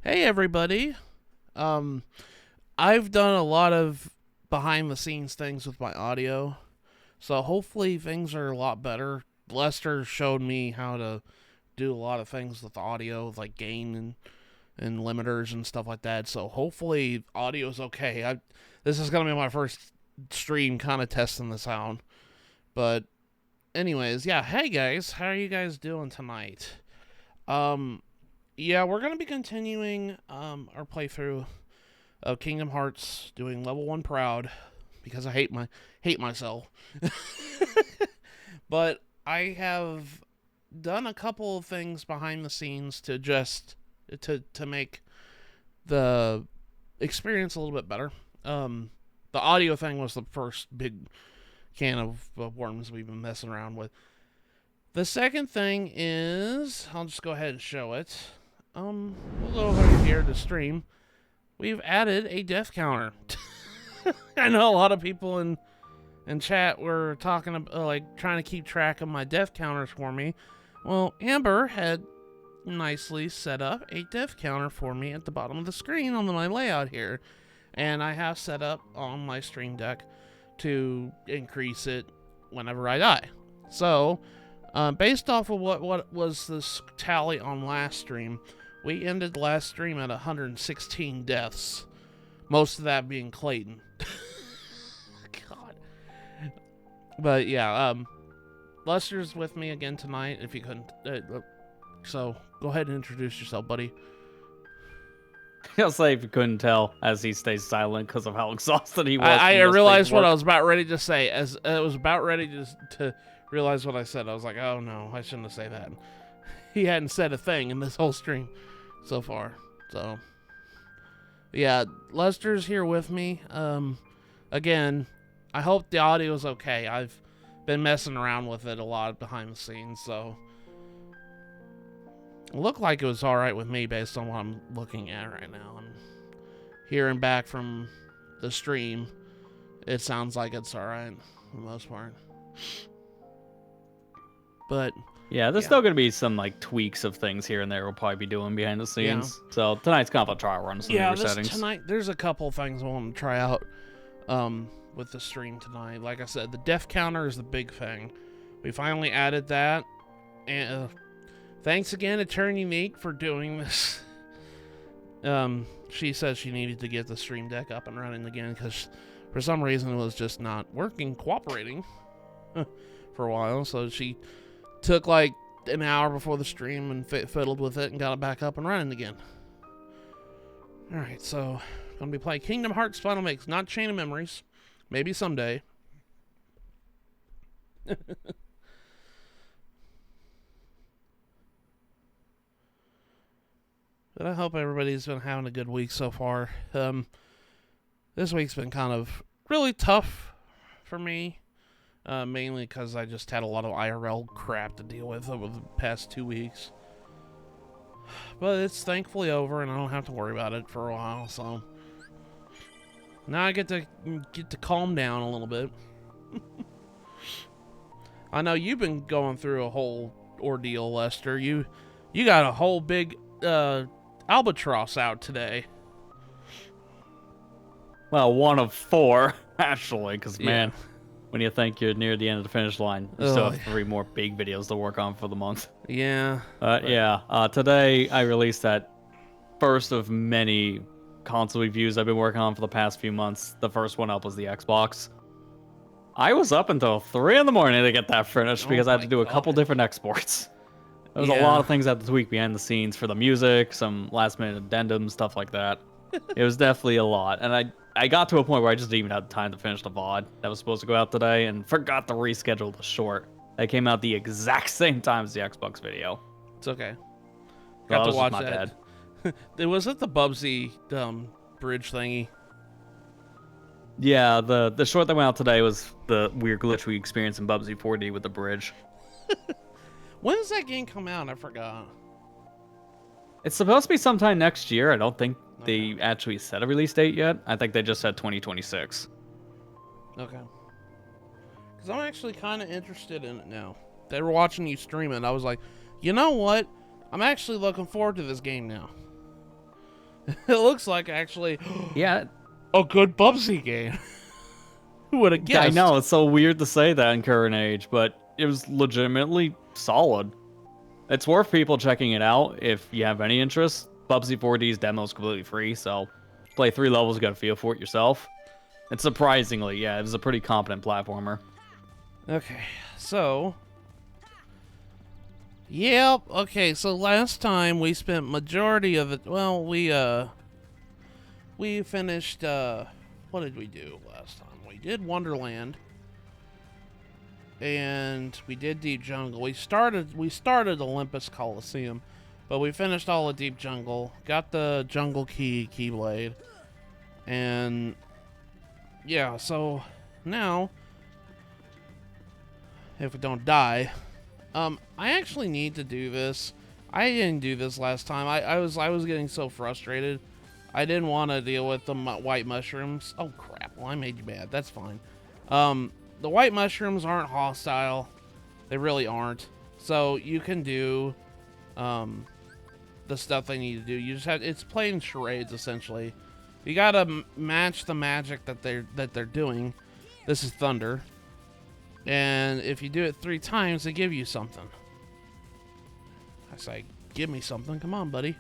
Hey everybody. Um I've done a lot of behind the scenes things with my audio. So hopefully things are a lot better. Lester showed me how to do a lot of things with audio, like gain and limiters and stuff like that. So hopefully audio's okay. This is going to be my first stream kind of testing this out. But anyways, yeah, hey guys, how are you guys doing tonight? Um yeah, we're going to be continuing our playthrough of Kingdom Hearts, doing level 1 proud because I hate myself. But I have done a couple of things behind the scenes to just to make the experience a little bit better. The audio thing was the first big can of worms we've been messing around with. The second thing is, I'll just go ahead and show it. We'll go over here to stream. We've added a death counter. I know a lot of people in chat were talking about, like, trying to keep track of my death counters for me. Well, Amber had nicely set up a death counter for me at the bottom of the screen on my layout here. And I have set up on my stream deck to increase it whenever I die. So, based off of what was this tally on last stream, we ended last stream at 116 deaths. Most of that being Clayton. God. But yeah, Lester's with me again tonight, if you couldn't. So, go ahead and introduce yourself, buddy. I'll say if you couldn't tell, as he stays silent because of how exhausted he was. I realized what I was about ready to say. As I was about ready to realize what I said, I was like, oh no, I shouldn't have said that. He hadn't said a thing in this whole stream so far. So, yeah, Lester's here with me. Again, I hope the audio is okay. I've been messing around with it a lot behind the scenes, so it looked like it was alright with me based on what I'm looking at right now. And hearing back from the stream, it sounds like it's alright for the most part. But yeah, there's still gonna be some like tweaks of things here and there we'll probably be doing behind the scenes. Yeah. So tonight's kind of a trial run of some newer settings. Tonight there's a couple things I want to try out with the stream tonight. Like I said, the death counter is the big thing. We finally added that, and thanks again to Turn Unique for doing this. She said she needed to get the stream deck up and running again because for some reason it was just not working, cooperating for a while. So she took like an hour before the stream and fiddled with it and got it back up and running again. Alright, so gonna be playing Kingdom Hearts Final Mix, not Chain of Memories. Maybe someday. But I hope everybody's been having a good week so far. This week's been kind of really tough for me. Mainly because I just had a lot of IRL crap to deal with over the past 2 weeks. But it's thankfully over and I don't have to worry about it for a while, so now I get to calm down a little bit. I know you've been going through a whole ordeal, Lester. You got a whole big albatross out today. Well, one of 4 actually, because man, when you think you're near the end of the finish line, you still have 3 more big videos to work on for the month. Yeah. Today I released that first of many console reviews I've been working on for the past few months. The first one up was the Xbox. I was up until 3 in the morning to get that finished because I had to do a couple different exports. There was a lot of things I had to tweak behind the scenes for the music, some last minute addendums, stuff like that. It was definitely a lot, and I got to a point where I just didn't even have time to finish the VOD that was supposed to go out today and forgot to reschedule the short. That came out the exact same time as the Xbox video. It's okay. Got to watch that. Was it the Bubsy bridge thingy? Yeah, the short that went out today was the weird glitch we experienced in Bubsy 4D with the bridge. When does that game come out? I forgot. It's supposed to be sometime next year. I don't think they actually set a release date yet. I think they just said 2026. Okay. Because I'm actually kind of interested in it now. They were watching you stream it, and I was like, you know what? I'm actually looking forward to this game now. It looks like actually Yeah, a good Bubsy game. Who would have guessed? I know, it's so weird to say that in current age, but it was legitimately solid. It's worth people checking it out if you have any interest. Bubsy 4D's demo is completely free, so play 3 levels, you got a feel for it yourself. And surprisingly, yeah, it was a pretty competent platformer. Okay, so yep. Okay, so last time we spent majority of it. Well, we finished. What did we do last time? We did Wonderland, and we did Deep Jungle. We started Olympus Colosseum, but we finished all of Deep Jungle. Got the Jungle Keyblade, and yeah. So now, if we don't die. I actually need to do this. I didn't do this last time. I was getting so frustrated. I didn't want to deal with the white mushrooms. Oh crap! Well, I made you mad. That's fine. The white mushrooms aren't hostile. They really aren't. So you can do, the stuff they need to do. You just have. It's playing charades essentially. You gotta match the magic that they're doing. This is thunder. And if you do it 3 times, they give you something. I say, give me something. Come on, buddy.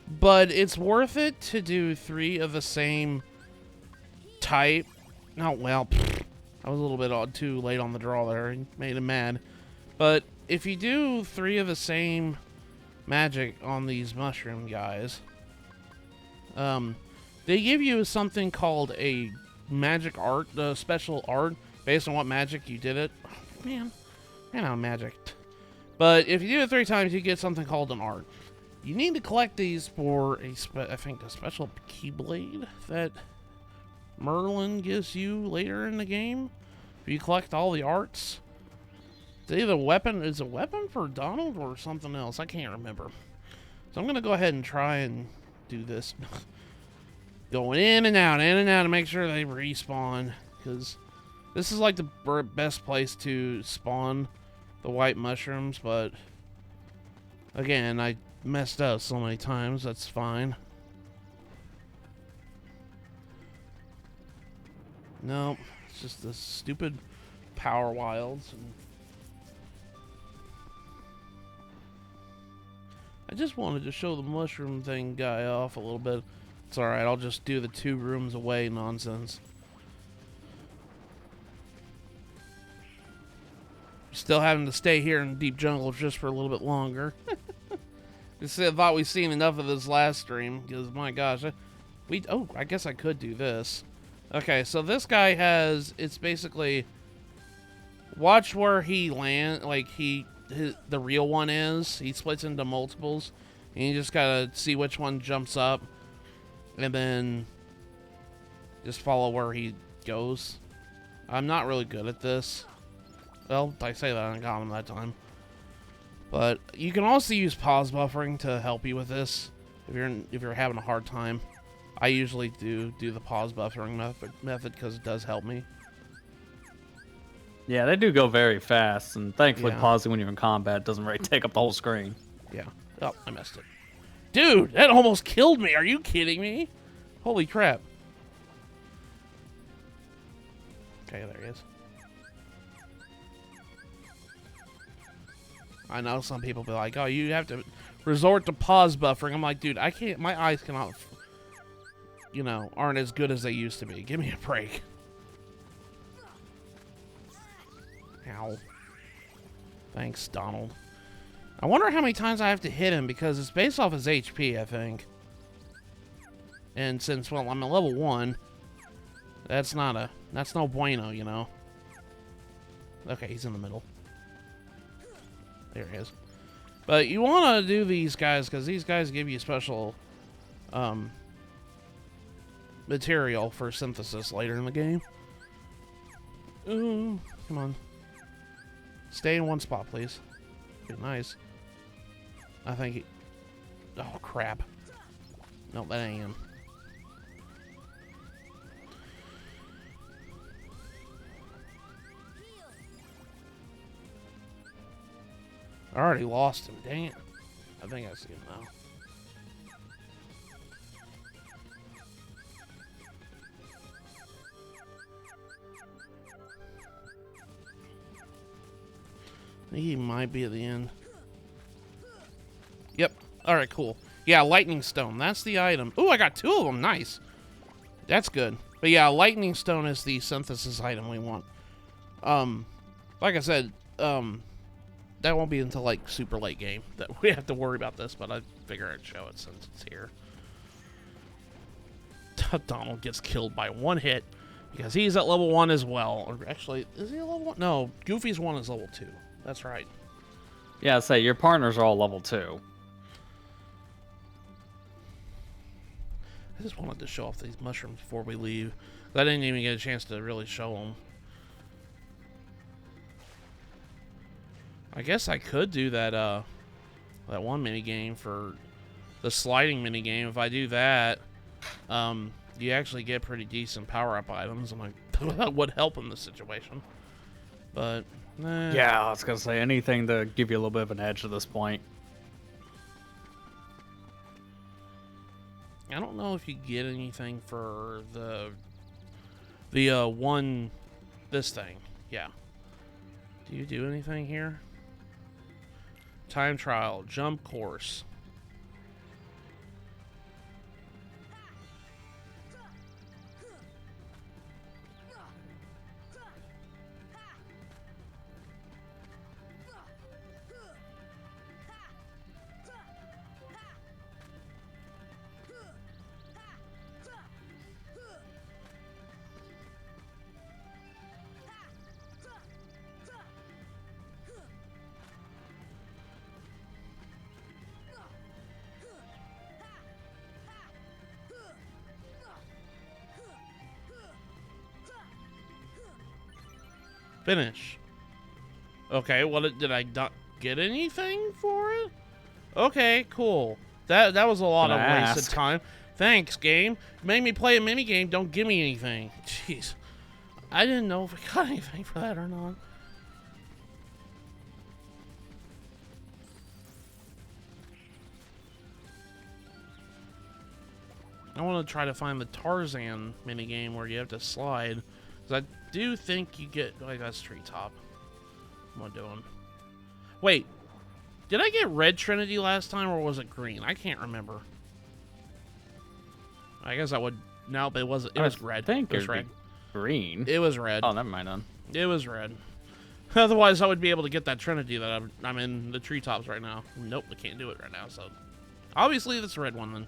But it's worth it to do 3 of the same type. No, well, I was a little bit too late on the draw there. And made him mad. But if you do 3 of the same magic on these mushroom guys, they give you something called a magic art, special art. Based on what magic you did it. Oh, man, ran out of magic. But if you do it 3 times, you get something called an art. You need to collect these for I think a special Keyblade that Merlin gives you later in the game. If you collect all the arts. It's either a weapon. Is a weapon for Donald or something else? I can't remember. So I'm gonna go ahead and try and do this. Going in and out to make sure they respawn, because this is like the best place to spawn the white mushrooms, but again, I messed up so many times. That's fine. Nope, it's just the stupid power wilds. And I just wanted to show the mushroom thing guy off a little bit. It's alright, I'll just do the 2 rooms away nonsense. Still having to stay here in Deep Jungle just for a little bit longer. I thought we'd seen enough of this last stream, because my gosh, I guess I could do this. Okay, so this guy has, it's basically, watch where he land, like the real one is. He splits into multiples, and you just gotta see which one jumps up, and then just follow where he goes. I'm not really good at this. Well, I say that I got him that time. But you can also use pause buffering to help you with this if you're having a hard time. I usually do the pause buffering method because it does help me. Yeah, they do go very fast, and thankfully Yeah. pausing when you're in combat doesn't really take up the whole screen. Yeah. Oh, I messed it. Dude, that almost killed me. Are you kidding me? Holy crap. Okay, there he is. I know some people be like, oh, you have to resort to pause buffering. I'm like, dude, I can't, my eyes cannot, aren't as good as they used to be. Give me a break. Ow. Thanks, Donald. I wonder how many times I have to hit him, because it's based off his HP, I think. And since, well, I'm at level 1, that's no bueno, Okay, he's in the middle. There he is. But you want to do these guys, because these guys give you special material for synthesis later in the game. Ooh, come on. Stay in one spot, please. Be nice. I think he... Oh, crap. Nope, that ain't him. I already lost him. Dang it. I think I see him now. He might be at the end. Yep. All right, cool. Yeah, lightning stone. That's the item. Ooh, I got 2 of them. Nice. That's good. But yeah, lightning stone is the synthesis item we want. Like I said, that won't be until like super late game that we have to worry about this, but I figure I'd show it since it's here. Donald gets killed by 1 hit because he's at level 1 as well. Or actually, is he a level 1? No, Goofy's 1 is level 2. That's right. Yeah, say your partners are all level 2. I just wanted to show off these mushrooms before we leave. I didn't even get a chance to really show them. I guess I could do that that one mini game for the sliding mini game. If I do that, you actually get pretty decent power-up items, and that would help in this situation. But yeah, I was gonna say anything to give you a little bit of an edge at this point. I don't know if you get anything for the one this thing. Yeah. Do you do anything here? Time trial, jump course. Finish. Okay, what did I not get anything for it? Okay, cool. That was a lot of wasted time. Thanks, game. You made me play a mini game. Don't give me anything. Jeez. I didn't know if I got anything for that or not. I want to try to find the Tarzan minigame where you have to slide. Because I do think you get... Oh, that's treetop. What am I doing? Wait. Did I get red Trinity last time, or was it green? I can't remember. I guess I would... No, but it wasn't. It was red. I think it was red. Green? It was red. Oh, never mind then. It was red. Otherwise, I would be able to get that Trinity that I'm in the treetops right now. Nope, I can't do it right now, so... Obviously, that's a red one, then.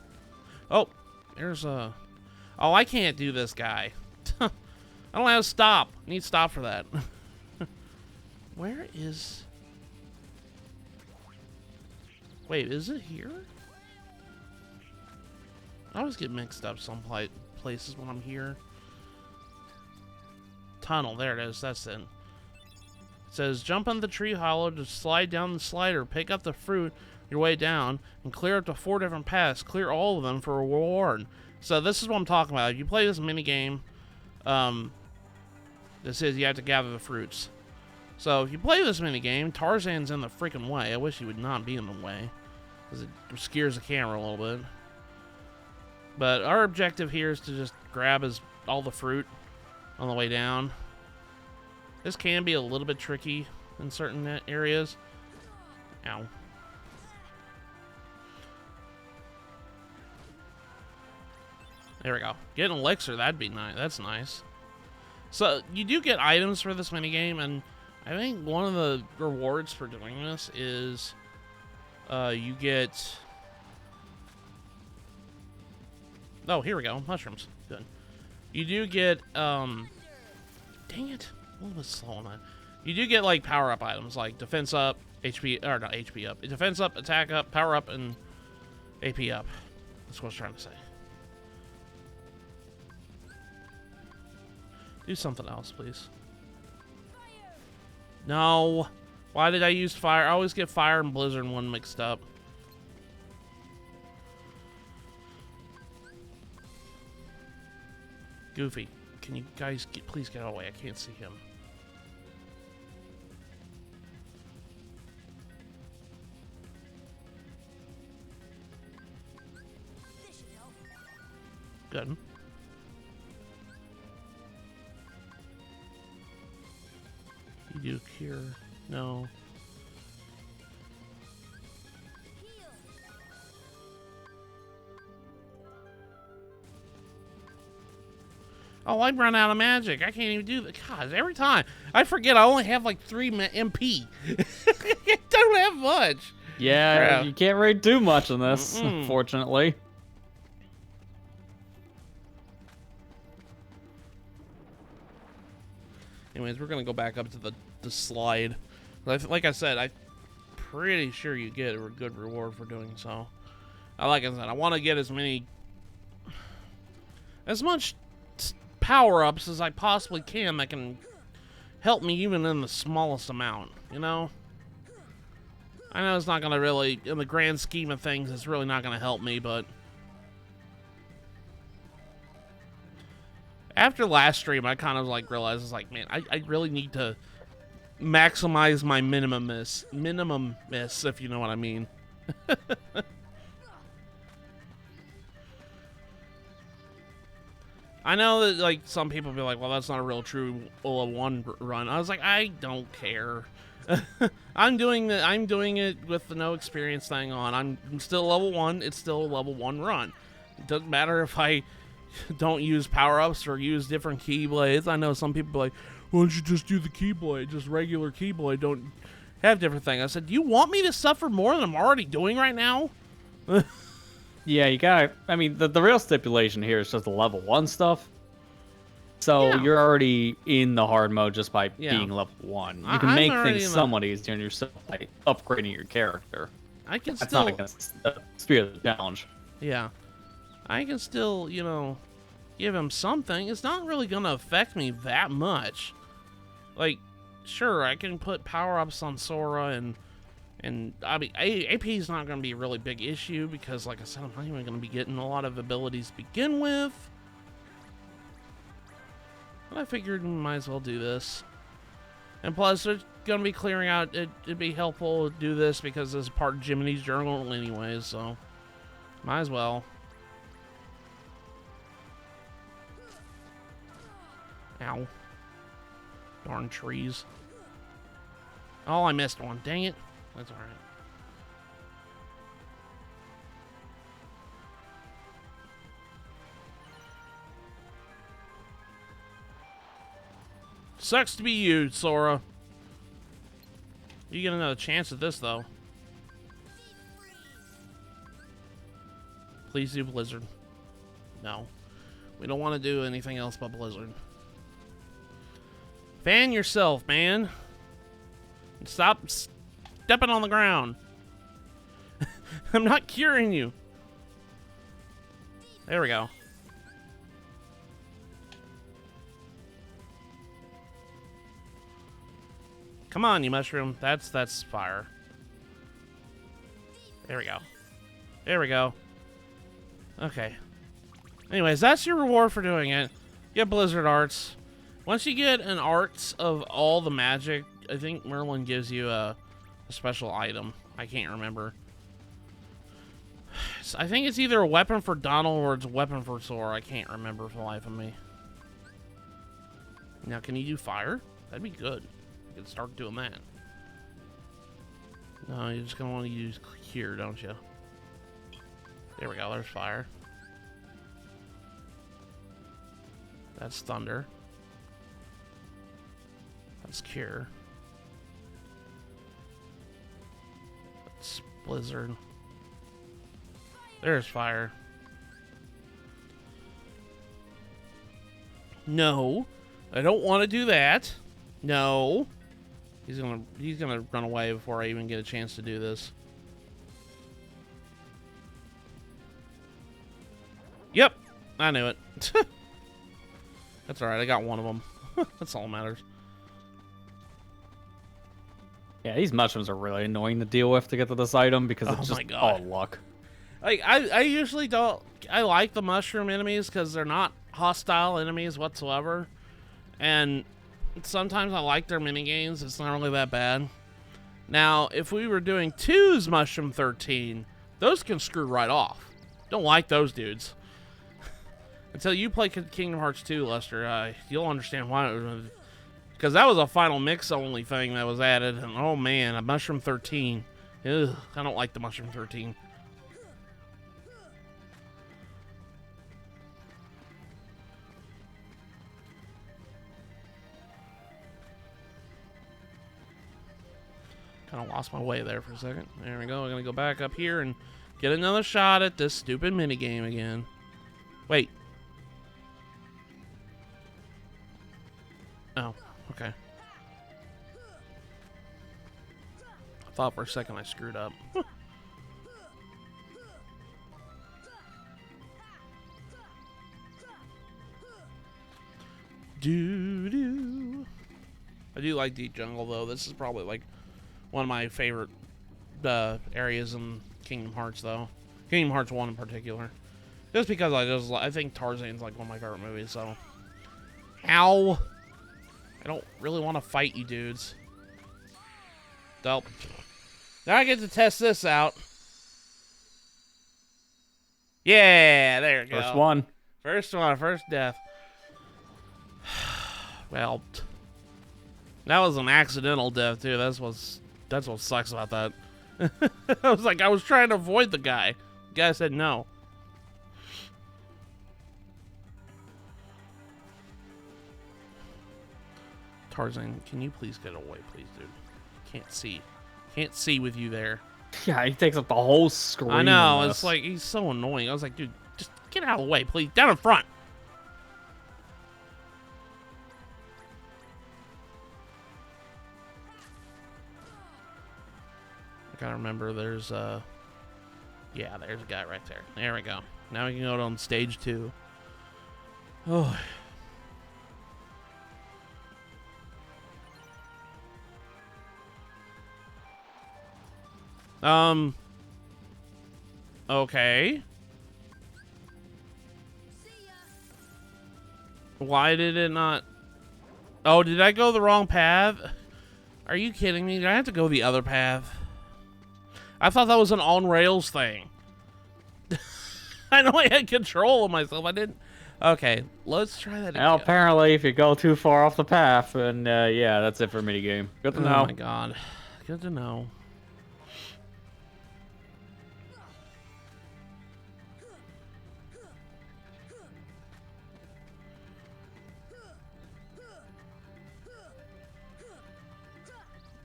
Oh, there's a... Oh, I can't do this guy. I don't have stop. I need stop for that. Where is... Wait, is it here? I always get mixed up some places when I'm here. Tunnel, there it is. That's it. It says, jump on the tree hollow to slide down the slider. Pick up the fruit your way down and clear up to 4 different paths. Clear all of them for a reward. So this is what I'm talking about. If you play this mini game, this is you have to gather the fruits. So if you play this mini game, Tarzan's in the freaking way. I wish he would not be in the way, because it scares the camera a little bit. But our objective here is to just grab all the fruit on the way down. This can be a little bit tricky in certain areas. Ow. There we go. Get an elixir, that'd be nice. That's nice. So, you do get items for this minigame, and I think one of the rewards for doing this is you get... Oh, here we go. Mushrooms. Good. You do get... Dang it. A little bit slow on that. You do get, like, power-up items, like defense up, HP... Or, not HP up. Defense up, attack up, power up, and AP up. That's what I was trying to say. Do something else, please. No. Why did I use fire? I always get fire and blizzard in one mixed up. Goofy, can you guys please get away? I can't see him. Good. You do cure. No. Oh, I run out of magic. I can't even do that. God, every time. I forget I only have like 3 MP. I don't have much. Yeah, Crap. you can't really do much in this, unfortunately. Anyways, we're going to go back up to the slide. Like I said, I'm pretty sure you get a good reward for doing so. Like I said, I want to get as much power-ups as I possibly can that can help me even in the smallest amount, you know? I know it's not going to really, in the grand scheme of things, it's really not going to help me, but after last stream, I kind of like realized, it's like, man, I really need to maximize my minimum miss, if you know what I mean. I know that, like, some people be like, well, that's not a real true level 1 run. I was like, I don't care. I'm doing it with the no experience thing on. I'm still level 1. It's still a level 1 run. It doesn't matter if I don't use power-ups or use different keyblades. I know some people are like, why don't you just do the keyblade, just regular keyblade, don't have different things. I said, do you want me to suffer more than I'm already doing right now? Yeah, you gotta, I mean, the real stipulation here is just the level 1 stuff. So Yeah. you're already in the hard mode just by Yeah. being level 1. You I'm can make already things in the- somewhat easier on yourself by upgrading your character. I can That's still... not against the spirit of the challenge. Yeah. I can still, you know, give him something. It's not really going to affect me that much. Like, sure, I can put power-ups on Sora, and I mean, AP is not going to be a really big issue because, like I said, I'm not even going to be getting a lot of abilities to begin with. But I figured we might as well do this. And plus, they're going to be clearing out. It'd be helpful to do this because it's part of Jiminy's journal anyways, so might as well. Ow. Darn trees. Oh, I missed one. Dang it. That's alright. Sucks to be you, Sora. You get another chance at this, though. Please do Blizzard. No. We don't want to do anything else but Blizzard. Fan yourself, man. And stop stepping on the ground. I'm not curing you. There we go. Come on, you mushroom. That's fire. There we go. There we go. Okay. Anyways, that's your reward for doing it. Get Blizzard Arts. Once you get an Arts of all the magic, I think Merlin gives you a special item. I can't remember. I think it's either a weapon for Donald or it's a weapon for Sora. I can't remember for the life of me. Now, can you do fire? That'd be good. You can start doing that. No, you're just going to want to use Cure, don't you? There we go. There's fire. That's Thunder. That's Cure. That's Blizzard. There's fire. No, I don't want to do that. No. He's gonna run away before I even get a chance to do this. Yep, I knew it. That's alright, I got one of them. That's all that matters. Yeah, these mushrooms are really annoying to deal with to get to this item because it's just all luck. Like, I usually don't... I like the mushroom enemies because they're not hostile enemies whatsoever. And sometimes I like their minigames. It's not really that bad. Now, if we were doing 2's Mushroom 13, those can screw right off. Don't like those dudes. Until you play Kingdom Hearts 2, Lester, you'll understand why. Because that was a final mix only thing that was added. And oh man, a Mushroom 13. Ugh, I don't like the Mushroom 13. lost my way there for a second. There we go. I'm gonna go back up here and get another shot at this stupid minigame again. Wait. Oh, okay. I thought for a second I screwed up. Doo-doo. I do like Deep Jungle, though. This is probably, like, one of my favorite areas in Kingdom Hearts, though. Kingdom Hearts 1 in particular. Just because I think Tarzan's, like, one of my favorite movies, so. Ow! I don't really want to fight you dudes. Dope. Now I get to test this out. Yeah, there you go. First one. First one, first death. Well, that was an accidental death too. That's what sucks about that. I was trying to avoid the guy. The guy said no. Tarzan, can you please get away, please, dude? Can't see. Can't see with you there. Yeah, he takes up the whole screen. I know. It's like, he's so annoying. I was like, dude, just get out of the way, please. Down in front. I gotta remember there's yeah, there's a guy right there. There we go. Now we can go on stage 2. Oh. Okay. Why did it not? Oh, did I go the wrong path? Are you kidding me? Did I have to go the other path? I thought that was an on-rails thing. I know I had control of myself. I didn't. Okay, let's try that again. Well, apparently, if you go too far off the path, then yeah, that's it for minigame. Good to know. Oh my god. Good to know.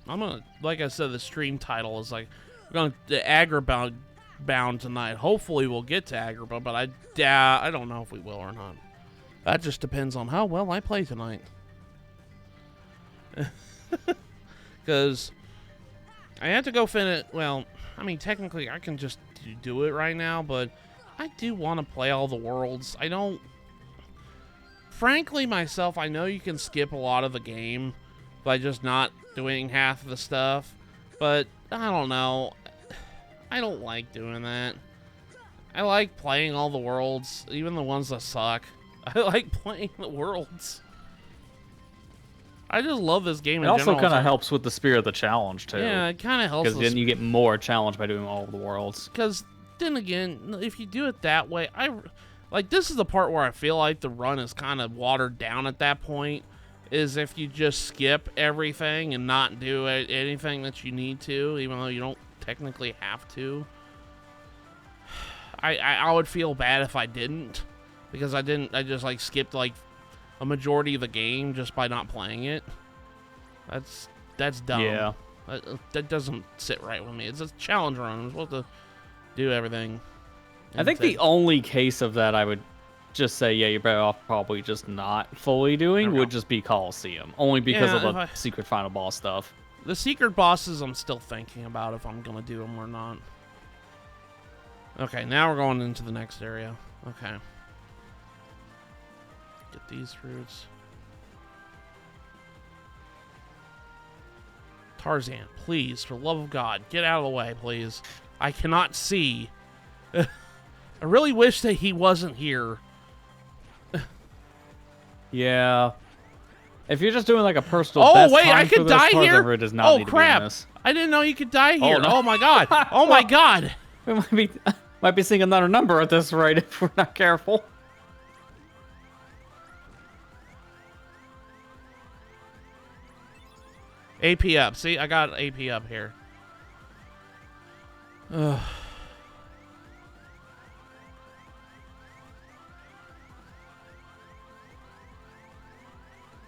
I'm gonna, like I said, the stream title is like, we're going to Agrabah bound tonight. Hopefully we'll get to Agrabah, but I don't know if we will or not. That just depends on how well I play tonight. Because I have to go finish. Well, I mean, technically I can just do it right now, but I do want to play all the worlds. I don't. Frankly, myself, I know you can skip a lot of the game by just not doing half of the stuff, but I don't know. I don't like doing that. I like playing all the worlds, even the ones that suck. I like playing the worlds. I just love this game in general. It also kind of helps with the spirit of the challenge, too. Yeah, it kind of helps. Because then you get more challenge by doing all of the worlds. Because then again, if you do it that way, like, this is the part where I feel like the run is kind of watered down at that point, is if you just skip everything and not do anything that you need to, even though you don't technically have to. I would feel bad if I didn't, because I just like skipped like a majority of the game just by not playing it. That's dumb. Yeah. That doesn't sit right with me. It's a challenge run. I'm supposed to do everything. I think the only case of that I would just say, yeah, you're better off probably just not fully doing would just be Colosseum. Only because of the secret final boss stuff. The secret bosses I'm still thinking about if I'm going to do them or not. Okay, now we're going into the next area. Okay. Get these fruits. Tarzan, please, for the love of God, get out of the way, please. I cannot see. I really wish that he wasn't here. Yeah. If you're just doing like a personal best wait, time I could die here? Does not need crap. to be in this. I didn't know you could die here. No. Oh my god. Oh my god. We might be seeing another number at this rate if we're not careful. AP up. See, I got AP up here. Ugh.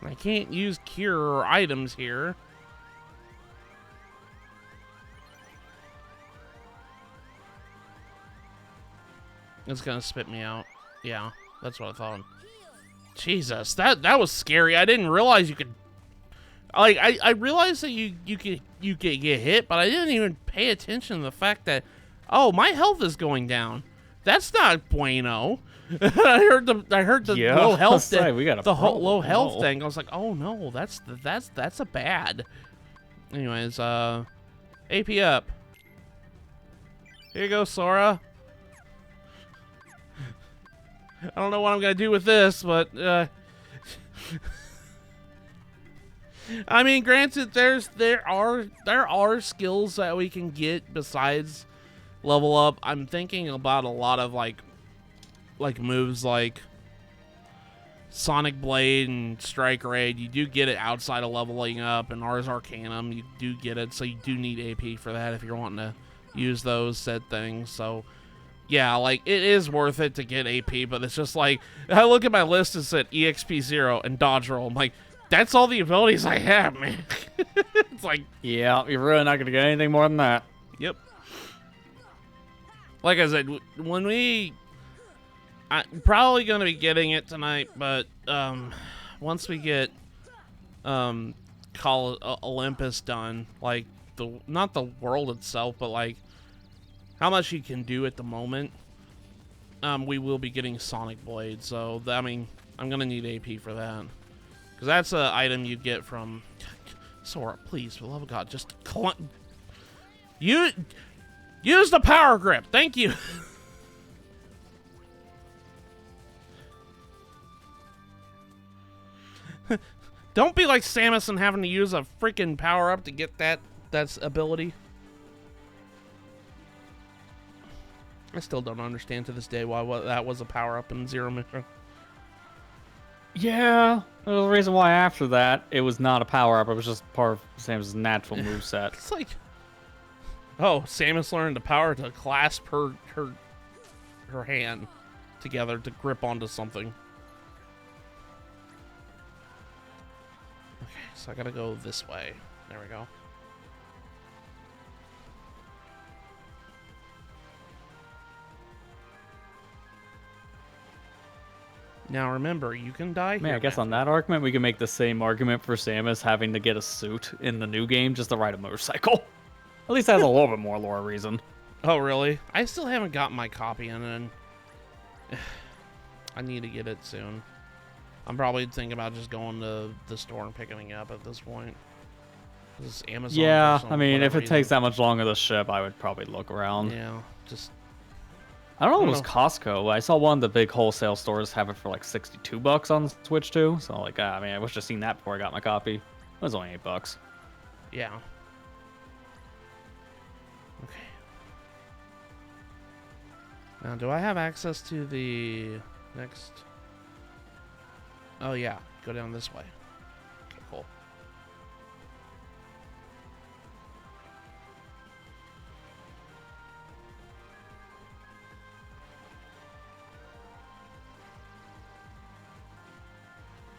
I can't use cure or items here. It's gonna spit me out. Yeah, that's what I thought. Jesus, that was scary. I didn't realize you could. Like, I realized that you could get hit, but I didn't even pay attention to the fact that, oh, my health is going down. That's not bueno. I heard the Yeah, low health we got low health thing. I was like, oh no, that's a bad. Anyways, AP up. Here you go, Sora. I don't know what I'm gonna do with this, but I mean, granted, there are skills that we can get besides level up. I'm thinking about a lot of like moves like Sonic Blade and Strike Raid. You do get it outside of leveling up, and Ars Arcanum, you do get it, so you do need AP for that if you're wanting to use those said things. So yeah, like, it is worth it to get AP, but it's just like, I look at my list and said EXP 0 and dodge roll. I'm like, that's all the abilities I have, man. It's like, yeah, you're really not gonna get anything more than that. Yep. Like I said, when I'm probably gonna be getting it tonight, but once we get Olympus done, like not the world itself, but like how much you can do at the moment, we will be getting Sonic Blade. So I mean, I'm gonna need AP for that, because that's an item you get from Sora. Please, for the love of God, just use the power grip. Thank you. Don't be like Samus and having to use a freaking power up to get that's ability. I still don't understand to this day why that was a power up in Zero Mission. Yeah, there's a reason why after that it was not a power up. It was just part of Samus's natural moveset. It's like, oh, Samus learned the power to clasp her hand together to grip onto something. Okay, so I gotta go this way. There we go. Now remember, you can die here. Man, I guess on that argument, we can make the same argument for Samus having to get a suit in the new game just to ride a motorcycle. At least that has a little bit more lore reason. Oh, really? I still haven't gotten my copy, and I need to get it soon. I'm probably thinking about just going to the store and picking it up at this point. This is Amazon. Yeah, I mean, if it takes that much longer to ship, I would probably look around. Yeah, just... I don't know if it was Costco. I saw one of the big wholesale stores have it for like $62 on Switch too. So like, I mean, I wish I'd seen that before I got my copy. It was only $8. Yeah. Okay. Now, do I have access to the next? Oh yeah, go down this way. Okay, cool.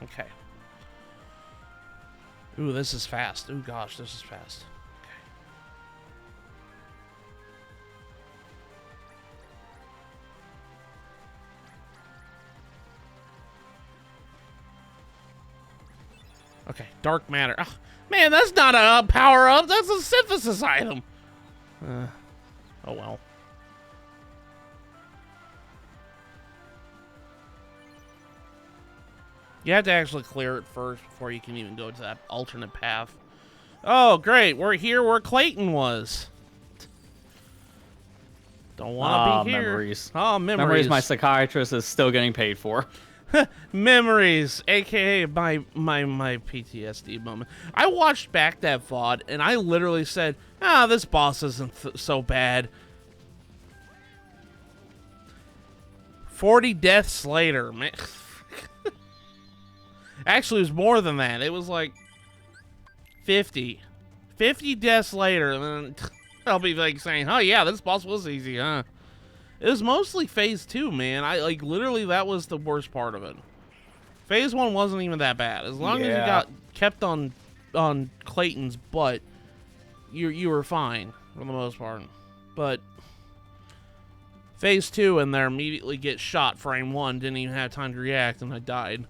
Okay. Ooh, this is fast. Ooh, gosh, this is fast. Okay, dark matter. Oh, man, that's not a power up. That's a synthesis item. Oh well. You have to actually clear it first before you can even go to that alternate path. Oh, great. We're here where Clayton was. Don't want to be here. Memories. Oh, memories. Memories my psychiatrist is still getting paid for. Memories, aka my PTSD moment. I watched back that VOD and I literally said, this boss isn't so bad. 40 deaths later, man. Actually, it was more than that. It was like 50. 50 deaths later, and then I'll be like saying, oh yeah, this boss was easy, huh? It was mostly phase 2, man. Literally, that was the worst part of it. Phase 1 wasn't even that bad. As long as you got kept on Clayton's butt, you were fine for the most part. But Phase 2 and there immediately get shot frame 1, didn't even have time to react, and I died.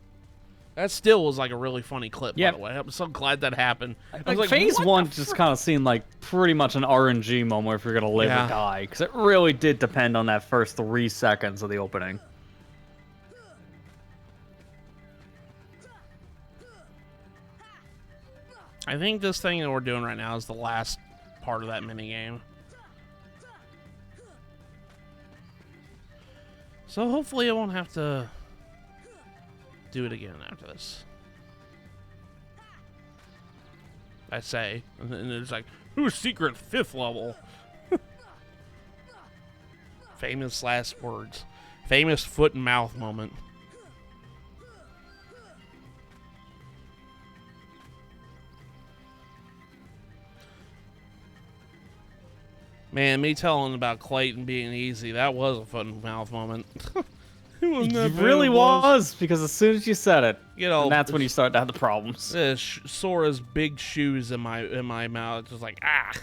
That still was like a really funny clip, by the way. I'm so glad that happened. I was like, Phase 1 just kind of seemed like pretty much an RNG moment if you're going to live or die, because it really did depend on that first 3 seconds of the opening. I think this thing that we're doing right now is the last part of that minigame. So hopefully I won't have to do it again after this. I say. And then it's like, who's secret 5th level? Famous last words. Famous foot and mouth moment. Man, me telling about Clayton being easy, that was a foot and mouth moment. It really was, because as soon as you said it, and that's when you start to have the problems. Sora's big shoes in my mouth, just like, ah.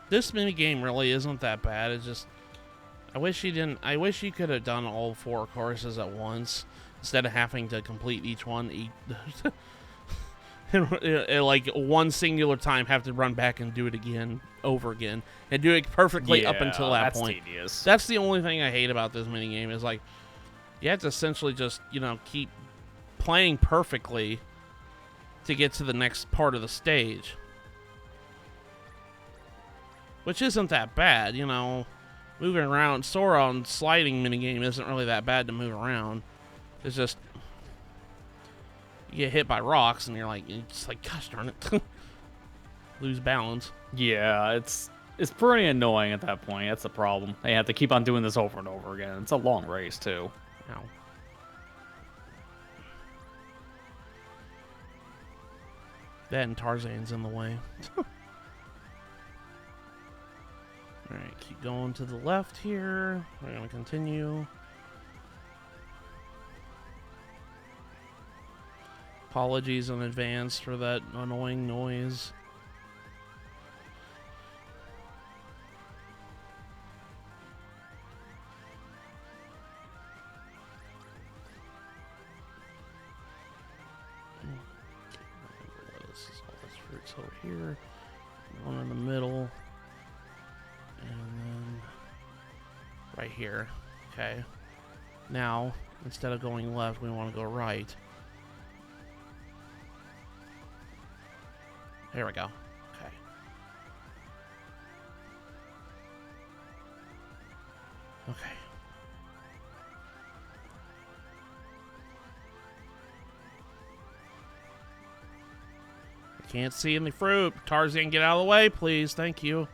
This minigame really isn't that bad. It's just, I wish you could have done all 4 courses at once instead of having to complete each one. Like one singular time, have to run back and do it again, over again, and do it perfectly up until that point. Tedious. That's the only thing I hate about this minigame is like, you have to essentially just, keep playing perfectly to get to the next part of the stage. Which isn't that bad, moving around. Sora on sliding minigame isn't really that bad to move around. It's just, you get hit by rocks and you're just like, gosh darn it. Lose balance. Yeah, it's pretty annoying at that point. That's the problem. They have to keep on doing this over and over again. It's a long race, too. Ow. That and Tarzan's in the way. Alright, keep going to the left here. We're going to continue. Apologies in advance for that annoying noise. This is all this fruits over here. One in the middle. And then right here. Okay. Now, instead of going left, we want to go right. Here we go. Okay. Okay. I can't see any fruit. Tarzan, get out of the way, please. Thank you.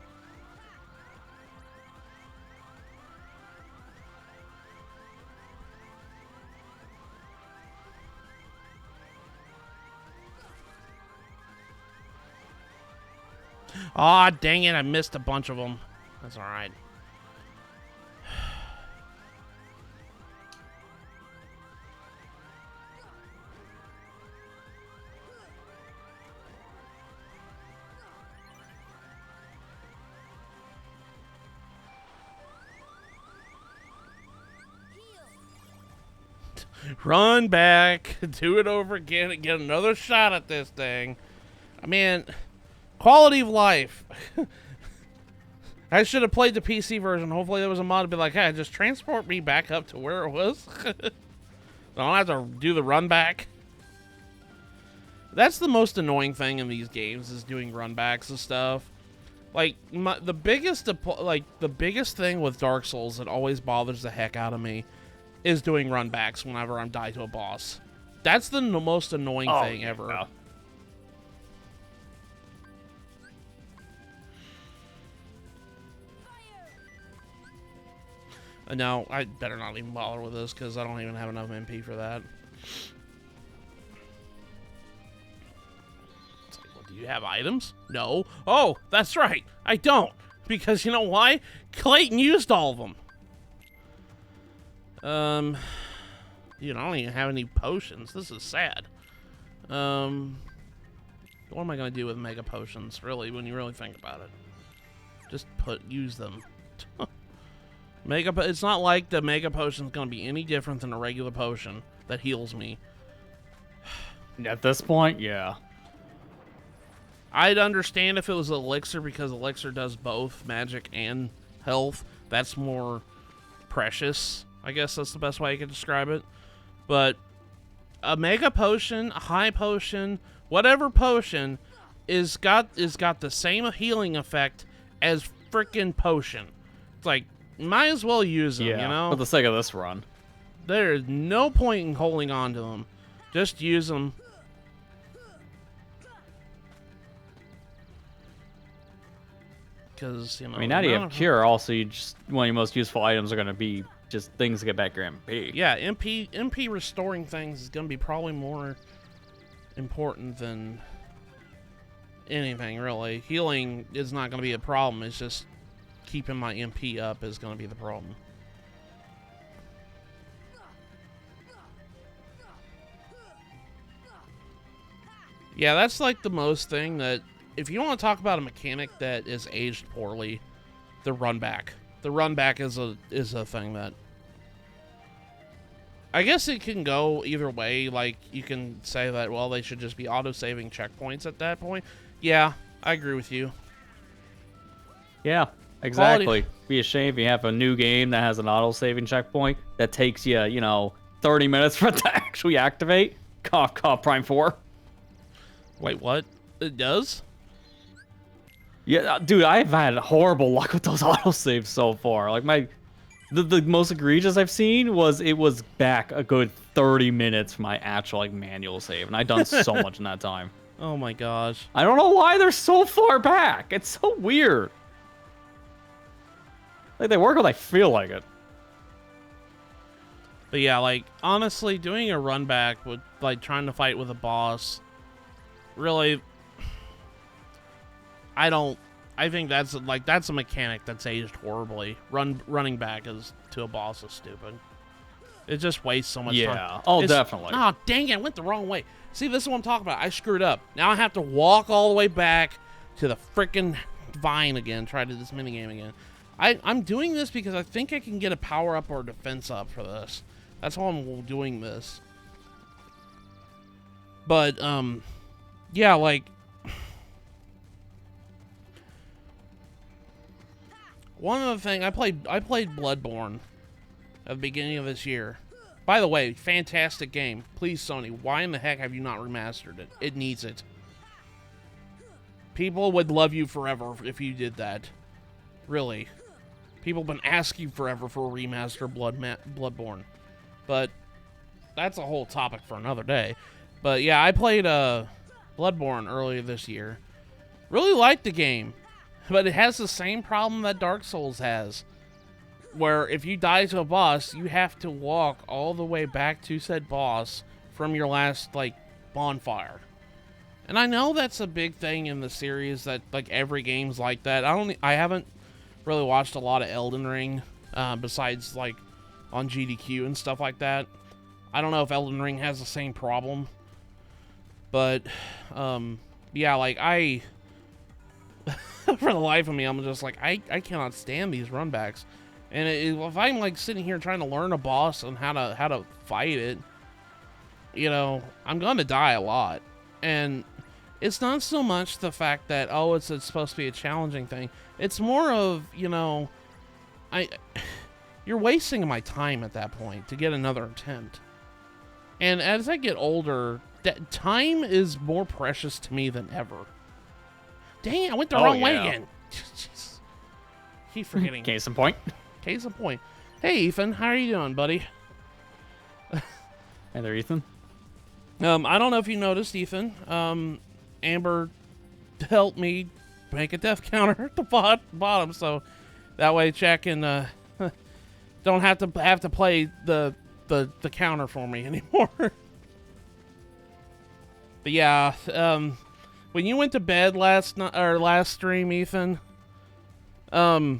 Aw, dang it, I missed a bunch of them. That's alright. Run back, do it over again, and get another shot at this thing. I mean, quality of life. I should have played the PC version. Hopefully there was a mod to be like, hey, just transport me back up to where it was. I don't have to do the run back. That's the most annoying thing in these games, is doing run backs and stuff. Like, the biggest thing with Dark Souls that always bothers the heck out of me is doing run backs whenever I'm die to a boss. That's the most annoying thing ever. Yeah. No, I better not even bother with this because I don't even have enough MP for that. you have items? No. Oh, that's right. I don't. Because you know why? Clayton used all of them. You know, I don't even have any potions. This is sad. What am I going to do with mega potions, really, when you really think about it? Just use them. It's not like the mega potion is going to be any different than a regular potion that heals me. At this point, yeah. I'd understand if it was elixir, because elixir does both magic and health. That's more precious. I guess that's the best way I could describe it. But a mega potion, a high potion, whatever potion is got the same healing effect as frickin' potion. It's like, might as well use them, you know? For the sake of this run. There is no point in holding on to them. Just use them. Because, you know... I mean, now that you have Cure, also, one of your most useful items are going to be just things to get back your MP. Yeah, MP restoring things is going to be probably more important than anything, really. Healing is not going to be a problem. It's just keeping my MP up is going to be the problem. Yeah, that's like the most thing that... If you want to talk about a mechanic that is aged poorly, the run back. The run back is a thing that... I guess it can go either way. Like, you can say that, well, they should just be auto-saving checkpoints at that point. Yeah, I agree with you. Yeah, exactly. Be a shame if you have a new game that has an auto-saving checkpoint that takes you, 30 minutes for it to actually activate. Call Prime 4. Wait, what? It does? Yeah, dude, I've had horrible luck with those autosaves so far. Like, the most egregious I've seen was it was back a good 30 minutes for my actual, manual save. And I've done so much in that time. Oh my gosh. I don't know why they're so far back. It's so weird. Like, they work when I feel like it. But yeah, honestly, doing a run back with, trying to fight with a boss, really, I think that's a mechanic that's aged horribly. Running back to a boss is stupid. It just wastes so much time. Yeah. Oh, definitely. Oh, dang it, I went the wrong way. See, this is what I'm talking about. I screwed up. Now I have to walk all the way back to the frickin' vine again, try to do this minigame again. I'm doing this because I think I can get a power up or a defense up for this. That's why I'm doing this. But, yeah, one other thing, I played Bloodborne at the beginning of this year. By the way, fantastic game. Please, Sony, why in the heck have you not remastered it? It needs it. People would love you forever if you did that. Really. People have been asking forever for a remastered Bloodborne. But that's a whole topic for another day. But yeah, I played Bloodborne earlier this year. Really liked the game. But it has the same problem that Dark Souls has. Where if you die to a boss, you have to walk all the way back to said boss from your last, bonfire. And I know that's a big thing in the series that, every game's like that. I haven't really watched a lot of Elden Ring, besides, on GDQ and stuff like that. I don't know if Elden Ring has the same problem. But, yeah, for the life of me, I'm just I cannot stand these runbacks. And if I'm sitting here trying to learn a boss and how to fight it, I'm gonna die a lot. And it's not so much the fact that it's supposed to be a challenging thing. It's more of you're wasting my time at that point to get another attempt. And as I get older, time is more precious to me than ever. Dang it, I went the wrong way again. Keep forgetting. Case in point. Case in point. Hey, Ethan, how are you doing, buddy? Hey there, Ethan. I don't know if you noticed, Ethan. Amber helped me make a death counter at the bottom, so that way Jack can don't have to play the counter for me anymore. But yeah, when you went to bed last night or last stream, Ethan, I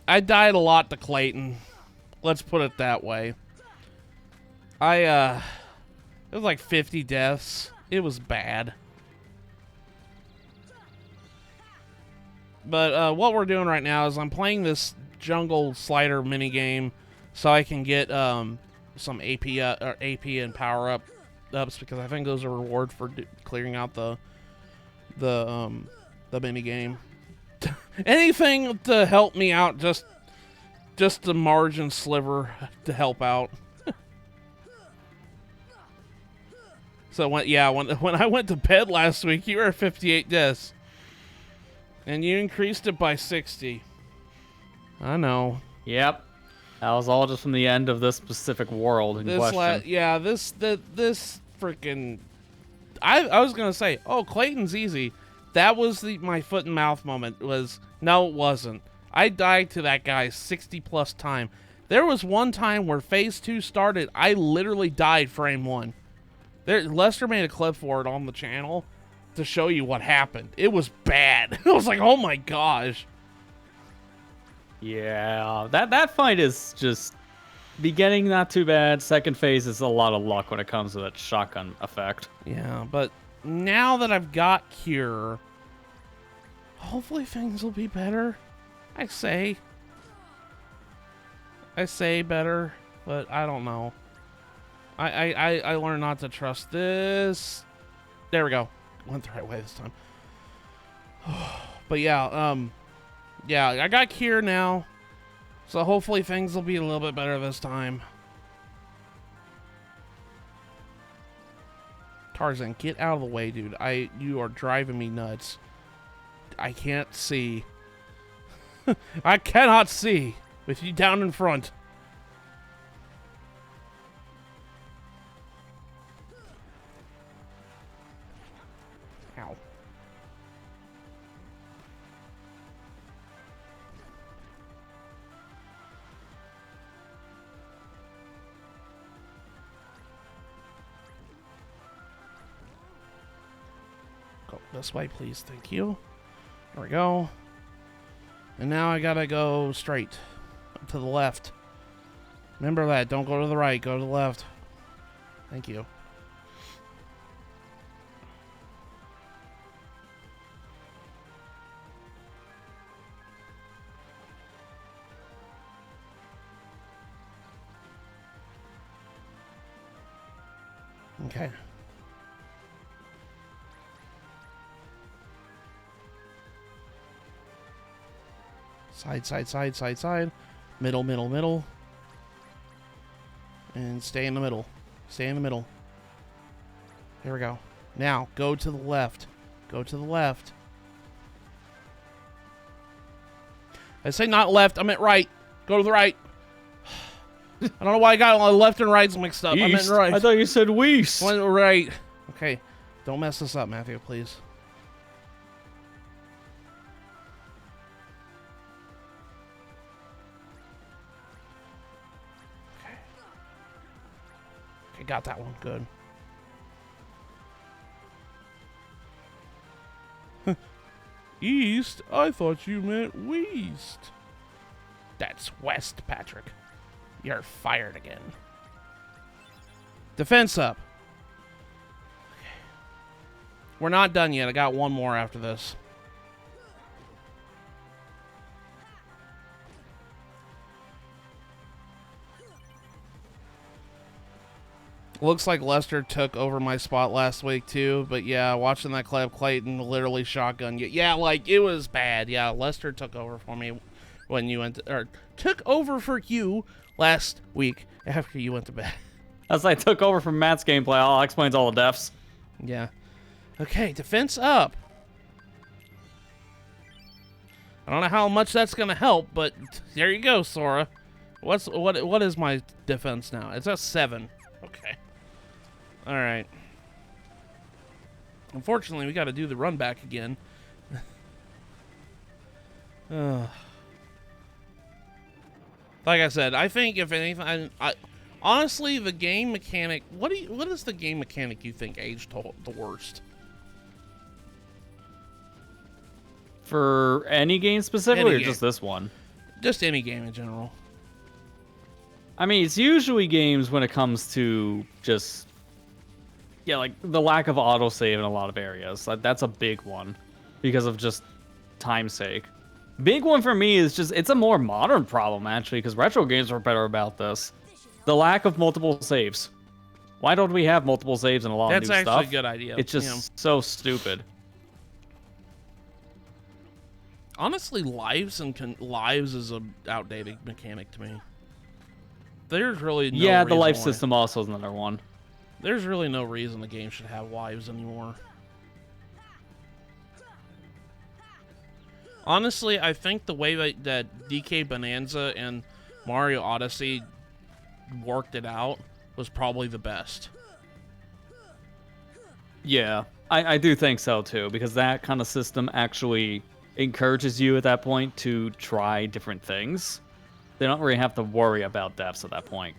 died a lot to Clayton. Let's put it that way. It was like 50 deaths. It was bad. But what we're doing right now is I'm playing this jungle slider minigame so I can get some AP and power ups because I think those are reward for clearing out the minigame. Anything to help me out, just the margin sliver to help out. So when I went to bed last week, you were at 58 deaths. And you increased it by 60. I know. Yep. That was all just from the end of this specific world in question. This freaking... I was going to say, oh, Clayton's easy. That was my foot and mouth moment. No, it wasn't. I died to that guy 60 plus time. There was one time where phase 2 started, I literally died frame 1. Lester made a clip for it on the channel to show you what happened. It was bad. I was like, oh my gosh. Yeah, that fight is just beginning not too bad. Second phase is a lot of luck when it comes to that shotgun effect. Yeah, but now that I've got Cure, hopefully things will be better. I say better, but I don't know. I learned not to trust this. There we go. Went the right way this time. But yeah, I got Cure now, so hopefully things will be a little bit better this time. Tarzan, get out of the way, dude. You are driving me nuts. I can't see. I cannot see with you down in front. Ow. Go this way, please. Thank you. There we go. And now I gotta go straight to the left. Remember that. Don't go to the right. Go to the left. Thank you. Okay. Side, side, side, side, side. Middle, middle, middle. And stay in the middle. Stay in the middle. Here we go. Now, go to the left. Go to the left. I say not left, I meant right. Go to the right. I don't know why I got all left and rights mixed up. East? I meant right. I thought you said west. Went right. Okay. Don't mess this up, Matthew, please. Okay. Okay, got that one. Good. East? I thought you meant west. That's west, Patrick. You're fired again. Defense up. Okay. We're not done yet. I got one more after this. Looks like Lester took over my spot last week too, but yeah, watching that clip, Clayton literally shotgunned you. Yeah, like it was bad. Yeah, Lester took over for me when you went to, or took over for you last week after you went to bed. As I took over from Matt's gameplay, I'll explain all the deaths. Yeah. Okay, defense up. I don't know how much that's gonna help, but there you go, Sora. What is my defense now? It's a 7. Okay. All right. Unfortunately, we got to do the run back again. Like I said, I think if anything, I honestly the game mechanic. What is the game mechanic you think aged the worst? For any game specifically, Any or game. just this one? Just any game in general. I mean, it's usually games when it comes to just, yeah, like the lack of autosave in a lot of areas. Like, that's a big one because of just time's sake. Big one for me is just, it's a more modern problem, actually, because retro games are better about this. The lack of multiple saves. Why don't we have multiple saves in a lot of new stuff? That's actually a good idea. It's just so stupid. Honestly, lives is a outdated mechanic to me. There's really no yeah, the reason life why. system also is another one. There's really no reason the game should have lives anymore. Honestly, I think the way that DK Bonanza and Mario Odyssey worked it out was probably the best. Yeah, I do think so too, because that kind of system actually encourages you at that point to try different things. They don't really have to worry about deaths at that point.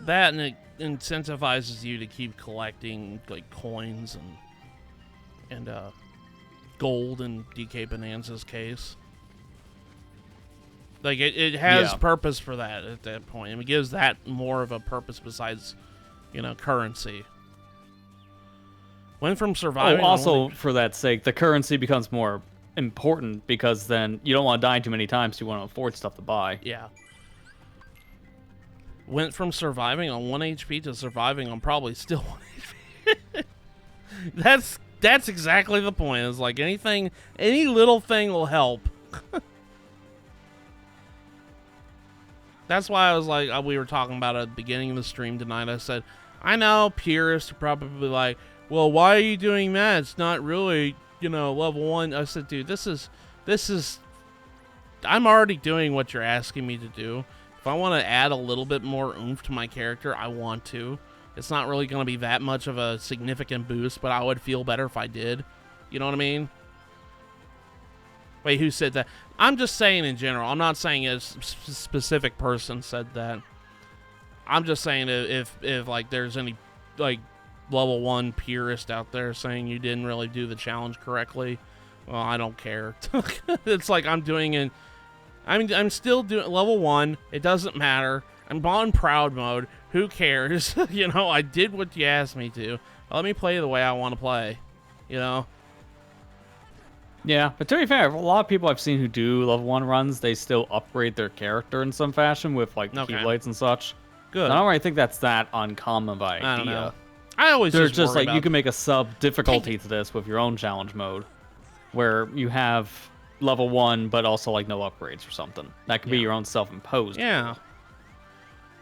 That, and it incentivizes you to keep collecting like coins and gold in DK Bonanza's case. Like it has purpose for that at that point. And it gives that more of a purpose besides, currency. Went from surviving. Also, for that sake, the currency becomes more important because then you don't want to die too many times. You want to afford stuff to buy. Yeah. Went from surviving on 1 HP to surviving on probably still 1 HP. That's exactly the point. It's like any little thing will help. That's why I was like, we were talking about it at the beginning of the stream tonight. I said, I know purists are probably like, well, why are you doing that? It's not really, level 1. I said, dude, this is, I'm already doing what you're asking me to do. If I want to add a little bit more oomph to my character, I want to. It's not really going to be that much of a significant boost, but I would feel better if I did. You know what I mean? Wait, who said that? I'm just saying in general. I'm not saying a specific person said that. I'm just saying if like there's any like level 1 purist out there saying you didn't really do the challenge correctly, well, I don't care. It's like I'm doing it. I'm still doing level 1. It doesn't matter. I'm on proud mode. Who cares? I did what you asked me to. Let me play the way I want to play. Yeah, but to be fair, a lot of people I've seen who do level 1 runs, they still upgrade their character in some fashion with like the keyblades and such. Good. I don't really think that's that uncommon of an idea. I don't know. I always There's just like you can make a sub difficulty to this with your own challenge mode, where you have level 1 but also like no upgrades or something. That could be your own self-imposed. Yeah.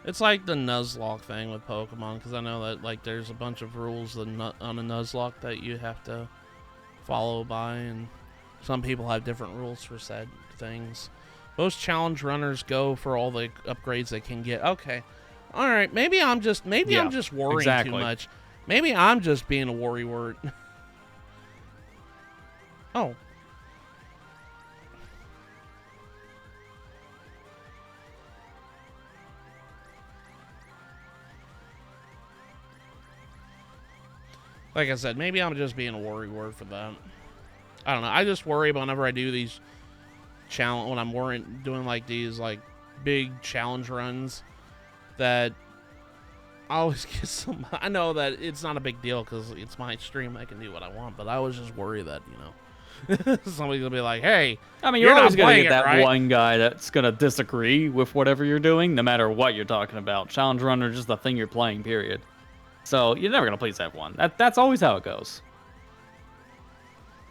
It's like the Nuzlocke thing with Pokemon, because I know that like there's a bunch of rules on a Nuzlocke that you have to follow by, and some people have different rules for said things. Most challenge runners go for all the upgrades they can get. Okay. All right, maybe I'm just worrying too much. Maybe I'm just being a worrywart. Oh. Like I said, maybe I'm just being a worrywart for that. I don't know. I just worry whenever I do these challenge, when I'm doing like these like big challenge runs, that I always get some. I know that it's not a big deal because it's my stream. I can do what I want, but I always just worry that somebody's gonna be like, "Hey, I mean, you're always gonna get that right? one guy that's gonna disagree with whatever you're doing, no matter what you're talking about. Challenge runner, just the thing you're playing. Period. So you're never gonna please everyone. That's always how it goes.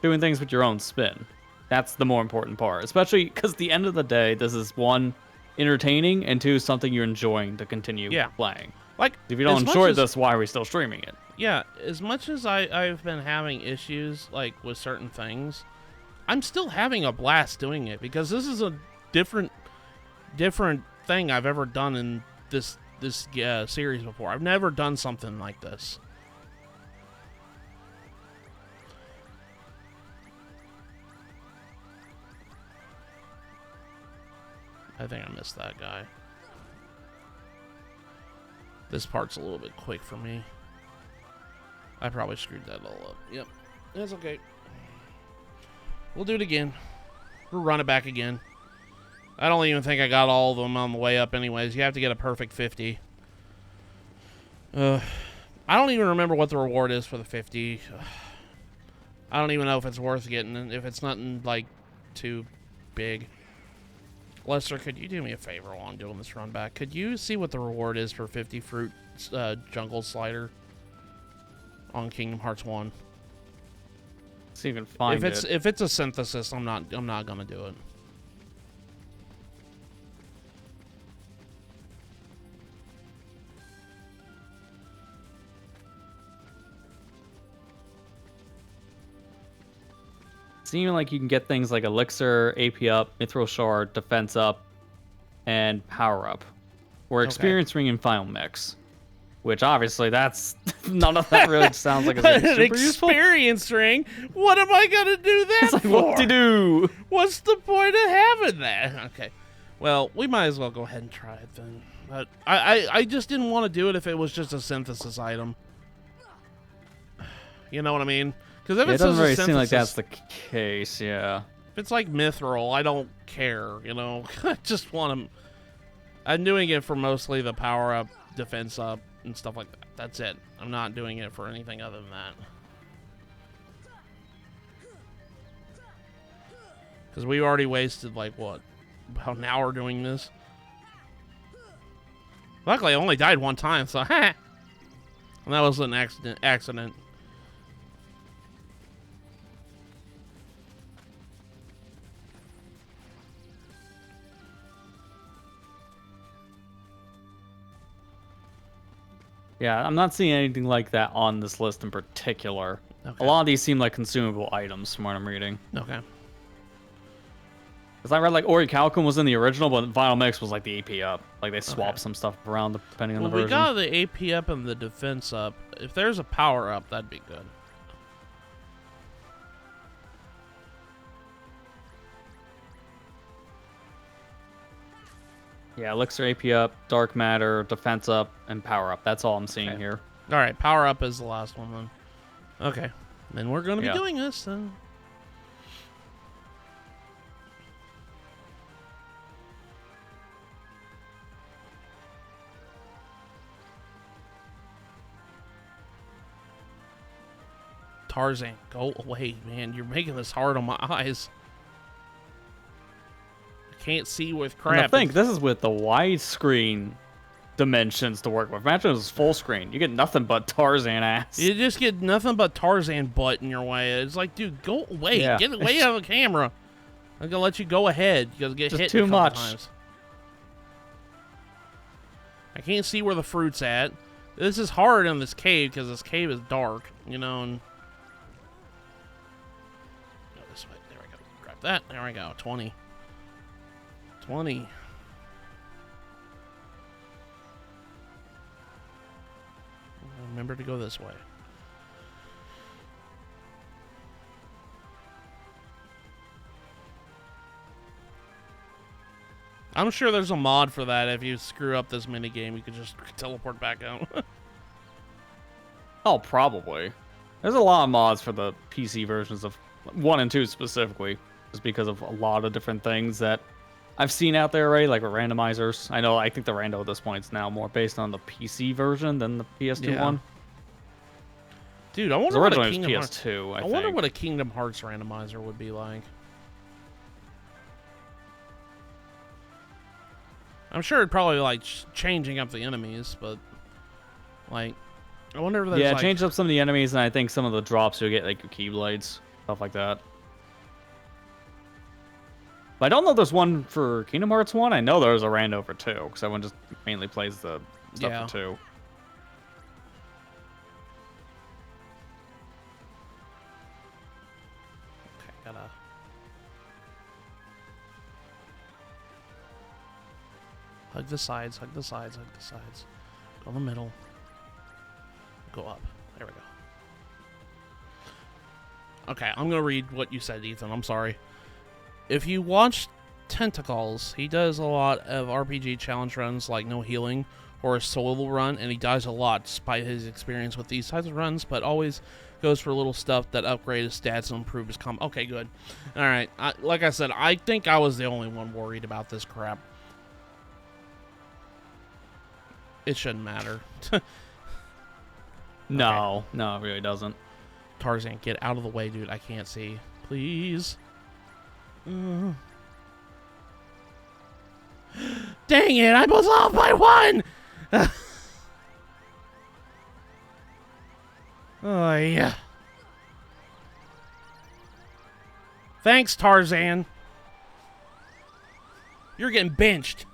Doing things with your own spin. That's the more important part, especially because at the end of the day, this is one, entertaining, and two, something you're enjoying to continue playing. Like, if you don't enjoy this, why are we still streaming it? Yeah, as much as I've been having issues like with certain things, I'm still having a blast doing it because this is a different thing I've ever done in this series before. I've never done something like this. I think I missed that guy. This part's a little bit quick for me. I probably screwed that all up. Yep. That's okay. We'll do it again. We'll run it back again. I don't even think I got all of them on the way up anyways. You have to get a perfect 50. I don't even remember what the reward is for the 50. I don't even know if it's worth getting, if it's nothing, like, too big. Lester, could you do me a favor while I'm doing this run back? Could you see what the reward is for 50 fruit jungle slider on Kingdom Hearts 1? See if you can find it. If it's a synthesis, I'm not gonna do it. Seeming like you can get things like Elixir, AP up, Mithril Shard, Defense up, and Power up. Or Experience Ring and Final Mix. Which obviously that's none of that really sounds like it's An super useful. experience ring? What am I gonna do that It's like, for? what to do? What's the point of having that? Okay. Well, we might as well go ahead and try it then. But I just didn't want to do it if it was just a synthesis item. You know what I mean? Because if It it's doesn't just really a seem like that's synthesis, the case, yeah. if it's like Mithril, I don't care, you know? I just want to... I'm doing it for mostly the power up, defense up, and stuff like that. That's it. I'm not doing it for anything other than that. Because we already wasted, like, what? About an hour doing this? Luckily, I only died one time, so... And that was an accident. Yeah, I'm not seeing anything like that on this list in particular. Okay. A lot of these seem like consumable items from what I'm reading. Okay. Because I read like Orichalcum was in the original, but Vinyl Mix was like the AP up. Like they swapped Okay. some stuff around depending on Well, the version. we got the AP up and the defense up. If there's a power up, that'd be good. Yeah, Elixir AP up, Dark Matter, Defense up, and Power up. That's all I'm seeing Okay. here. All right, power up is the last one then. Okay. Then we're going to be Yeah. doing this then. Tarzan, go away, man. You're making this hard on my eyes. I can't see with And crap. I think this is with the widescreen dimensions to work with. Imagine it was full screen. You get nothing but Tarzan ass. You just get nothing but Tarzan butt in your way. It's like, dude, go away. Yeah. Get away out of the camera. I'm gonna let you go ahead. You'll get Just hit too a couple much. times. I can't see where the fruit's at. This is hard in this cave because this cave is dark, you know. And go this way. There we go. Grab that. There we go. 20. 20. Remember to go this way. I'm sure there's a mod for that. If you screw up this minigame, you could just teleport back out. Oh, probably. There's a lot of mods for the PC versions of 1 and 2 specifically, just because of a lot of different things that I've seen out there already, like with randomizers. I think the rando at this point is now more based on the PC version than the PS2 one. Dude, I wonder what a Originally Kingdom it was Hearts. PS2, I wonder what a Kingdom Hearts randomizer would be like. I'm sure it'd probably like changing up the enemies, but like, I wonder if there's Yeah, like, change up some of the enemies, and I think some of the drops you'll get, like your Keyblades, stuff like that. But I don't know if there's one for Kingdom Hearts 1. I know there's a rando for 2, because everyone just mainly plays the stuff Yeah. for 2. Okay, gotta. Hug the sides, hug the sides, hug the sides. Go in the middle. Go up. There we go. Okay, I'm gonna read what you said, Ethan. I'm sorry. If you watch Tentacles, he does a lot of RPG challenge runs like no healing or a solo run, and he dies a lot despite his experience with these types of runs, but always goes for little stuff that upgrade his stats and improve his comp. Okay, good. All right. Like I said, I think I was the only one worried about this crap. It shouldn't matter. No, no, it really doesn't. Tarzan, get out of the way, dude. I can't see. Please. Dang it, I was off by 1! Oh, yeah. Thanks, Tarzan. You're getting benched.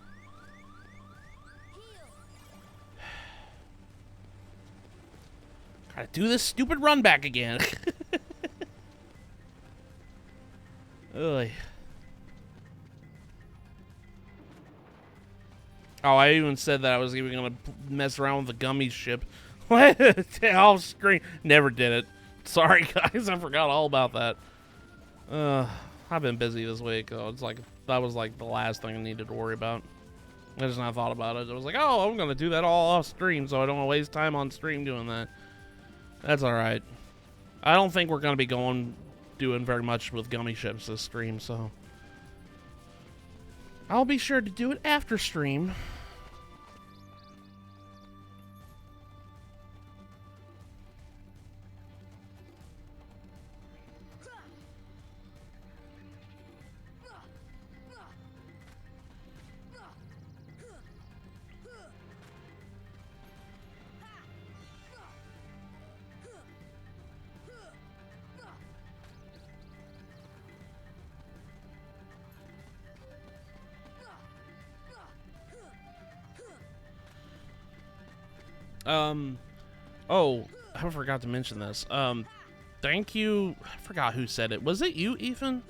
Gotta do this stupid run back again. Ugh. Oh, I even said that I was even gonna mess around with the gummy ship. Off screen. Never did it. Sorry, guys. I forgot all about that. I've been busy this week. So it's like that was like the last thing I needed to worry about. I just not thought about it. I was like, oh, I'm gonna do that all off stream, so I don't waste time on stream doing that. That's all right. I don't think we're gonna be doing very much with gummy ships this stream, so I'll be sure to do it after stream. Oh, I forgot to mention this. Thank you. I forgot who said it. Was it you, Ethan?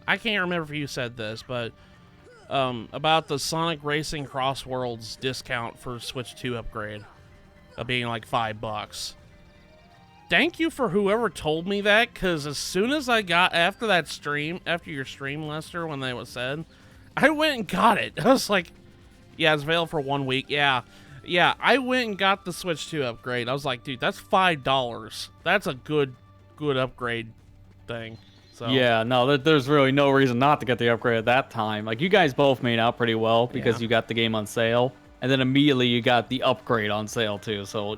I can't remember if you said this, but about the Sonic Racing Cross Worlds discount for Switch 2 upgrade of being like $5. Thank you for whoever told me that, because as soon as I got after your stream, Lester, when they was said, I went and got it. I was like, yeah, it's available for 1 week. Yeah, I went and got the Switch 2 upgrade. I was like, dude, that's $5. That's a good upgrade thing. So yeah, no, there's really no reason not to get the upgrade at that time. Like, you guys both made out pretty well because you got the game on sale, and then immediately you got the upgrade on sale too. So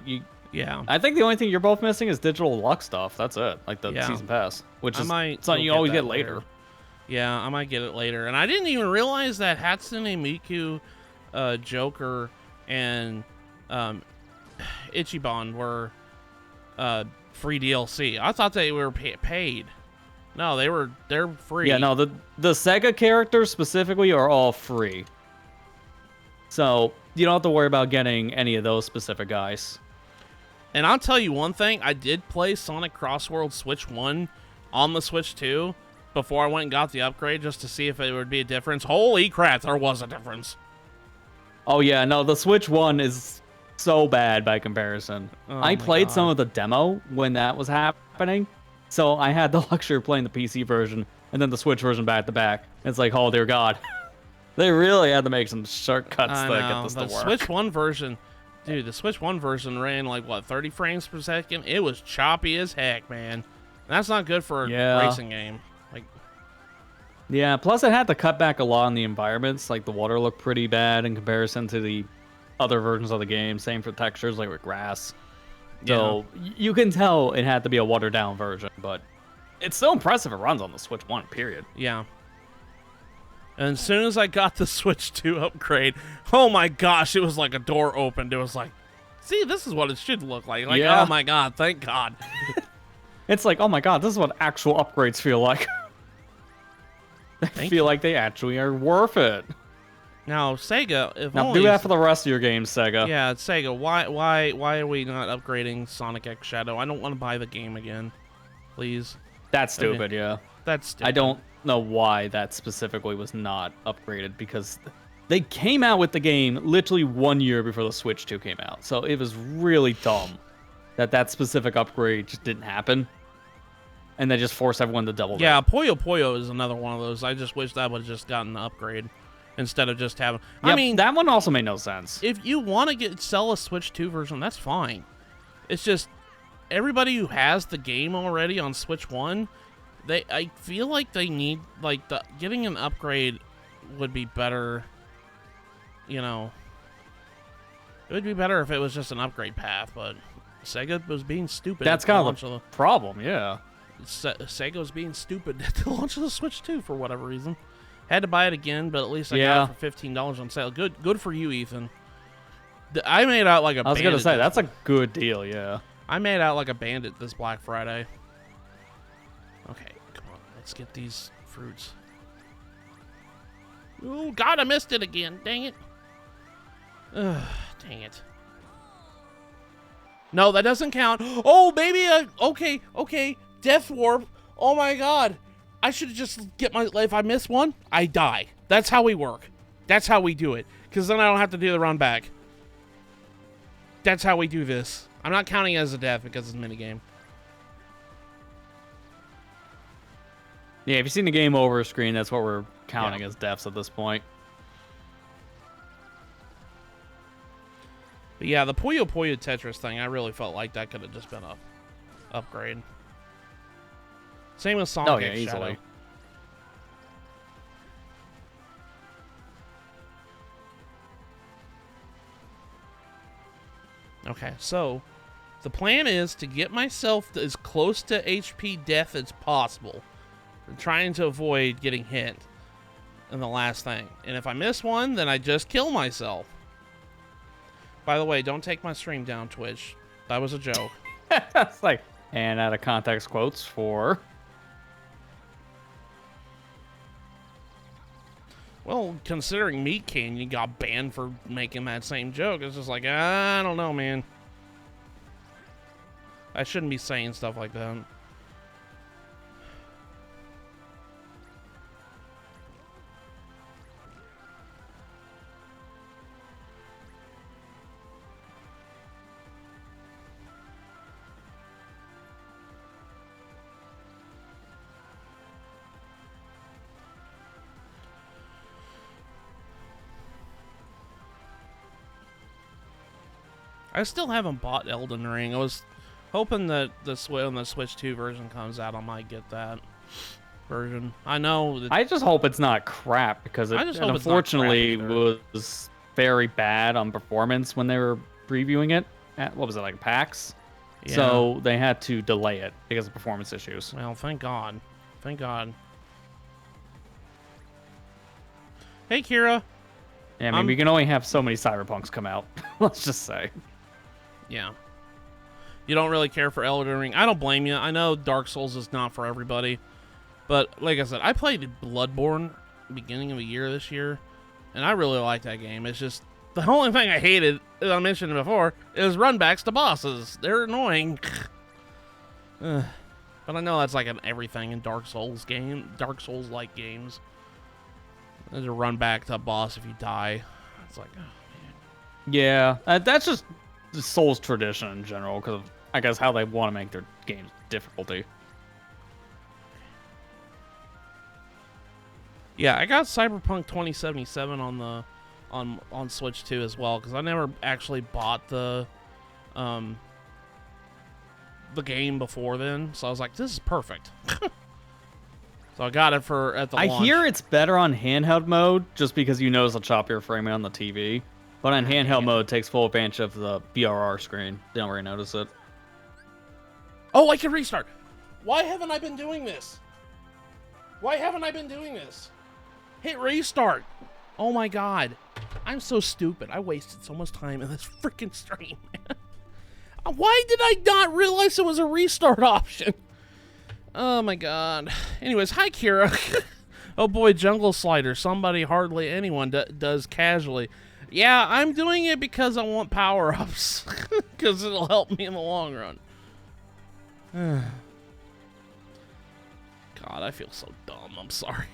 I think the only thing you're both missing is digital luck stuff. That's it, like the season pass, which is something you always get later. Yeah, I might get it later. And I didn't even realize that Hatsune Miku, Joker, and Ichiban were free DLC. I thought they were paid. No, they're free. Yeah, no, the Sega characters specifically are all free. So you don't have to worry about getting any of those specific guys. And I'll tell you one thing, I did play Sonic Cross World Switch 1 on the Switch 2 before I went and got the upgrade just to see if it would be a difference. Holy crap, there was a difference. Oh yeah, no, the Switch 1 is so bad by comparison. I played some of the demo when that was happening, so I had the luxury of playing the PC version and then the Switch version back to back. It's like, oh dear God. They really had to make some shortcuts to get this to work. The Switch 1 version, dude, the Switch 1 version ran like, what, 30 frames per second? It was choppy as heck, man. And that's not good for a racing game. Yeah, plus it had to cut back a lot on the environments. Like, the water looked pretty bad in comparison to the other versions of the game. Same for textures, like with grass. So you can tell it had to be a watered-down version, but it's still impressive it runs on the Switch 1, period. Yeah. And as soon as I got the Switch 2 upgrade, oh my gosh, it was like a door opened. It was like, see, this is what it should look like. Like, oh my God, thank God. It's like, oh my God, this is what actual upgrades feel like. I feel like they actually are worth it. Now, Sega, do that for the rest of your games, Sega. Yeah, Sega. Why are we not upgrading Sonic X Shadow? I don't want to buy the game again. Please. That's stupid. Yeah. That's stupid. I don't know why that specifically was not upgraded, because they came out with the game literally 1 year before the Switch 2 came out. So it was really dumb that specific upgrade just didn't happen. And they just force everyone to double. Yeah, Puyo Puyo is another one of those. I just wish that would have just gotten an upgrade. instead of just having. Yep, I mean, that one also made no sense. if you want to sell a Switch 2 version, that's fine. It's just everybody who has the game already on Switch 1, I feel like they need getting an upgrade would be better. You know, it would be better if it was just an upgrade path, but Sega was being stupid. That's kind of the problem, yeah. Sega was being stupid at the launch of the Switch 2 for whatever reason. Had to buy it again, but at least I got it for $15 on sale. Good for you, Ethan. I made out like a bandit. I was gonna say, that's a good deal, yeah. I made out like a bandit this Black Friday. Okay, come on. Let's get these fruits. Oh, God, I missed it again. Dang it. Ugh, dang it. No, that doesn't count. Oh, baby. Okay. Death Warp. Oh, my God. I should just if I miss one, I die. That's how we work. That's how we do it. Because then I don't have to do the run back. That's how we do this. I'm not counting it as a death because it's a minigame. Yeah, if you've seen the game over screen, that's what we're counting as deaths at this point. But yeah, the Puyo Puyo Tetris thing, I really felt like that could have just been a upgrade. Same with Sonic X easily. Shadow. Okay, so the plan is to get myself as close to HP death as possible. I'm trying to avoid getting hit in the last thing. And if I miss one, then I just kill myself. By the way, don't take my stream down, Twitch. That was a joke. It's like, and out of context quotes for... Well, considering Meat Canyon got banned for making that same joke, it's just like, I don't know, man. I shouldn't be saying stuff like that. I still haven't bought Elden Ring. I was hoping that when the Switch 2 version comes out, I might get that version. I know that... I just hope it's not crap, because it unfortunately was very bad on performance when they were previewing it at, what was it, like PAX? Yeah. So they had to delay it because of performance issues. Well, thank God. Thank God. Hey, Kira. Yeah, I mean, we can only have so many Cyberpunks come out. Let's just say. Yeah. You don't really care for Elden Ring. I don't blame you. I know Dark Souls is not for everybody. But, like I said, I played Bloodborne beginning of the year this year. And I really like that game. It's just, the only thing I hated, as I mentioned before, is runbacks to bosses. They're annoying. But I know that's like an everything in Dark Souls-like games. There's a run back to a boss if you die. It's like, oh, man. Yeah, that's just the Souls tradition in general, because I guess how they want to make their games difficulty. Yeah, I got Cyberpunk 2077 on Switch 2 as well, because I never actually bought the game before then, so I was like, this is perfect. So I got it at the launch. I hear it's better on handheld mode, just because you notice a choppier frame rate on the TV. But on handheld mode, it takes full advantage of the BRR screen. They don't really notice it. Oh, I can restart. Why haven't I been doing this? Hit restart. Oh my God. I'm so stupid. I wasted so much time in this freaking stream. Why did I not realize it was a restart option? Oh my God. Anyways, hi Kira. Oh boy, Jungle Slider. Somebody hardly anyone does casually. Yeah, I'm doing it because I want power-ups. Because it'll help me in the long run. God, I feel so dumb. I'm sorry.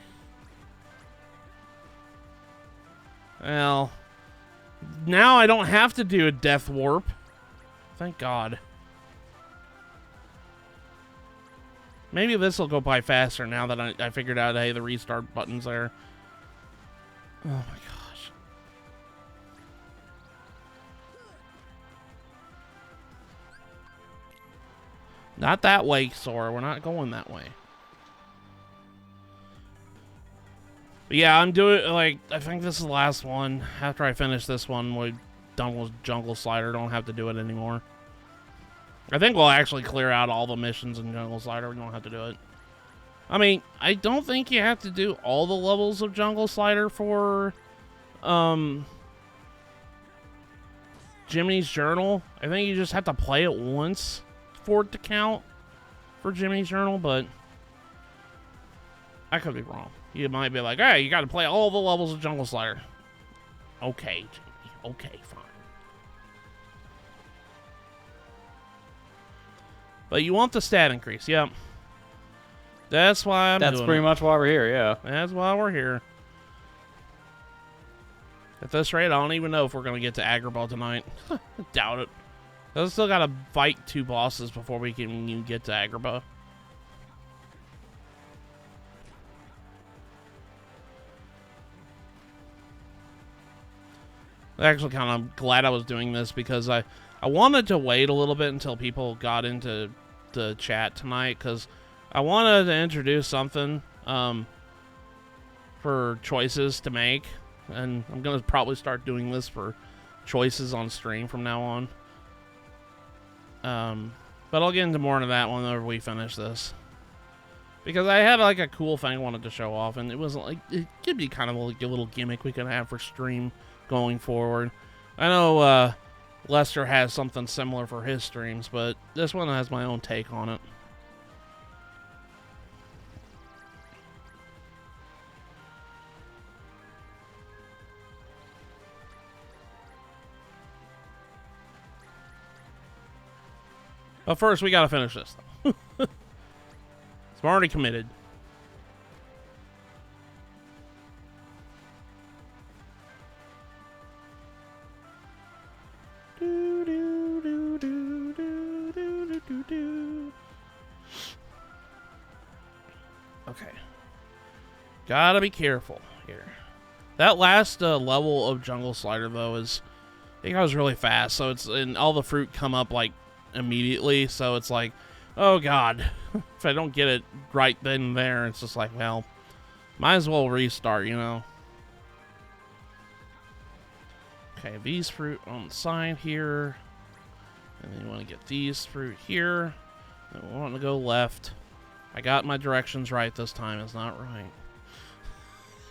Well, now I don't have to do a death warp. Thank God. Maybe this will go by faster now that I figured out, hey, the restart button's there. Oh my gosh. Not that way, Sora. We're not going that way. But yeah, I'm doing, like, I think this is the last one. After I finish this one, we're done with Jungle Slider. Don't have to do it anymore. I think we'll actually clear out all the missions in Jungle Slider. We don't have to do it. I mean, I don't think you have to do all the levels of Jungle Slider for, Jimmy's Journal. I think you just have to play it once for it to count for Jimmy's Journal, but I could be wrong. You might be like, hey, you got to play all the levels of Jungle Slider. Okay, Jimmy. Okay, fine. But you want the stat increase, yep. That's why I'm doing it. That's pretty much why we're here, yeah. That's why we're here. At this rate, I don't even know if we're going to get to Agrabah tonight. Doubt it. I still got to fight 2 bosses before we can even get to Agrabah. Actually, kind of glad I was doing this because I wanted to wait a little bit until people got into the chat tonight because I wanted to introduce something for choices to make, and I'm gonna probably start doing this for choices on stream from now on. But I'll get into more into that whenever we finish this. Because I had like a cool thing I wanted to show off, and it was like it could be kind of like a little gimmick we could have for stream going forward. I know Lester has something similar for his streams, but this one has my own take on it. But first, we gotta finish this, though. So I'm already committed. Okay. Gotta be careful here. That last level of Jungle Slider, though, is... I think I was really fast, so it's... And all the fruit come up, like, immediately, so it's like, oh god. If I don't get it right then and there, it's just like, well, might as well restart, you know? Okay, these fruit on the side here. And then you want to get these fruit here. And we want to go left. I got my directions right this time. It's not right.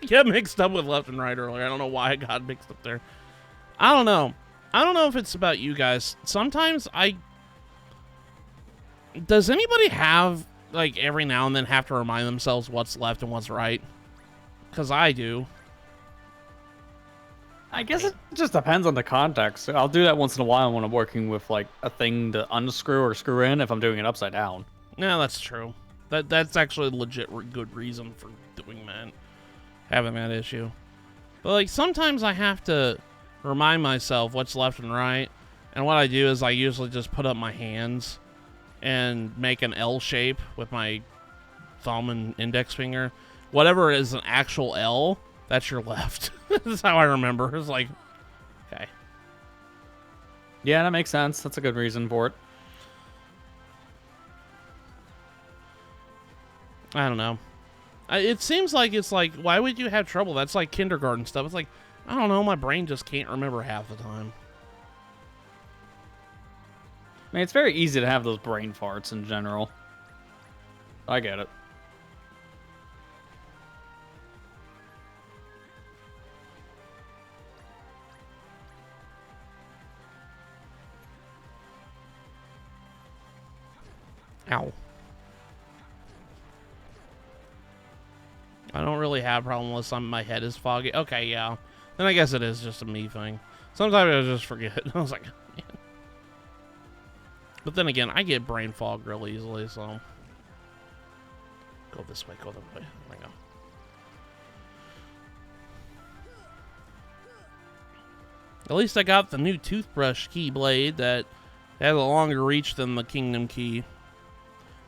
I got mixed up with left and right earlier. I don't know why I got mixed up there. I don't know. I don't know if it's about you guys. Sometimes does anybody have, like, every now and then have to remind themselves what's left and what's right? Because I do. I guess it just depends on the context. I'll do that once in a while when I'm working with, like, a thing to unscrew or screw in if I'm doing it upside down. Yeah, that's true. That's actually a legit good reason for doing that. Having that issue. But, like, sometimes I have to remind myself what's left and right. And what I do is I usually just put up my hands and make an L shape with my thumb and index finger. Whatever is an actual L, that's your left. That's how I remember. It's like, okay. Yeah, that makes sense. That's a good reason for it. I don't know. It seems like it's like, why would you have trouble? That's like kindergarten stuff. It's like, I don't know, my brain just can't remember half the time. I mean, it's very easy to have those brain farts in general. I get it. Ow. I don't really have a problem unless my head is foggy. Okay, yeah. Then I guess it is just a me thing. Sometimes I just forget. I was like, man. But then again, I get brain fog real easily, so. Go this way, go that way. There we go. At least I got the new toothbrush keyblade that has a longer reach than the Kingdom Key.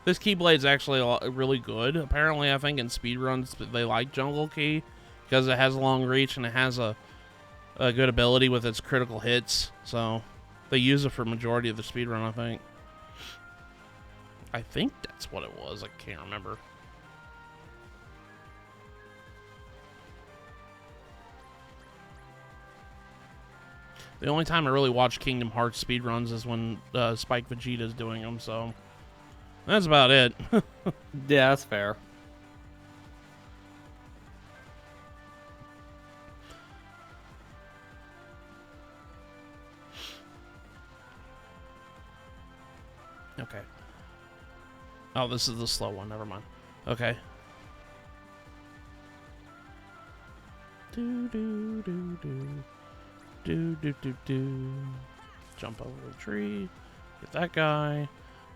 This keyblade's actually really good. Apparently, I think in speedruns, they like Jungle Key because it has a long reach and it has a good ability with its critical hits. So they use it for majority of the speedrun, I think. I think that's what it was. I can't remember. The only time I really watch Kingdom Hearts speedruns is when Spike Vegeta's doing them, so that's about it. Yeah, that's fair. Okay. Oh, this is the slow one. Never mind. Okay. Do do do do do do do do. Jump over the tree. Get that guy.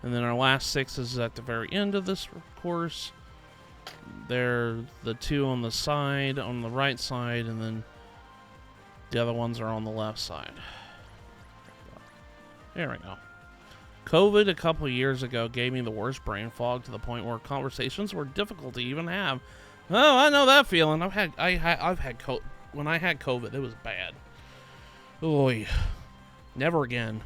And then our last 6 is at the very end of this course. They're the 2 on the side, on the right side, and then the other ones are on the left side. There we go. COVID a couple years ago gave me the worst brain fog to the point where conversations were difficult to even have. Oh, I know that feeling. I've had when I had COVID, it was bad. Oy. Never again.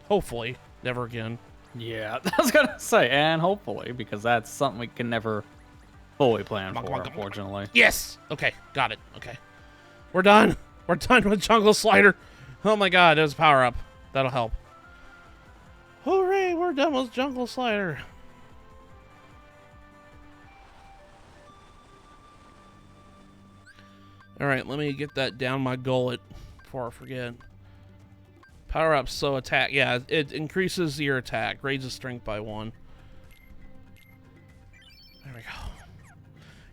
Hopefully, never again. Yeah, I was gonna say, and hopefully, because that's something we can never fully plan for, unfortunately. Yes! Okay, got it. Okay. We're done. We're done with Jungle Slider. Oh my god, it was power up. That'll help. Hooray, we're done with Jungle Slider. Alright, let me get that down my gullet before I forget. Power up, so attack. Yeah, it increases your attack, raises strength by 1. There we go.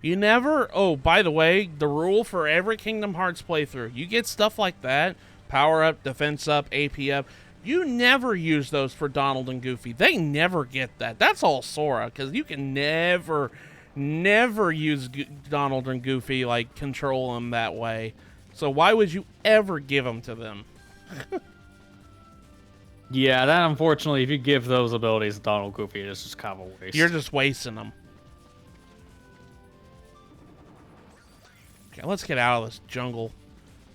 You never... Oh, by the way, the rule for every Kingdom Hearts playthrough, you get stuff like that, power up, defense up, AP up, you never use those for Donald and Goofy. They never get that. That's all Sora, because you can never use Donald and Goofy, like, control them that way. So why would you ever give them to them? Yeah, that unfortunately, if you give those abilities to Donald Goofy, it's just kind of a waste. You're just wasting them. Okay, let's get out of this jungle.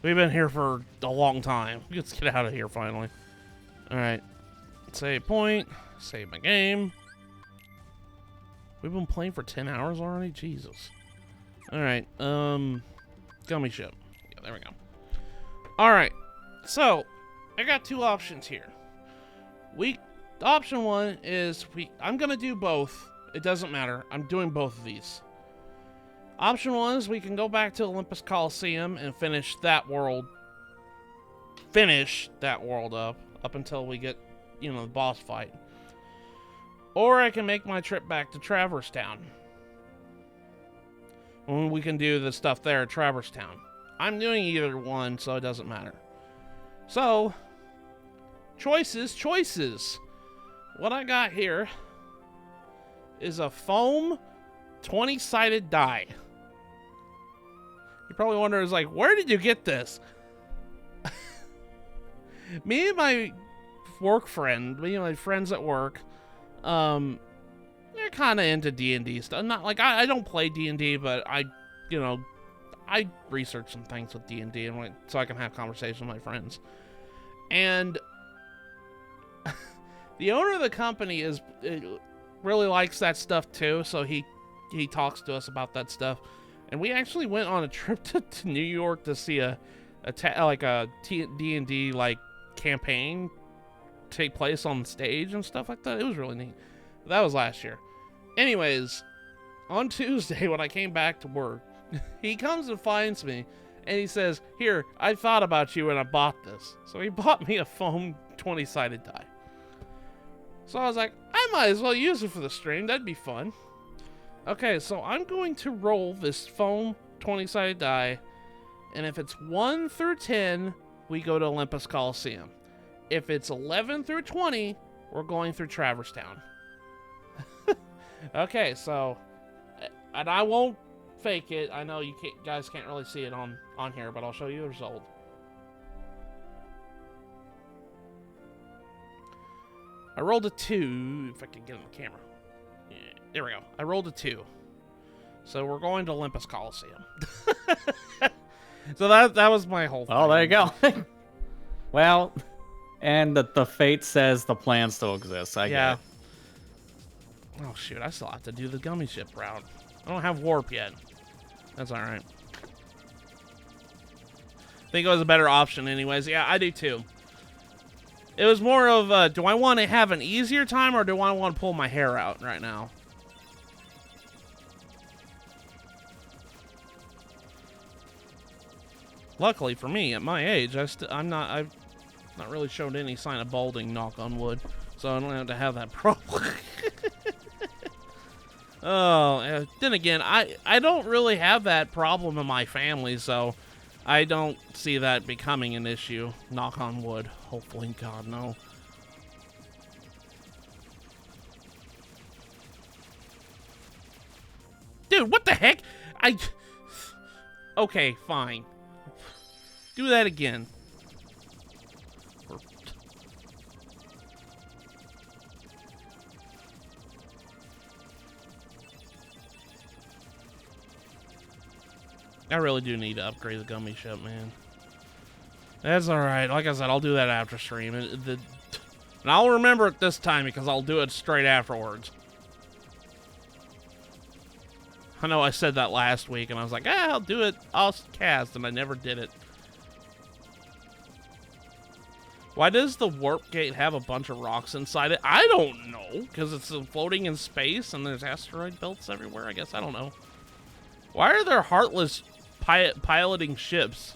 We've been here for a long time. Let's get out of here finally. Alright. Save point. Save my game. We've been playing for 10 hours already? Jesus. Alright, gummy ship. Yeah, there we go. Alright, so, I got 2 options here. Option 1 is, I'm gonna do both. It doesn't matter. I'm doing both of these. Option 1 is we can go back to Olympus Colosseum and finish that world up until we get, you know, the boss fight. Or I can make my trip back to Traverse Town. And we can do the stuff there at Traverse Town. I'm doing either one, so it doesn't matter. So, choices. What I got here is a foam 20-sided die. You probably wonder, like, where did you get this? Me and my friends at work, they're kind of into D&D stuff. Not like I don't play D&D, but I research some things with D&D, and so I can have conversations with my friends. And the owner of the company really likes that stuff too, so he talks to us about that stuff. And we actually went on a trip to New York to see a D&D like campaign take place on stage and stuff like that. It was really neat. That was last year. Anyways, on Tuesday when I came back to work, he comes and finds me and he says, "Here, I thought about you and I bought this." So he bought me a foam 20-sided die. So I was like, I might as well use it for the stream. That'd be fun. Okay, so I'm going to roll this foam 20-sided die, and if it's 1 through 10, we go to Olympus Colosseum. If it's 11 through 20, we're going through Traverse Town. Okay, so, and I won't fake it. I know you guys can't really see it on here, but I'll show you the result. I rolled a 2, if I can get on the camera. Yeah, there we go. I rolled a 2. So we're going to Olympus Colosseum. So that was my whole thing. Oh, there you go. Well, and the fate says the plan still exists. I get it. Oh, shoot. I still have to do the gummy ship route. I don't have warp yet. That's all right. I think it was a better option anyways. Yeah, I do too. It was more of, do I want to have an easier time or do I want to pull my hair out right now? Luckily for me, at my age, I've not really shown any sign of balding, knock on wood. So I don't have to have that problem. Oh, then again, I don't really have that problem in my family, so I don't see that becoming an issue. Knock on wood. Hopefully, God, no. Dude, what the heck? Okay, fine. Do that again. I really do need to upgrade the gummy ship, man. That's alright. Like I said, I'll do that after stream. And I'll remember it this time because I'll do it straight afterwards. I know I said that last week and I was like, I'll do it. I'll cast, and I never did it. Why does the warp gate have a bunch of rocks inside it? I don't know. Because it's floating in space and there's asteroid belts everywhere, I guess. I don't know. Why are there heartless piloting ships?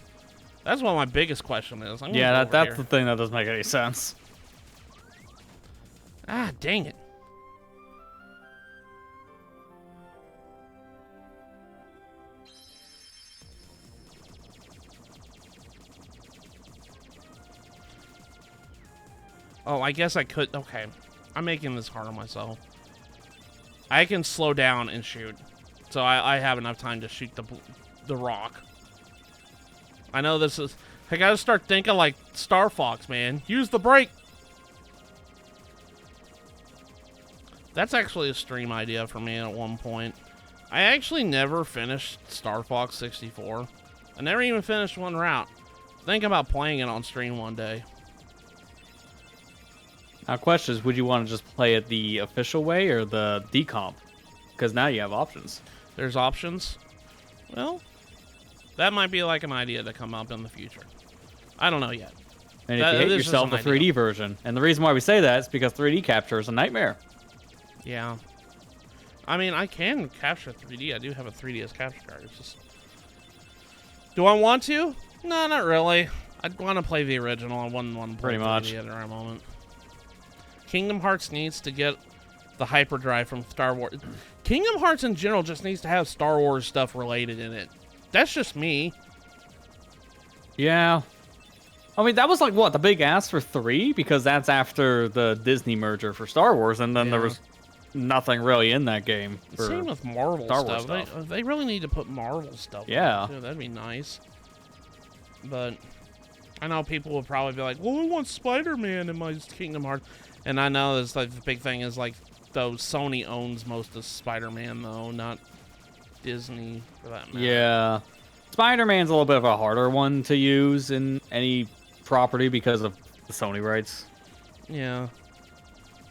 That's what my biggest question is. Yeah, that's the thing that doesn't make any sense. Ah, dang it. Oh, I guess I could. Okay. I'm making this hard on myself. I can slow down and shoot. So I have enough time to shoot the rock. I know this is... I gotta start thinking like Star Fox, man. Use the brake! That's actually a stream idea for me at one point. I actually never finished Star Fox 64. I never even finished one route. Think about playing it on stream one day. Now, question is, would you want to just play it the official way or the decomp? Because now you have options. There's options? Well, that might be like an idea to come up in the future. I don't know yet. And if you hate yourself, the 3D version. And the reason why we say that is because 3D capture is a nightmare. Yeah. I mean, I can capture 3D. I do have a 3DS capture card. It's just... Do I want to? No, not really. I'd want to play the original. I wouldn't want to play 3D at the right moment. Kingdom Hearts needs to get the hyperdrive from Star Wars. Kingdom Hearts in general just needs to have Star Wars stuff related in it. That's just me. Yeah. I mean, that was like, what, the big ask for 3? Because that's after the Disney merger for Star Wars, and then there was nothing really in that game. Same with Marvel stuff. They really need to put Marvel stuff in it, too. That'd be nice. But I know people will probably be like, well, I want Spider-Man in my Kingdom Hearts. And I know that's like the big thing is like, though Sony owns most of Spider-Man, though, not Disney for that matter. Yeah. Spider-Man's a little bit of a harder one to use in any property because of the Sony rights. Yeah.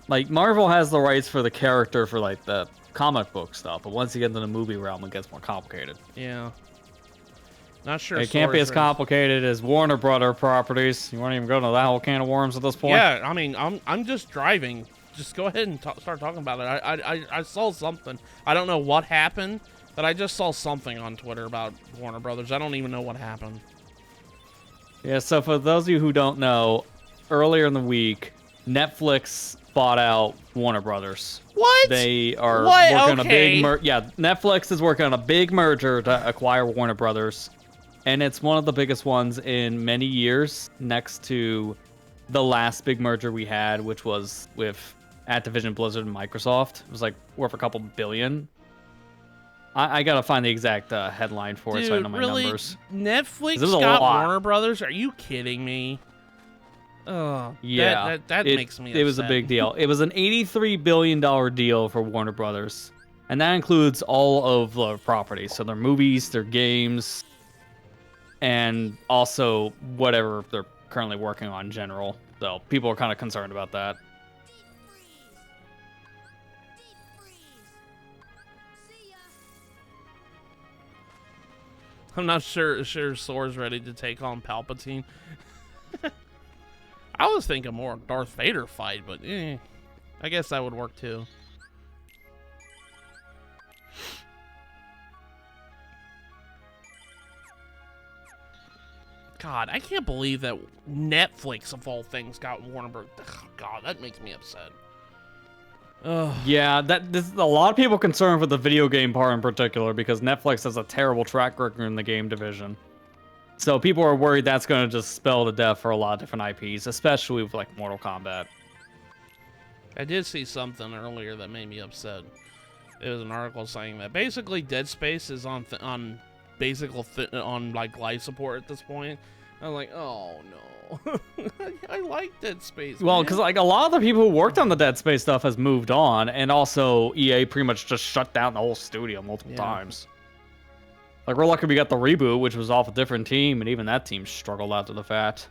Like, Marvel has the rights for the character for, like, the comic book stuff, but once you get into the movie realm, it gets more complicated. Yeah. Not sure. It can't be as complicated as Warner Brother properties. You won't even go into that whole can of worms at this point. Yeah, I mean, I'm just driving. Just go ahead and start talking about it. I saw something. I don't know what happened, but I just saw something on Twitter about Warner Brothers. I don't even know what happened. Yeah, so for those of you who don't know, earlier in the week, Netflix bought out Warner Brothers. What? They are working on a big Netflix is working on a big merger to acquire Warner Brothers. And it's one of the biggest ones in many years, next to the last big merger we had, which was with Activision Blizzard and Microsoft. It was like worth a couple billion. I gotta find the exact headline for it so I know my numbers. Netflix got Warner Brothers? Are you kidding me? Oh, yeah. That makes me upset. It was a big deal. It was an $83 billion deal for Warner Brothers. And that includes all of the properties. So their movies, their games, and also whatever they're currently working on in general. So people are kind of concerned about that. I'm not sure Sora's ready to take on Palpatine. I was thinking more Darth Vader fight, but I guess that would work too. God, I can't believe that Netflix, of all things, got Warner Bros. God, that makes me upset. Ugh. Yeah, there's a lot of people concerned with the video game part in particular because Netflix has a terrible track record in the game division. So people are worried that's going to just spell to death for a lot of different IPs, especially with like Mortal Kombat. I did see something earlier that made me upset. It was an article saying that basically Dead Space is on like life support at this point. I'm like, oh no, I like Dead Space. Well, because like a lot of the people who worked on the Dead Space stuff has moved on, and also EA pretty much just shut down the whole studio multiple times. Like we're lucky we got the reboot, which was off a different team, and even that team struggled after the fact.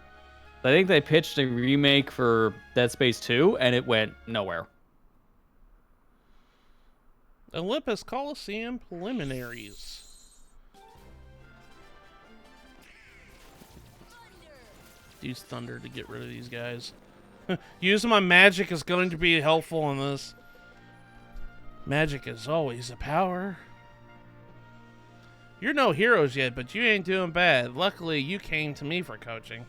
I think they pitched a remake for Dead Space 2, and it went nowhere. Olympus Colosseum preliminaries. Use thunder to get rid of these guys. Using my magic is going to be helpful in this. Magic is always a power. You're no heroes yet, but you ain't doing bad. Luckily, you came to me for coaching.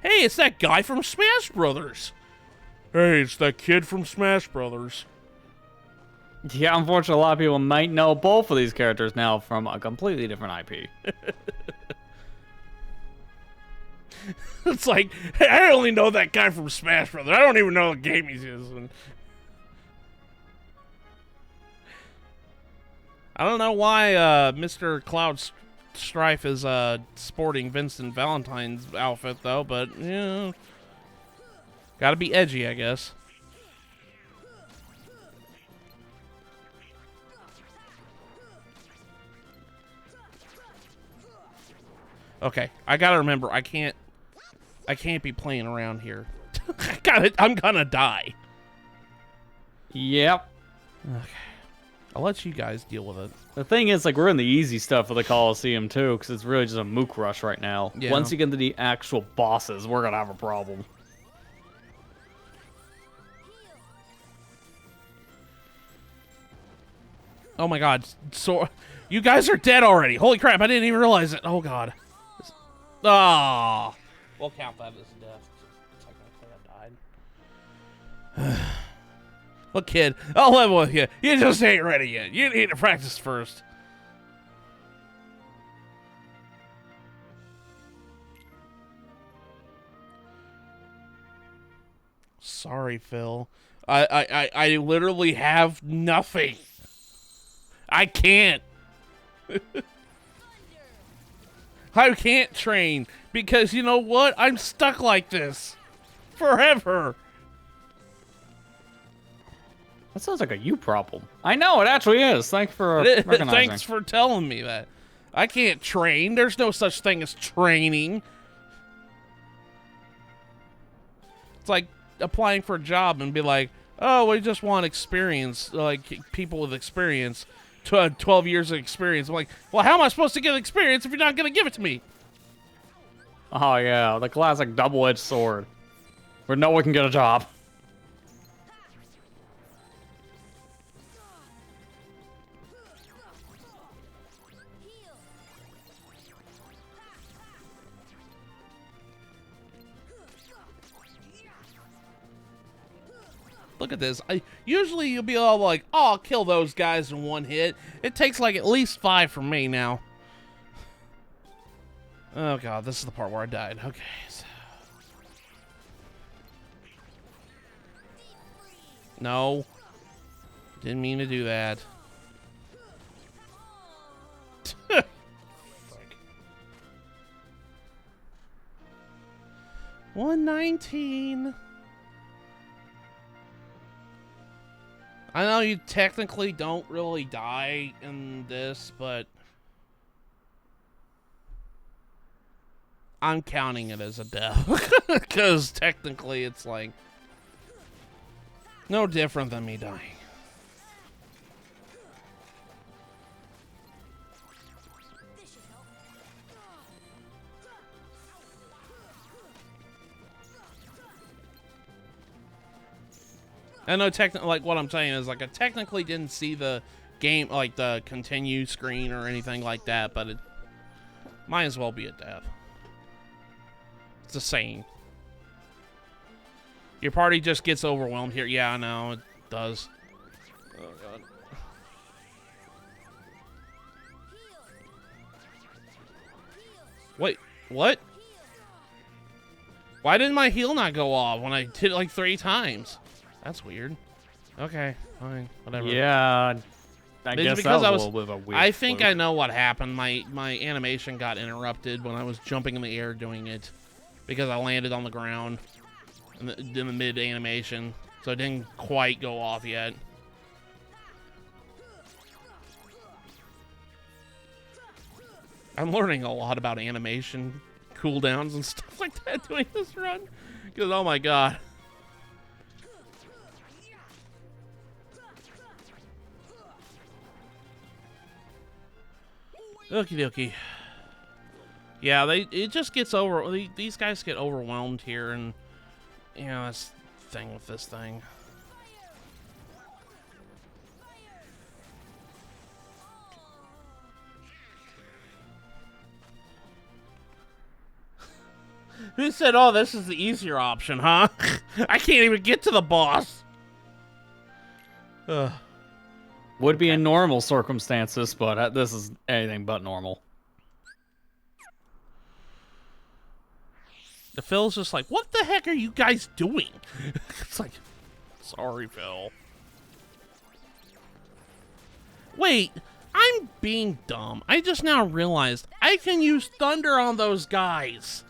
Hey, it's that guy from Smash Brothers. Hey, it's that kid from Smash Brothers. Yeah, unfortunately, a lot of people might know both of these characters now from a completely different IP. It's like, hey, I only know that guy from Smash Brothers. I don't even know what game he's using. I don't know why Mr. Cloud Strife is sporting Vincent Valentine's outfit, though, but, yeah. Gotta be edgy, I guess. Okay, I gotta remember, I can't be playing around here. I'm gonna die. Yep. Okay. I'll let you guys deal with it. The thing is, like, we're in the easy stuff for the Colosseum, too, because it's really just a mook rush right now. Yeah. Once you get into the actual bosses, we're gonna have a problem. Oh my god, so you guys are dead already. Holy crap, I didn't even realize it. Oh god. Ah. We'll count that as death. Technically, I died. Look, kid, I'll level with you. You just ain't ready yet. You need to practice first. Sorry, Phil. I literally have nothing. I can't. I can't train because you know what? I'm stuck like this forever. That sounds like a you problem. I know, it actually is. Thanks for recognizing. Thanks for telling me that. I can't train. There's no such thing as training. It's like applying for a job and be like, oh, we just want experience, like people with experience, 12 years of experience. I'm like, well, how am I supposed to get experience if you're not going to give it to me? Oh, yeah, the classic double-edged sword, where no one can get a job. Look at this. Usually you'll be all like, oh, I'll kill those guys in one hit. It takes like at least 5 from me now. Oh god, this is the part where I died. Okay. So. No. Didn't mean to do that. 119. I know you technically don't really die in this, but I'm counting it as a death. Because technically it's like no different than me dying. I know like what I'm saying is like I technically didn't see the game, like the continue screen or anything like that, but it might as well be a death. It's the same. Your party just gets overwhelmed here. Yeah, I know, it does. Oh, God. Wait, what? Why didn't my heal not go off when I did it like 3 times? That's weird. Okay, fine, whatever. Yeah, I guess because that was a little bit of a weird I think fluke. I know what happened. My animation got interrupted when I was jumping in the air doing it because I landed on the ground in the mid animation, so it didn't quite go off yet. I'm learning a lot about animation cooldowns and stuff like that doing this run because oh my god. Okie dokie. Yeah, it just gets these guys get overwhelmed here, and you know that's the thing with this thing. Who said, "Oh, this is the easier option," huh? I can't even get to the boss. Ugh. Would be in normal circumstances, but this is anything but normal. The Phil's just like, what the heck are you guys doing? It's like, sorry, Phil. Wait, I'm being dumb. I just now realized I can use thunder on those guys.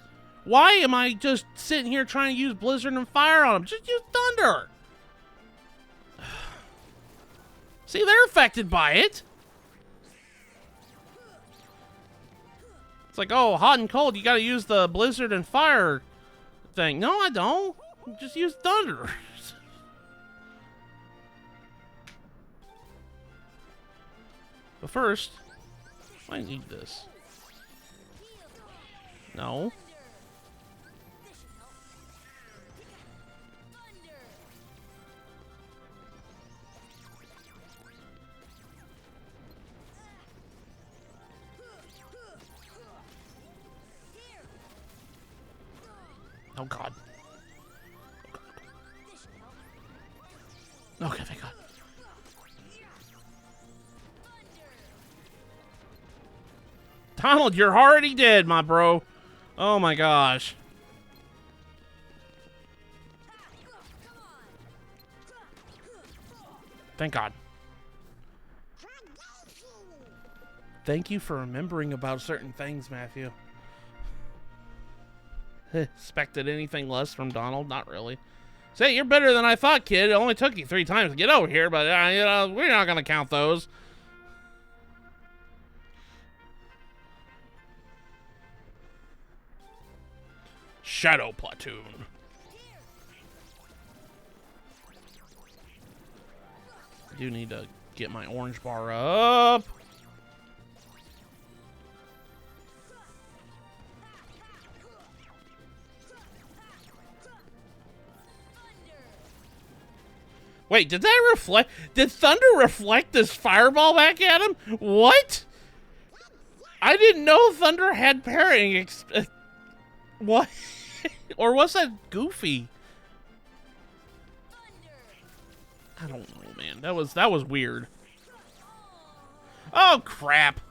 Why am I just sitting here trying to use blizzard and fire on them? Just use thunder. See, they're affected by it. It's like, oh, hot and cold, you gotta use the blizzard and fire thing. No, I don't. Just use thunder. But first, I need this. No. Oh god. Okay, thank god. Donald, you're already dead, my bro. Oh my gosh. Thank god. Thank you for remembering about certain things, Matthew. Expected anything less from Donald? Not really. Say, you're better than I thought, kid. It only took you 3 times to get over here, but you know, we're not gonna count those. Shadow Platoon. I do need to get my orange bar up. Wait, did that reflect? Did thunder reflect this fireball back at him? What? I didn't know thunder had parrying. What? Or was that Goofy? I don't know, man. That was weird. Oh crap!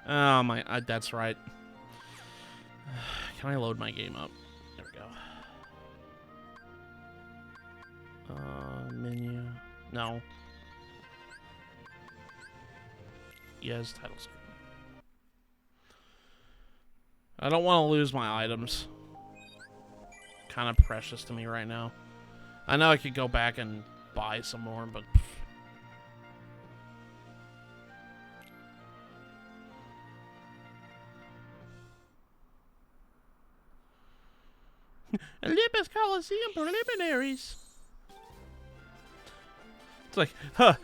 Oh my, that's right. Can I load my game up? There we go. Menu. No. Yes, title screen. I don't want to lose my items. Kind of precious to me right now. I know I could go back and buy some more, but... Olympus Colosseum preliminaries. It's like, huh.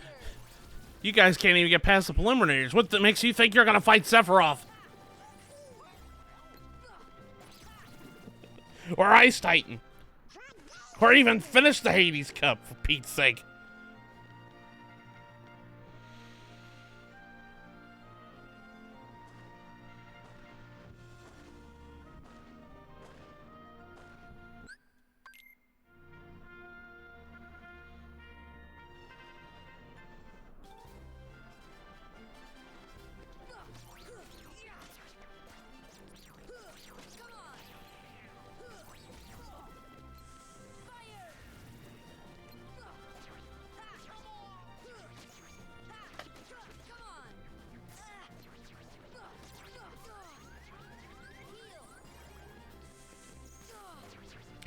You guys can't even get past the preliminaries. What makes you think you're going to fight Sephiroth? Or Ice Titan? Or even finish the Hades Cup, for Pete's sake.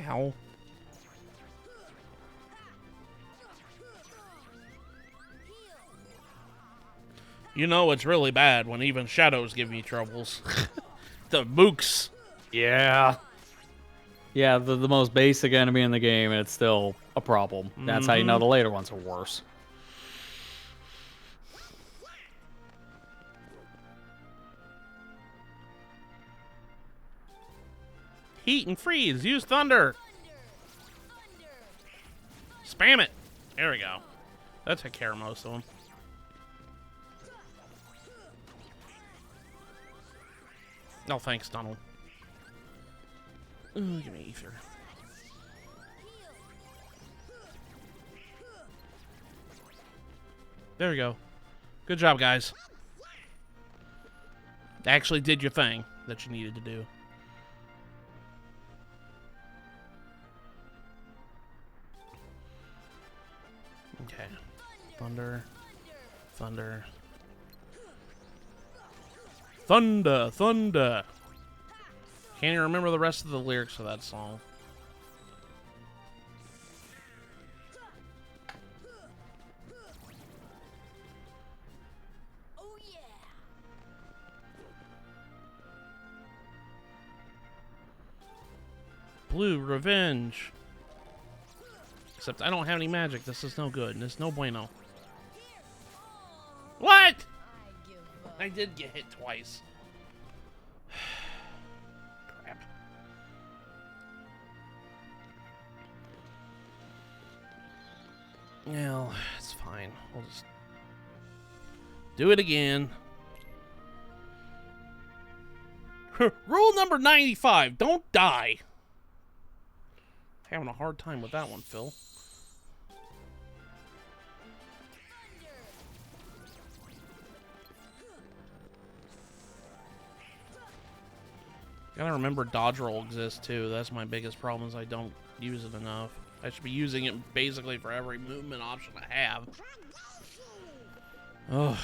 Ow. You know it's really bad when even shadows give me troubles. The mooks. Yeah. Yeah, the most basic enemy in the game, and it's still a problem. That's how you know the later ones are worse. Heat and freeze. Use thunder. Spam it. There we go. That took care of most of them. No, thanks, Donald. Ooh, give me ether. There we go. Good job, guys. Actually did your thing that you needed to do. Okay. Thunder. Thunder. Thunder. Thunder. Can't even remember the rest of the lyrics of that song. Oh yeah. Blue, revenge. Except I don't have any magic. This is no good. This is no bueno. What? I did get hit twice. Crap. Well, it's fine. We'll just do it again. Rule number 95. Don't die. Having a hard time with that one, Phil. Gotta remember dodge roll exists too. That's my biggest problem is I don't use it enough. I should be using it basically for every movement option I have. Oh,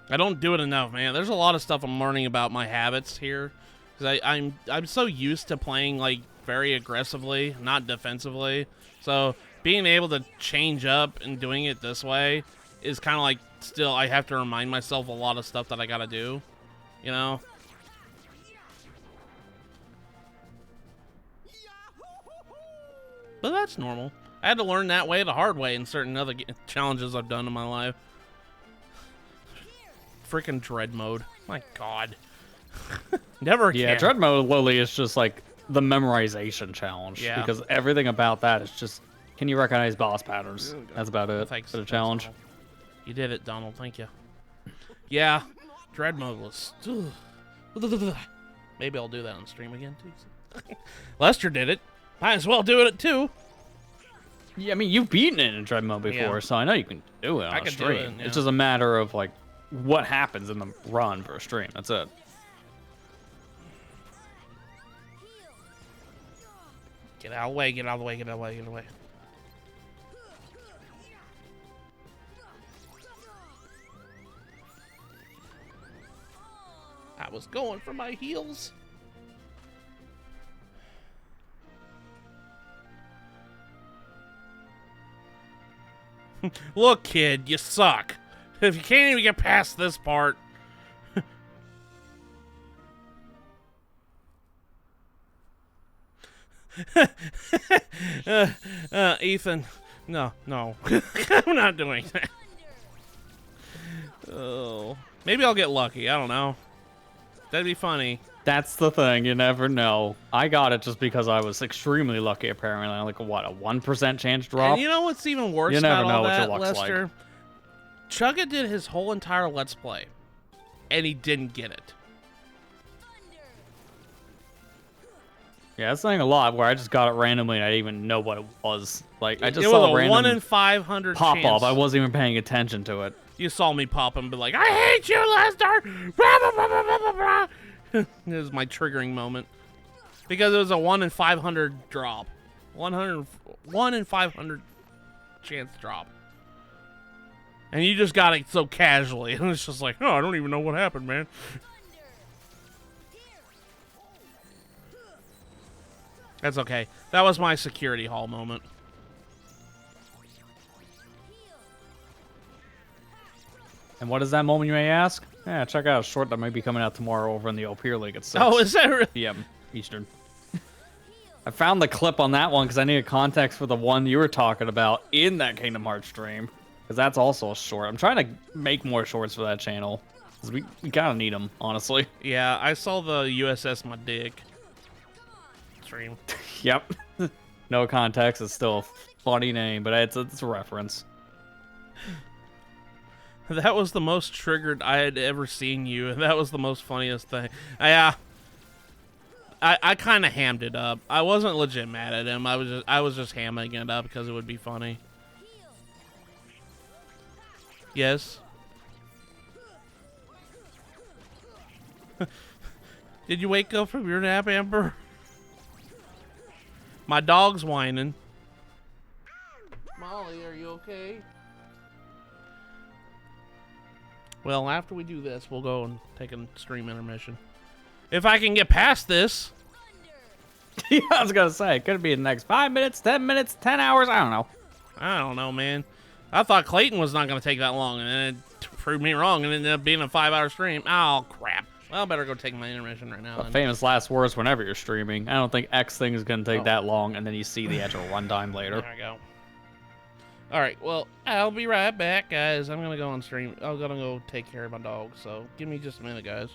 I don't do it enough, man. There's a lot of stuff I'm learning about my habits here. Because I'm so used to playing like very aggressively, not defensively. So being able to change up and doing it this way is kind of like still I have to remind myself a lot of stuff that I gotta do. You know? But that's normal. I had to learn that way the hard way in certain other challenges I've done in my life. Freaking dread mode. My God. Never Yeah, can. dread mode literally is just like the memorization challenge. Yeah. Because everything about that is just, can you recognize boss patterns? That's about it Thanks. for the Thanks, challenge. Donald. You did it, Donald. Thank you. Yeah. Dread mode was... Maybe I'll do that on stream again, too. Lester did it. Might as well do it, too. Yeah, I mean, you've beaten it in dread mode before, Yeah. so I know you can do it on I a can do stream. it, yeah. It's just a matter of, like, what happens in the run for a stream. That's it. Get out of the way, get out of the way, get out of the way, get out of the way. I was going for my heels. Look, kid, you suck. If you can't even get past this part. Ethan, no. I'm not doing that. Oh, maybe I'll get lucky. I don't know. That'd be funny. That's the thing. You never know. I got it just because I was extremely lucky, apparently. Like, what, a 1% chance drop? And you know what's even worse You never about know all what your that, luck's Lester? like. Chugga did his whole entire Let's Play, and he didn't get it. Yeah, that's saying a lot where I just got it randomly and I didn't even know what it was. Like, I just It saw was a a random 1 in 500 pop chance. up. I wasn't even paying attention to it. You saw me pop and be like, I hate you, Lester! Blah, blah, blah, blah, blah, blah. This is my triggering moment. Because it was a 1 in 500 drop. 1 in 500 chance drop. And you just got it so casually. And it's just like, oh, I don't even know what happened, man. That's okay. That was my security hall moment. And what is that moment, you may ask? Yeah, check out a short that might be coming out tomorrow over in the Opier League at 6 Oh, is that really? p.m. Eastern. I found the clip on that one because I needed context for the one you were talking about in that Kingdom Hearts stream. Because that's also a short. I'm trying to make more shorts for that channel. Because we gotta need them, honestly. Yeah, I saw the USS My Dick stream. Yep. No context. It's still a funny name, but it's a reference. That was the most triggered I had ever seen you, and that was the most funniest thing. Yeah, I kind of hammed it up. I wasn't legit mad at him. I was just hamming it up because it would be funny. Yes. Did you wake up from your nap, Amber? My dog's whining. Molly, are you okay? Well, after we do this, we'll go and take a stream intermission. If I can get past this. Yeah, I was gonna say, it could be the next 5 minutes, 10 minutes, 10 hours, I don't know. I don't know, man. I thought Clayton was not going to take that long, and then it proved me wrong, and it ended up being a 5-hour stream. Oh, crap. Well, I better go take my intermission right now. The Then. famous last words whenever you're streaming. I don't think X thing is gonna take that long, and then you see the actual runtime later. There I go. All right, well, I'll be right back, guys. I'm going to go on stream. I'm going to go take care of my dog, so give me just a minute, guys.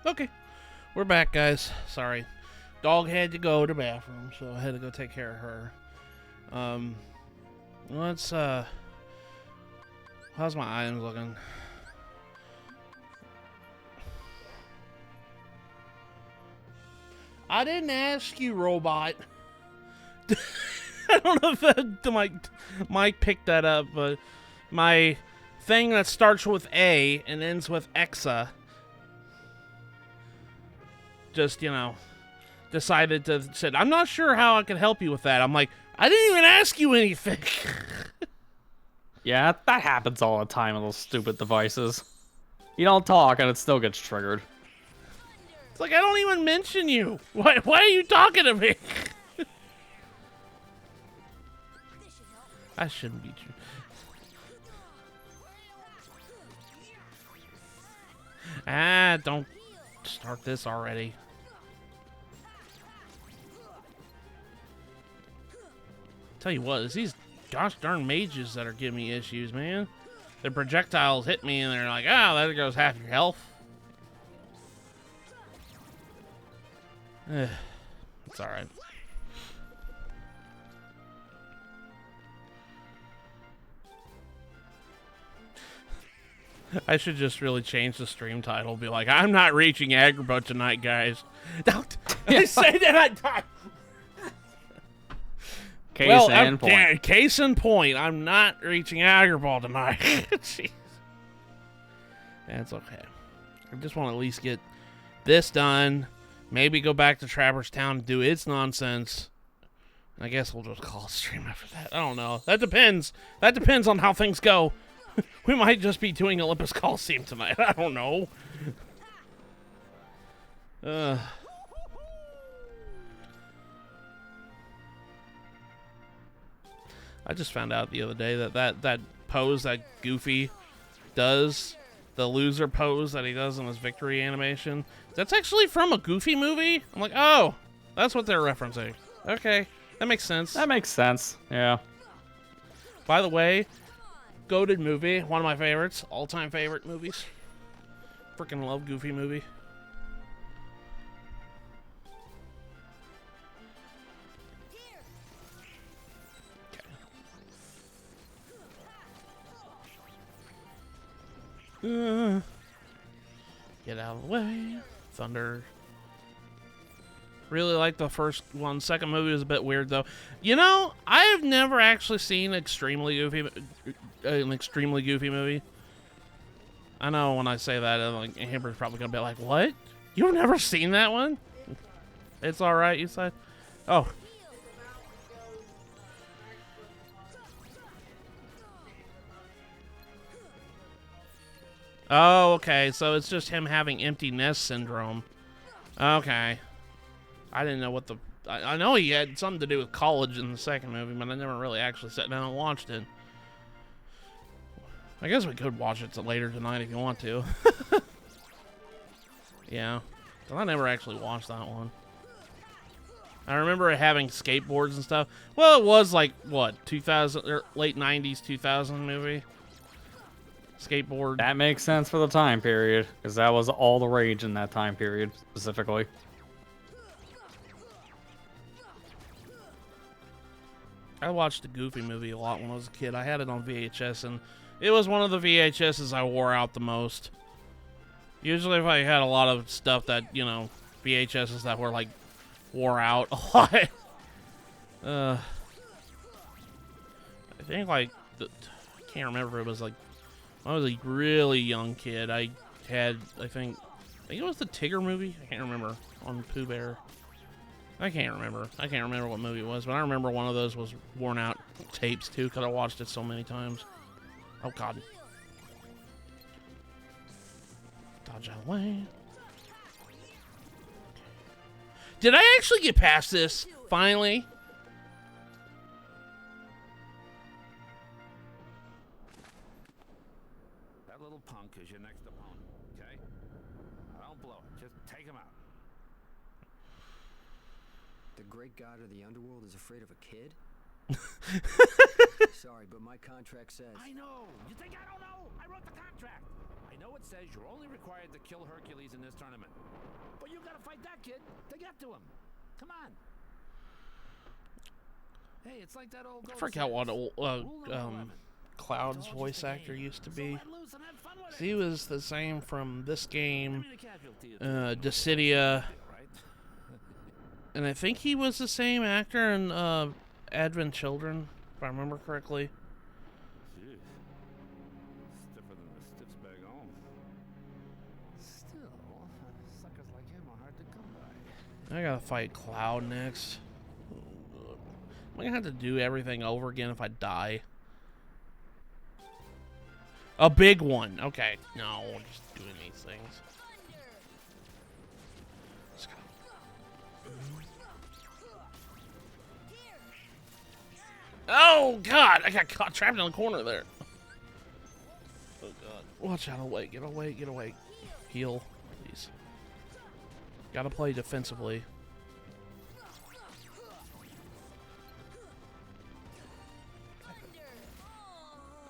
Okay, we're back, guys. Sorry. Dog had to go to the bathroom, so I had to go take care of her. Let's, how's my items looking? I didn't ask you, robot. I don't know if the Mike picked that up, but my thing that starts with A and ends with Exa just, you know, decided to said, I'm not sure how I can help you with that. I'm like, I didn't even ask you anything. Yeah, that happens all the time with those stupid devices. You don't talk and it still gets triggered. It's like, I don't even mention you. Why are you talking to me? I shouldn't beat you. Ah, don't start this already. Tell you what, it's these gosh darn mages that are giving me issues, man. Their projectiles hit me and they're like, oh, there goes half your health. It's alright. I should just really change the stream title. Be like, I'm not reaching Agrabah tonight, guys. Don't say that. Case in point, I'm not reaching Agrabah tonight. Jeez. That's okay. I just want to at least get this done. Maybe go back to Traverse Town and do its nonsense. I guess we'll just call a stream after that. I don't know. That depends. That depends on how things go. We might just be doing Olympus Colosseum tonight. I don't know. I just found out the other day that pose that Goofy does, the loser pose that he does in his victory animation, that's actually from a Goofy movie. I'm like, oh, that's what they're referencing. Okay, that makes sense. That makes sense. Yeah. By the way, goated movie, one of my favorites, all-time favorite movies. Freaking love Goofy movie. Get out of the way. Thunder. Really like the first one. Second movie was a bit weird, though. You know, I've never actually seen an extremely goofy movie. I know when I say that, like, Amber's probably gonna be like, "What? You've never seen that one?" It's all right, you said. Oh. Oh, okay. So it's just him having empty nest syndrome. Okay. I didn't know what the... I know he had something to do with college in the second movie, but I never really actually sat down and watched it. I guess we could watch it later tonight if you want to. Yeah. But I never actually watched that one. I remember it having skateboards and stuff. Well, it was like, what, 2000... or late 90s, 2000 movie? Skateboard. That makes sense for the time period, because that was all the rage in that time period, specifically. I watched the Goofy movie a lot when I was a kid. I had it on VHS, and it was one of the VHSs I wore out the most. Usually if I had a lot of stuff that, you know, VHSs that were, like, wore out a lot. I think, like, I can't remember. It was, like, when I was a really young kid, I had, I think it was the Tigger movie. I can't remember. On Pooh Bear. I can't remember. I can't remember what movie it was, but I remember one of those was worn out tapes too, because I watched it so many times. Oh God. Dodge out of the way. Did I actually get past this? Finally? That little punk is your next opponent, okay? Don't blow it. Just take him out. The great god of the underworld is afraid of a kid? Sorry, but my contract says... I know! You think I don't know? I wrote the contract! I know it says you're only required to kill Hercules in this tournament. But you gotta fight that kid to get to him. Come on. Hey, it's like that old... I forgot what Cloud's voice actor used to be. He was the same from this game, Dissidia, and I think he was the same actor in Advent Children, if I remember correctly. Jeez. Stiffer than the stiff's bag home. Still, suckers like him are hard to come by. I gotta fight Cloud next. Am I gonna have to do everything over again if I die? A big one. Okay. No, we're just doing these things. Oh, God. I got caught trapped in the corner there. Oh, God. Watch out. Away. Get away. Get away. Heal, please. Gotta play defensively.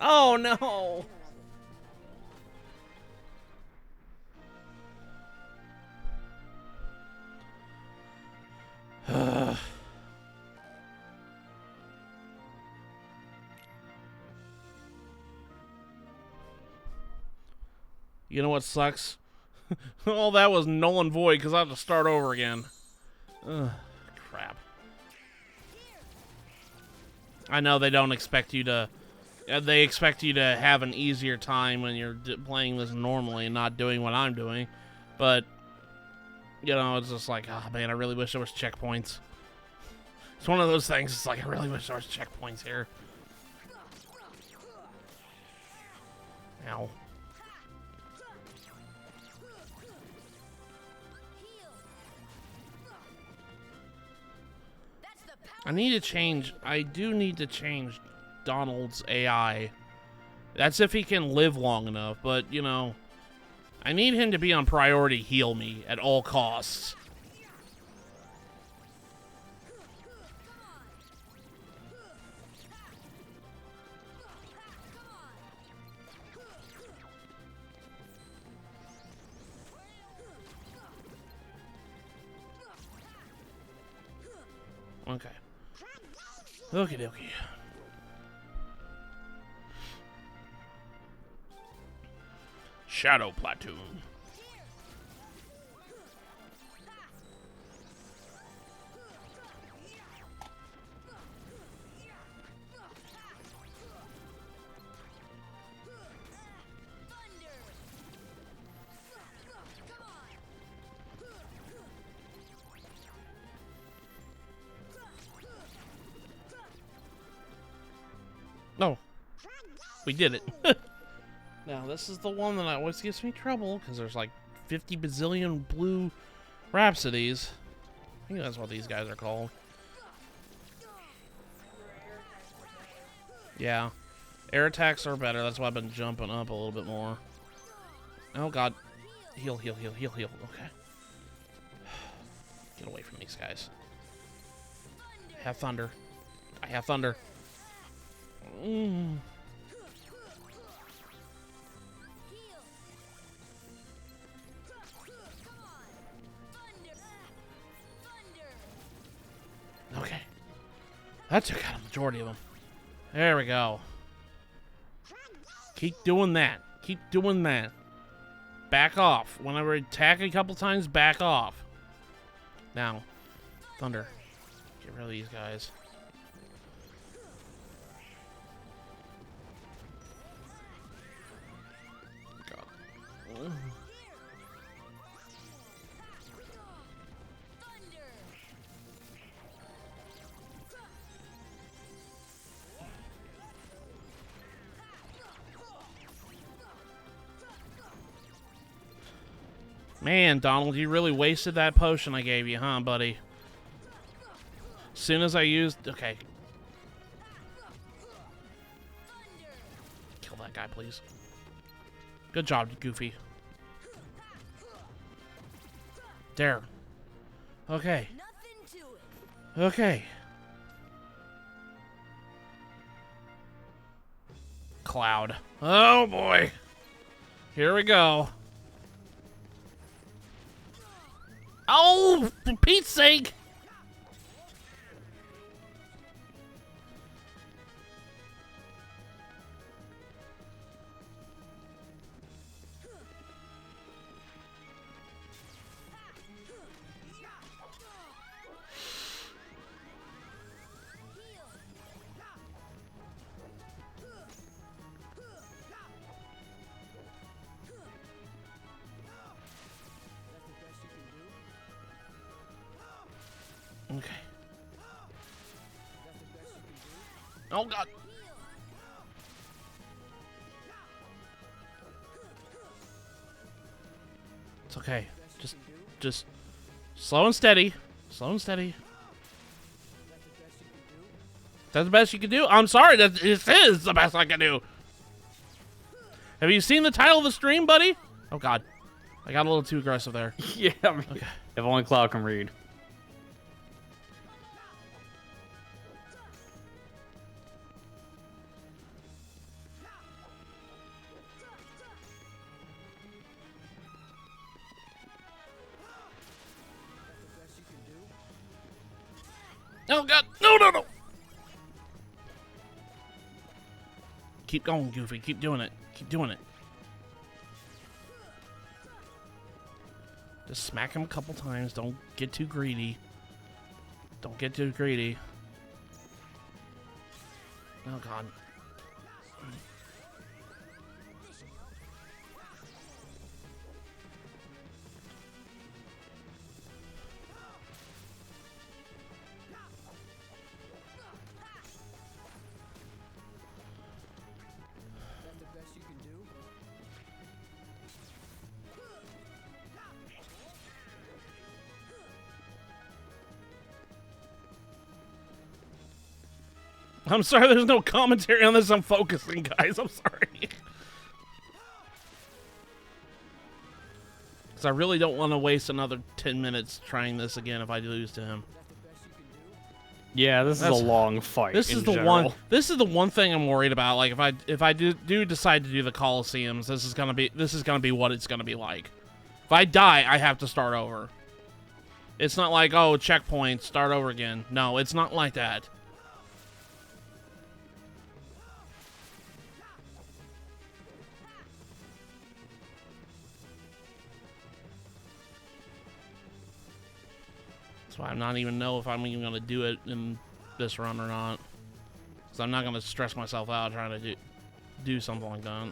Oh, no. You know what sucks? All that was null and void because I have to start over again. Ugh, crap. I know they don't expect you to... they expect you to have an easier time when you're playing this normally and not doing what I'm doing. But, you know, it's just like, oh, man, I really wish there was checkpoints. It's one of those things. It's like, I really wish there was checkpoints here. Ow. I need to change. I do need to change Donald's AI. That's if he can live long enough, but, you know, I need him to be on priority heal me at all costs. Okay. Okie dokie. Shadow Platoon. No. We did it. Now, this is the one that always gives me trouble, because there's like 50 bazillion blue Rhapsodies. I think that's what these guys are called. Yeah. Air attacks are better, that's why I've been jumping up a little bit more. Oh god. Heal, heal, heal, heal, heal. Okay. Get away from these guys. I have thunder. I have thunder. Okay. That took out a majority of them. There we go. Keep doing that. Keep doing that. Back off. Whenever I attack a couple times, back off. Now. Thunder. Get rid of these guys. God. Man, Donald, you really wasted that potion I gave you, huh, buddy? As soon as I used... Okay. Kill that guy, please. Good job, Goofy. There. Okay. Okay. Cloud. Oh, boy. Here we go. Oh, for Pete's sake! Okay. Oh god. It's okay. Just slow and steady. Slow and steady. That's the best you can do? I'm sorry, that this is the best I can do. Have you seen the title of the stream, buddy? Oh god. I got a little too aggressive there. Yeah, I mean, Okay. if only Cloud can read. Oh god. No, no, no. Keep going, Goofy. Keep doing it. Keep doing it. Just smack him a couple times. Don't get too greedy. Don't get too greedy. Oh god. I'm sorry there's no commentary on this. I'm focusing, guys. I'm sorry. Because I really don't want to waste another 10 minutes trying this again if I lose to him. Yeah, this is a long fight. This is the general. This is the one thing I'm worried about. Like if I do decide to do the Colosseums, this is gonna be what it's gonna be like. If I die, I have to start over. It's not like, oh, checkpoint, start over again. No, it's not like that. That's why I'm not even know if I'm even gonna do it in this run or not. Because I'm not gonna stress myself out trying to do something like that.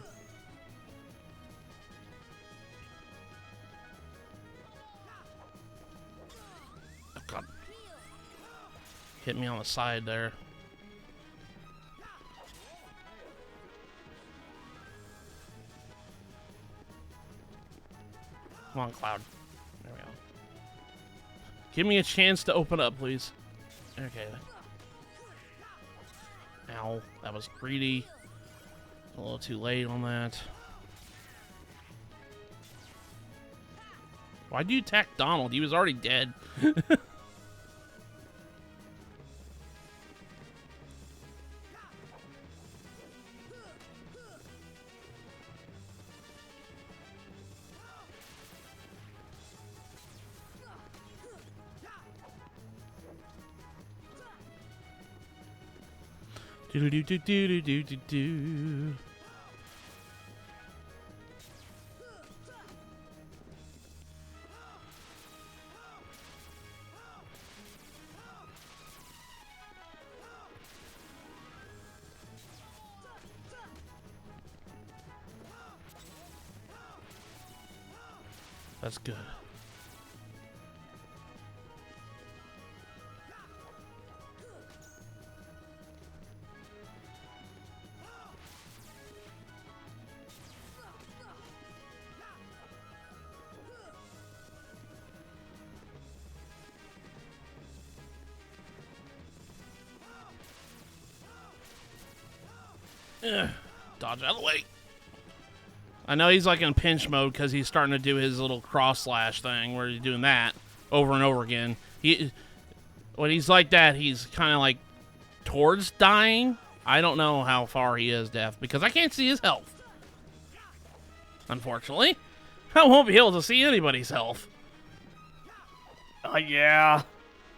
Oh, God. Hit me on the side there. Come on, Cloud. There we go. Give me a chance to open up, please. Okay. Ow, that was greedy. A little too late on that. Why'd you attack Donald? He was already dead. Do do do do do do do do. That's good. Dodge out of the way. I know he's like in pinch mode because he's starting to do his little cross slash thing where he's doing that over and over again. When he's like that, he's kind of like towards dying. I don't know how far he is deaf because I can't see his health. Unfortunately, I won't be able to see anybody's health. Yeah.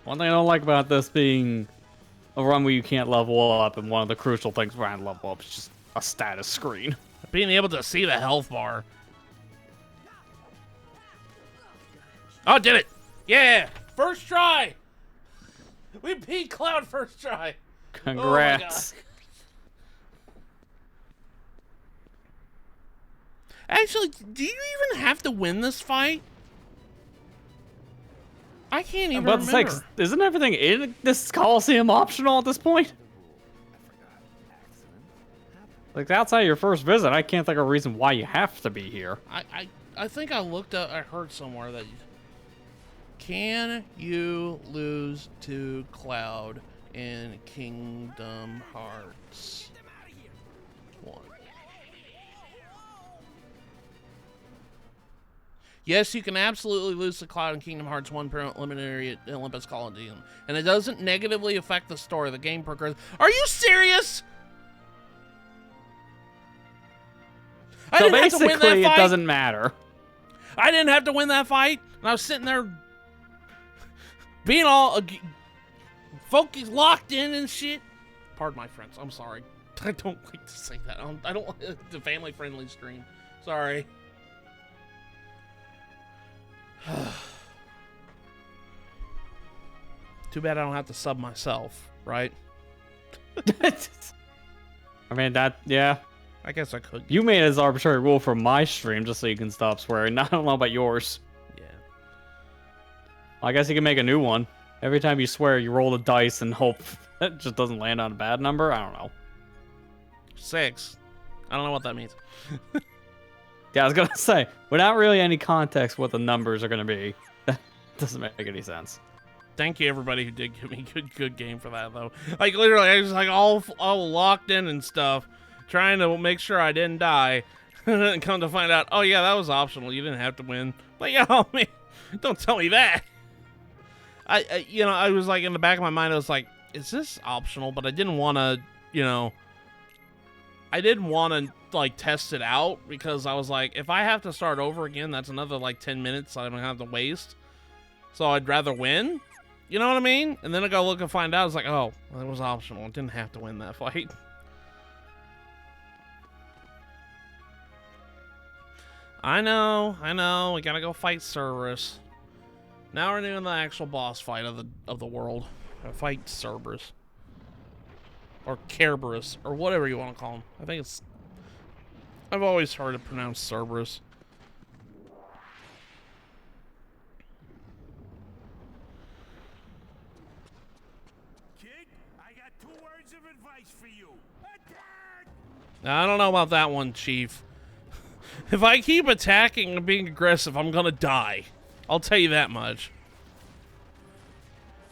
One thing I don't like about this being a run where you can't level up, and one of the crucial things around level up is just a status screen. Being able to see the health bar. Oh, did it! Yeah! First try! We beat Cloud first try! Congrats. Oh actually, do you even have to win this fight? I can't even remember. Say, isn't everything in this Colosseum optional at this point? Like, outside your first visit, I can't think of a reason why you have to be here. I think I looked up, I heard somewhere that can you lose to Cloud in Kingdom Hearts 1? Yes, you can absolutely lose to Cloud in Kingdom Hearts 1 preliminary at Olympus Colosseum, and it doesn't negatively affect the story. The game progresses. Are you serious? So basically, it doesn't matter. I didn't have to win that fight, and I was sitting there being all focused, locked in and shit. Pardon my French. I'm sorry. I don't like to say that. I don't like the family-friendly stream. Sorry. Too bad I don't have to sub myself, right? I mean, yeah. I guess I could. You made it as arbitrary rule for my stream just so you can stop swearing. I don't know about yours. Yeah. I guess you can make a new one. Every time you swear, you roll the dice and hope it just doesn't land on a bad number. I don't know. 6. I don't know what that means. Yeah, I was going to say, without really any context what the numbers are going to be, that doesn't make any sense. Thank you, everybody who did give me good game for that, though. Like, literally, I was like all locked in and stuff, trying to make sure I didn't die. And come to find out, oh yeah, that was optional. You didn't have to win. Like, yeah, man, don't tell me that. I was like, in the back of my mind, I was like, is this optional? But I didn't want to, I didn't want to, like, test it out, because I was like, if I have to start over again, that's another, like, 10 minutes I'm going to have to waste. So I'd rather win. You know what I mean? And then I go look and find out. It's like, oh, well, it was optional. I didn't have to win that fight. I know. We gotta go fight Cerberus. Now we're doing the actual boss fight of the world. Fight Cerberus. Or Kerberos, or whatever you want to call him. I think it's... I've always heard it pronounced Cerberus. For you. Attack! I don't know about that one, Chief. If I keep attacking and being aggressive, I'm gonna die. I'll tell you that much.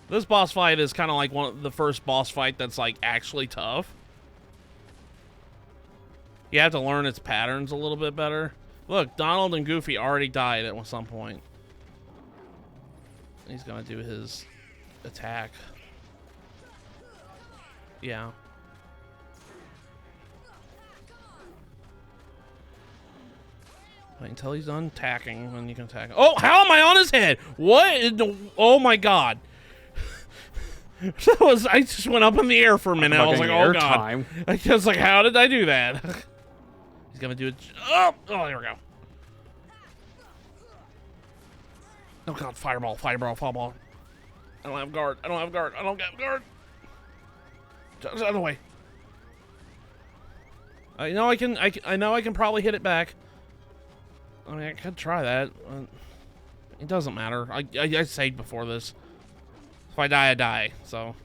This boss fight is kind of like one of the first boss fight that's like actually tough. You have to learn its patterns a little bit better. Look, Donald and Goofy already died at some point. He's gonna do his attack. Yeah. Wait until he's done attacking, then you can attack. Oh, how am I on his head? What? Oh my god. I just went up in the air for a minute. I was like, oh god. Time. I was like, how did I do that? He's gonna do it. Oh, there we go. Oh god, fireball. I don't have guard. I don't have guard. Just out of the way. I know I can probably hit it back. I mean, I could try that. It doesn't matter. I saved before this. If I die, I die. So.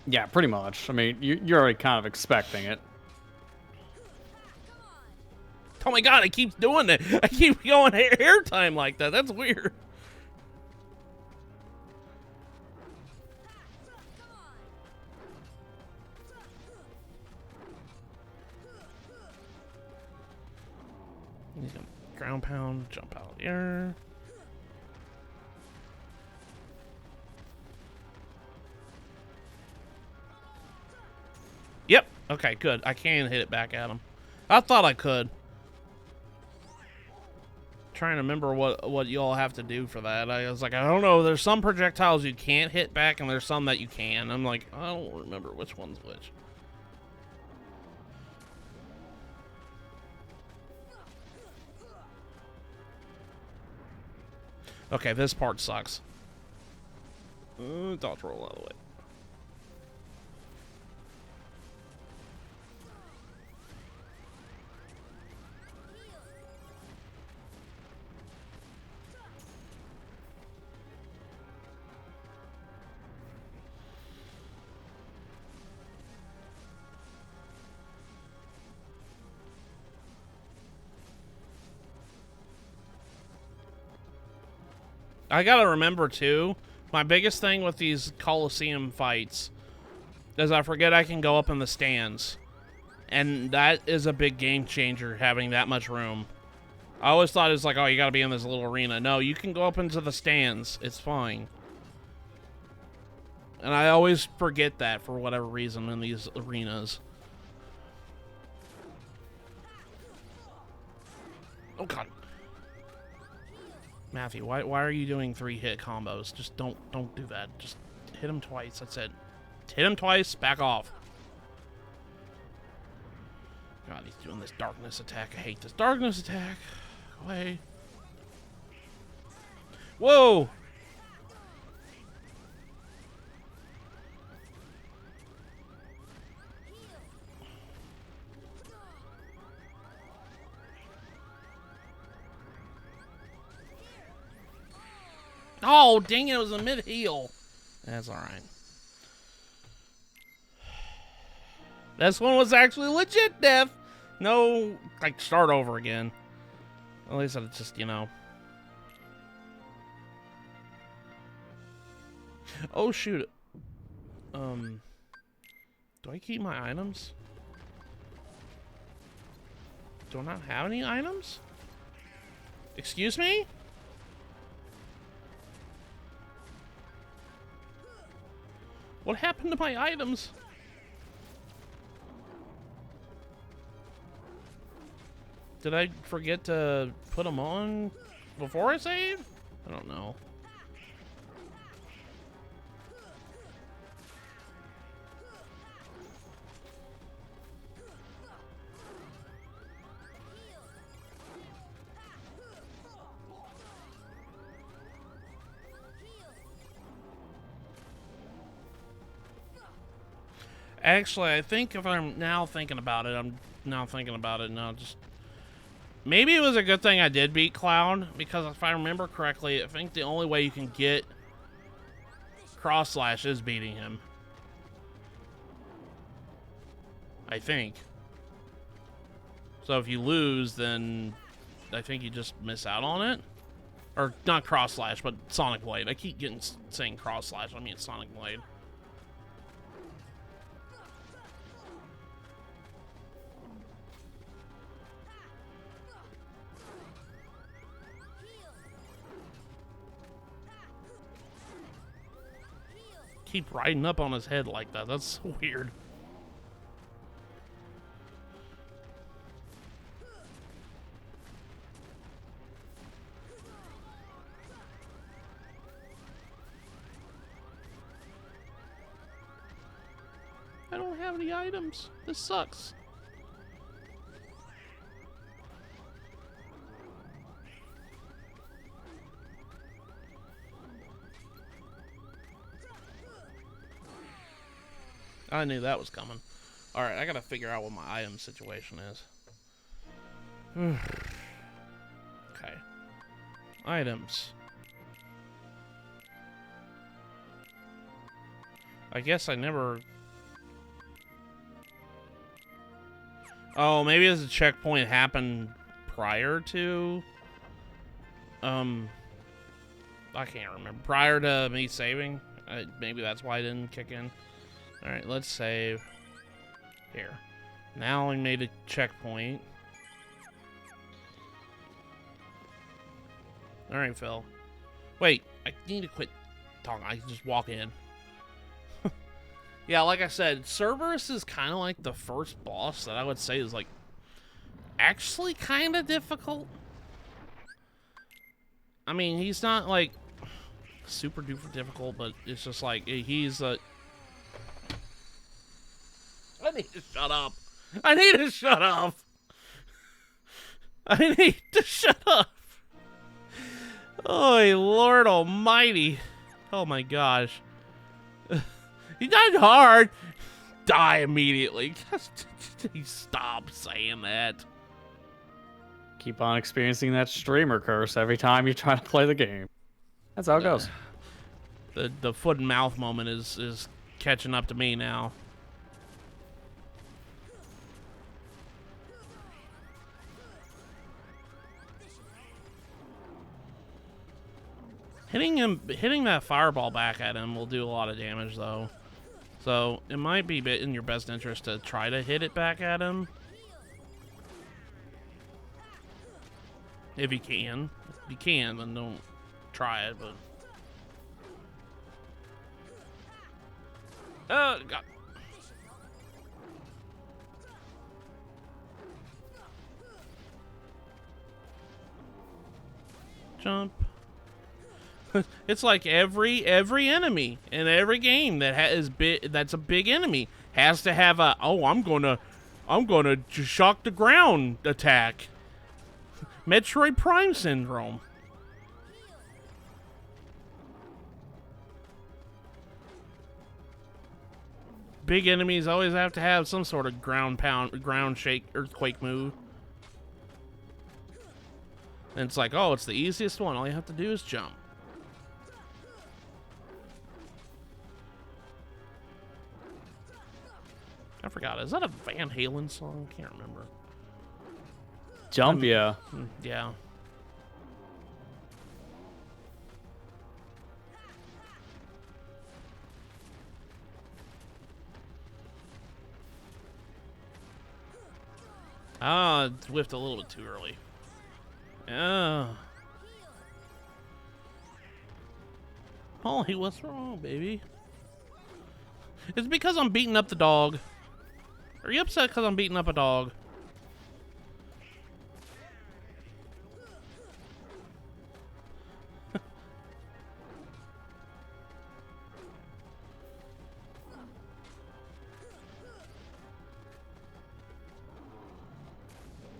Yeah, pretty much. I mean, you're already kind of expecting it. Oh my god, it keeps doing that. I keep going hair time like that. That's weird. He's gonna ground pound, jump out of the air. Yep. Okay, good. I can hit it back at him. I thought I could. Trying to remember what you all have to do for that. I was like, I don't know. There's some projectiles you can't hit back, and there's some that you can. I'm like, I don't remember which one's which. Okay, this part sucks. Dodge roll out of the way. I gotta remember, too, my biggest thing with these Colosseum fights is I forget I can go up in the stands. And that is a big game changer, having that much room. I always thought it was like, oh, you gotta be in this little arena. No, you can go up into the stands. It's fine. And I always forget that for whatever reason in these arenas. Oh, God. Matthew, why are you doing 3-hit combos? Just don't do that. Just hit him twice. That's it. Hit him twice. Back off. God, he's doing this darkness attack. I hate this darkness attack. Go away. Whoa! Oh, dang it, it was a mid-heal. That's alright. This one was actually legit death. No, like, start over again. At least it's just, you know. Oh shoot. Do I keep my items? Do I not have any items? Excuse me? What happened to my items? Did I forget to put them on before I saved? I don't know. Actually, I think if I'm now thinking about it, now just... Maybe it was a good thing I did beat Cloud, because if I remember correctly, I think the only way you can get Cross Slash is beating him. I think. So if you lose, then I think you just miss out on it. Or not Cross Slash, but Sonic Blade. I keep saying Cross Slash, I mean Sonic Blade. Keep riding up on his head like that. That's so weird. I don't have any items. This sucks. I knew that was coming. Alright, I gotta figure out what my item situation is. Okay. Items. I guess I never... Oh, maybe as a checkpoint happened prior to... I can't remember. Prior to me saving? Maybe that's why I didn't kick in. Alright, let's save. Here. Now I made a checkpoint. Alright, Phil. Wait, I need to quit talking. I can just walk in. Yeah, like I said, Cerberus is kind of like the first boss that I would say is like actually kind of difficult. I mean, he's not like super duper difficult, but it's just like he's a... I need to shut up. I need to shut up. I need to shut up. Oh, Lord almighty. Oh my gosh. He died hard. Die immediately. Stop saying that. Keep on experiencing that streamer curse every time you try to play the game. That's how it goes. The foot and mouth moment is catching up to me now. Hitting that fireball back at him will do a lot of damage, though. So it might be in your best interest to try to hit it back at him, if you can. If you can, then don't try it. But oh God! Jump. It's like every enemy in every game that that's a big enemy has to have a I'm gonna shock the ground attack. Metroid Prime syndrome. Big enemies always have to have some sort of ground shake, earthquake move. And it's like, oh, it's the easiest one. All you have to do is jump. I forgot. Is that a Van Halen song? I can't remember. Jump, yeah. Yeah. Ah, it's whiffed a little bit too early. Oh. Holly, what's wrong, baby? It's because I'm beating up the dog. Are you upset because I'm beating up a dog?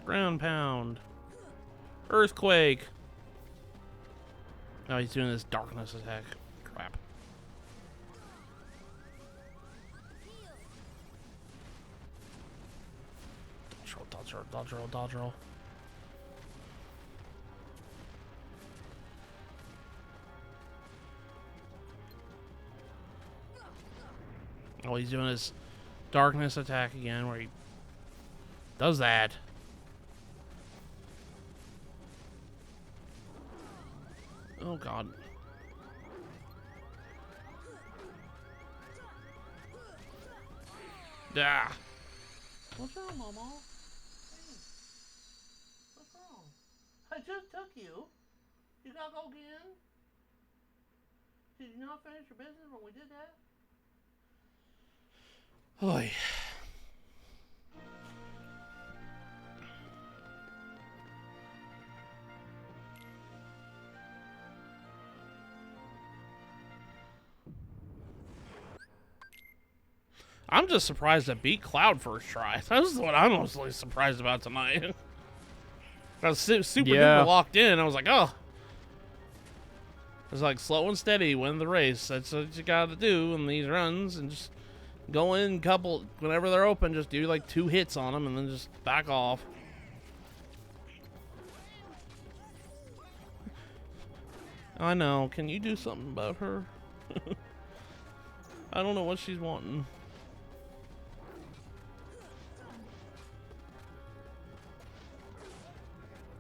Ground pound. Earthquake. Oh, he's doing this darkness attack. Crap. Dodge roll, dodge roll, dodge roll, dodge roll. Oh, he's doing his darkness attack again where he does that. Oh, God. Ah. What's wrong, Mama? Hey. What's wrong? I just took you. You gotta go again? Did you not finish your business when we did that? Oy. I'm just surprised I beat Cloud first try. That's what I'm mostly surprised about tonight. I was super duper locked in. I was like, oh. It's like slow and steady, win the race. That's what you gotta do in these runs. And just go in couple, whenever they're open, just do like 2 hits on them and then just back off. I know. Can you do something about her? I don't know what she's wanting.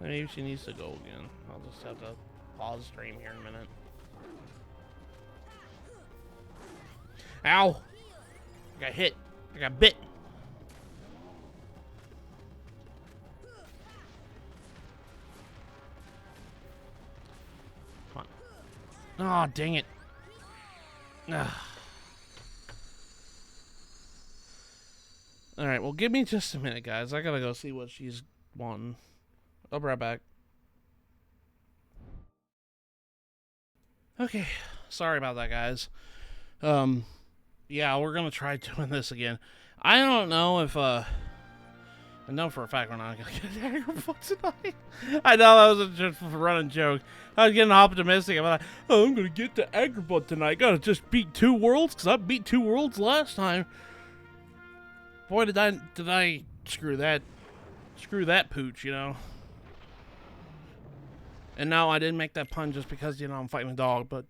Maybe she needs to go again. I'll just have to pause stream here in a minute. Ow! I got hit. I got bit. Come on. Oh, dang it. Alright, well, give me just a minute, guys. I gotta go see what she's wanting. I'll be right back. Okay, sorry about that, guys. Yeah, we're gonna try doing this again. I don't know if, I know for a fact we're not gonna get an Agrabah tonight. I know that was just a running joke. I was getting optimistic. I'm like, oh, I'm gonna get to Agrabah tonight. Gotta just beat 2 worlds, because I beat 2 worlds last time. Boy, did I screw that pooch, you know. And no, I didn't make that pun just because, you know, I'm fighting a dog, but...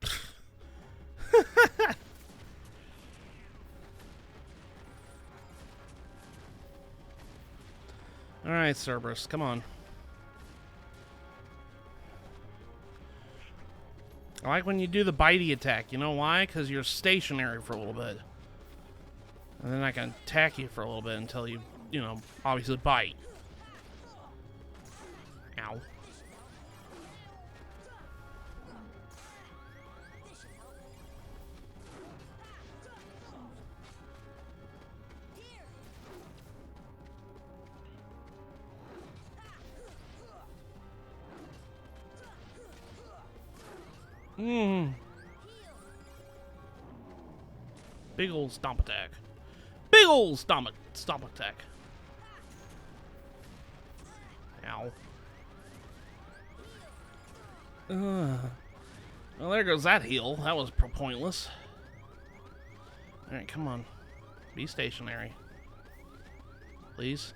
Alright, Cerberus, come on. I like when you do the bitey attack. You know why? Because you're stationary for a little bit. And then I can attack you for a little bit until you know, obviously bite. Ow. Big old stomp attack. Big old stomp attack. Ow. Well, there goes that heal. That was pointless. Alright, come on. Be stationary. Please.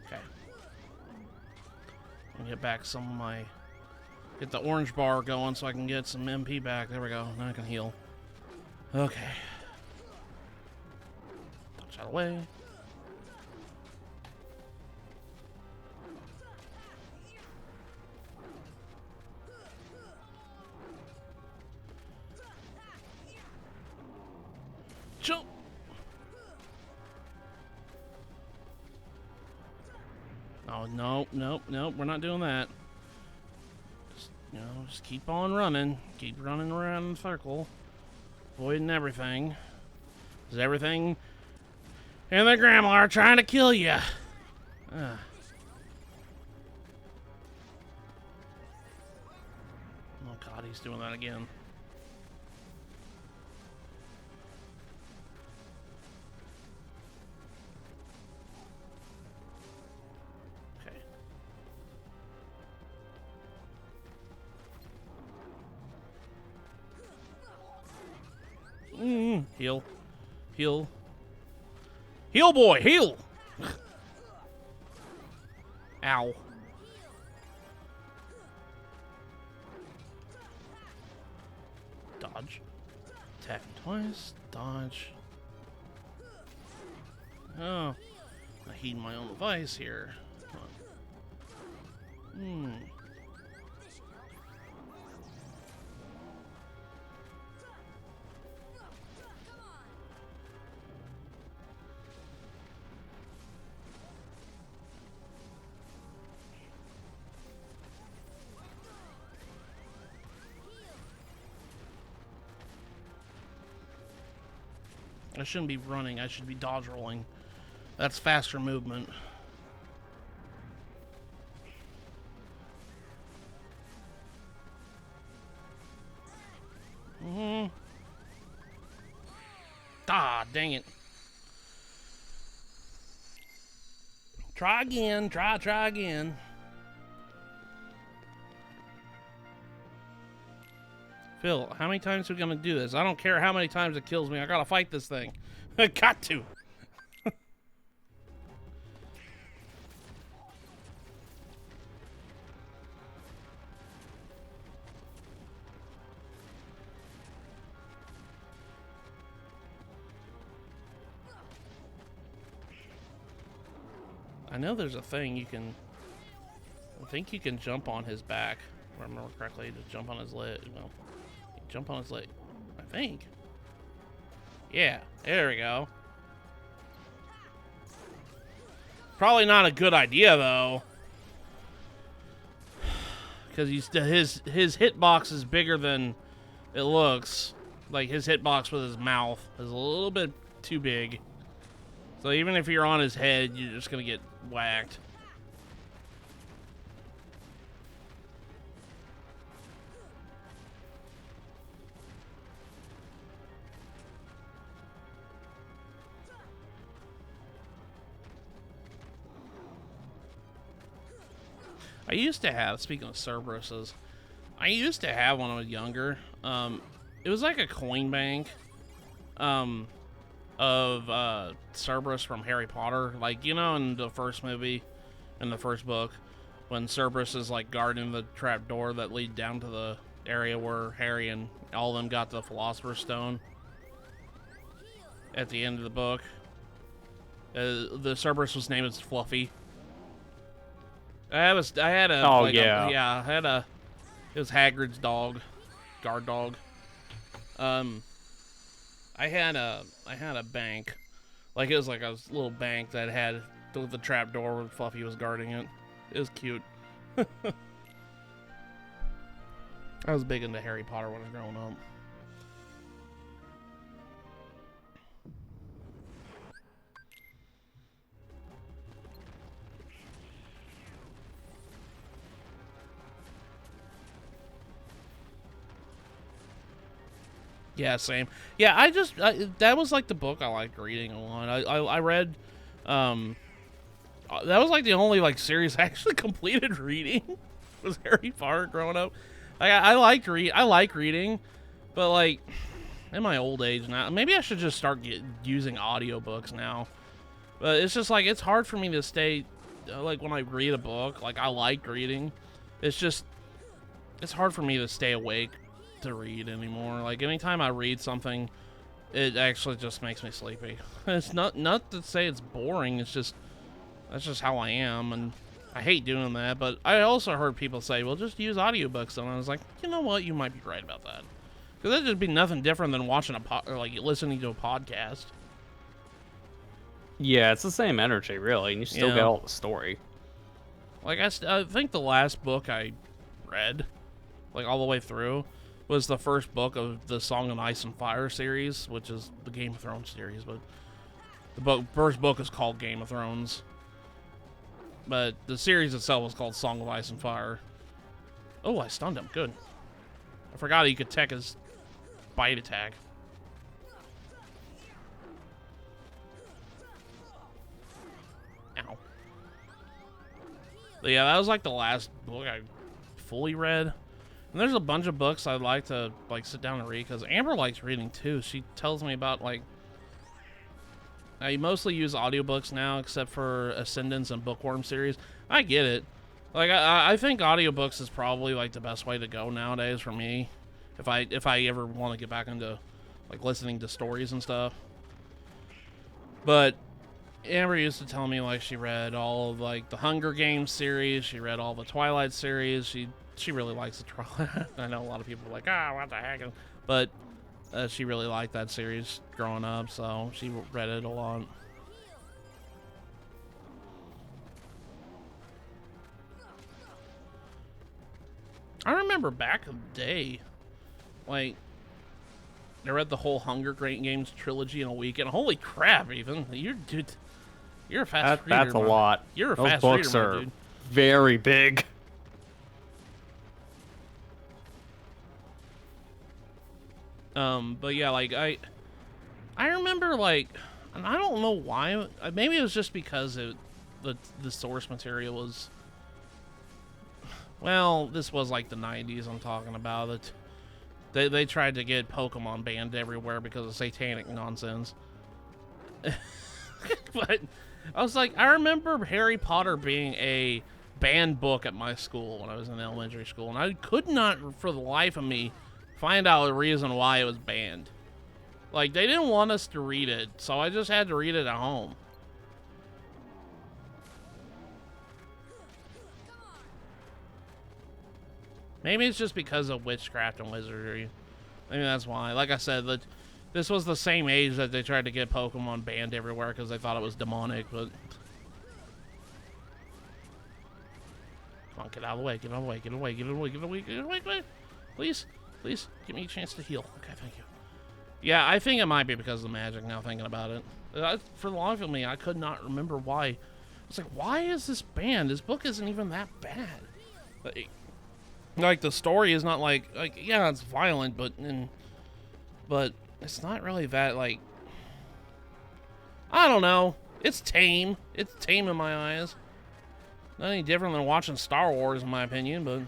Okay. And get back some of my... Get the orange bar going so I can get some MP back. There we go. Now I can heal. Okay. Dodge out of the way. Jump! Oh, nope, nope, nope. We're not doing that. Just keep on running. Keep running around in a circle. Avoiding everything. Because everything and their grandma are trying to kill you. Oh, God, he's doing that again. Heal. Heal. Heal, boy, heal! Ow. Dodge. Attack twice. Dodge. Oh. I heed my own advice here. I shouldn't be running, I should be dodge rolling. That's faster movement. Ah, dang it. Try again, try again. Phil, how many times are we gonna do this? I don't care how many times it kills me. I gotta fight this thing. I got to. I know there's a thing you can... I think you can jump on his back. If I remember correctly, just jump on his leg. Well, jump on his leg. I think. Yeah, there we go. Probably not a good idea, though. Because his hitbox is bigger than it looks. Like, his hitbox with his mouth is a little bit too big. So even if you're on his head, you're just going to get whacked. I used to have, speaking of Cerberuses, I used to have when I was younger. It was like a coin bank of Cerberus from Harry Potter. Like, you know, in the first movie, in the first book, when Cerberus is like guarding the trap door that lead down to the area where Harry and all of them got the Philosopher's Stone at the end of the book. The Cerberus was named as Fluffy. I had a. Oh, like yeah. I had a. It was Hagrid's dog, guard dog. I had a bank, like it was like a little bank that had the trap door where Fluffy was guarding it. It was cute. I was big into Harry Potter when I was growing up. Yeah, same. Yeah, that was like the book I liked reading a lot. I read, that was like the only like series I actually completed reading was Harry Potter growing up. Like I like reading, but like in my old age now, maybe I should just start using audiobooks now. But it's just like it's hard for me to stay like when I read a book. Like I like reading, it's hard for me to stay awake to read anymore. Like anytime I read something, it actually just makes me sleepy. It's not to say it's boring, it's just that's just how I am, and I hate doing that. But I also heard people say, well, just use audiobooks, and I was like, you know what, you might be right about that, because that'd just be nothing different than watching or like listening to a podcast. Yeah, it's the same energy, really, and you still get all the story. Like, I think the last book I read, like, all the way through, was the first book of the Song of Ice and Fire series, which is the Game of Thrones series, but the first book is called Game of Thrones. But the series itself was called Song of Ice and Fire. Oh, I stunned him. Good. I forgot he could tech his bite attack. Ow. But yeah, that was like the last book I fully read. And there's a bunch of books I'd like to like sit down and read because Amber likes reading too. She tells me about like I mostly use audiobooks now except for Ascendance and Bookworm series. I get it. Like I think audiobooks is probably like the best way to go nowadays for me. If I ever want to get back into like listening to stories and stuff. But Amber used to tell me like she read all of like the Hunger Games series, she read all the Twilight series. She really likes the Twilight. I know a lot of people are like, what the heck? But she really liked that series growing up, so she read it a lot. I remember back in the day, like, I read the whole Hunger Games trilogy in a weekend. Holy crap, Ethan. You're a fast reader. That's a lot. You're a Those fast books reader, are dude. very big. But yeah, like, I remember, like, and I don't know why, maybe it was just because the source material was, well, this was like the 90s I'm talking about. It. They tried to get Pokemon banned everywhere because of satanic nonsense. But I was like, I remember Harry Potter being a banned book at my school when I was in elementary school, and I could not, for the life of me, find out the reason why it was banned. Like, they didn't want us to read it, so I just had to read it at home. Maybe it's just because of witchcraft and wizardry. Maybe that's why. Like I said, this was the same age that they tried to get Pokemon banned everywhere because they thought it was demonic, but... Come on, get out of the way, get out of the way, get away, get away, get away, get away, get away. Please, please, give me a chance to heal. Okay, thank you. Yeah, I think it might be because of the magic now, thinking about it. For the life of me, I could not remember why. I was like, why is this banned? This book isn't even that bad. Like, the story is not like yeah, it's violent, but it's not really that, like, I don't know. It's tame. It's tame in my eyes. Not any different than watching Star Wars, in my opinion, but...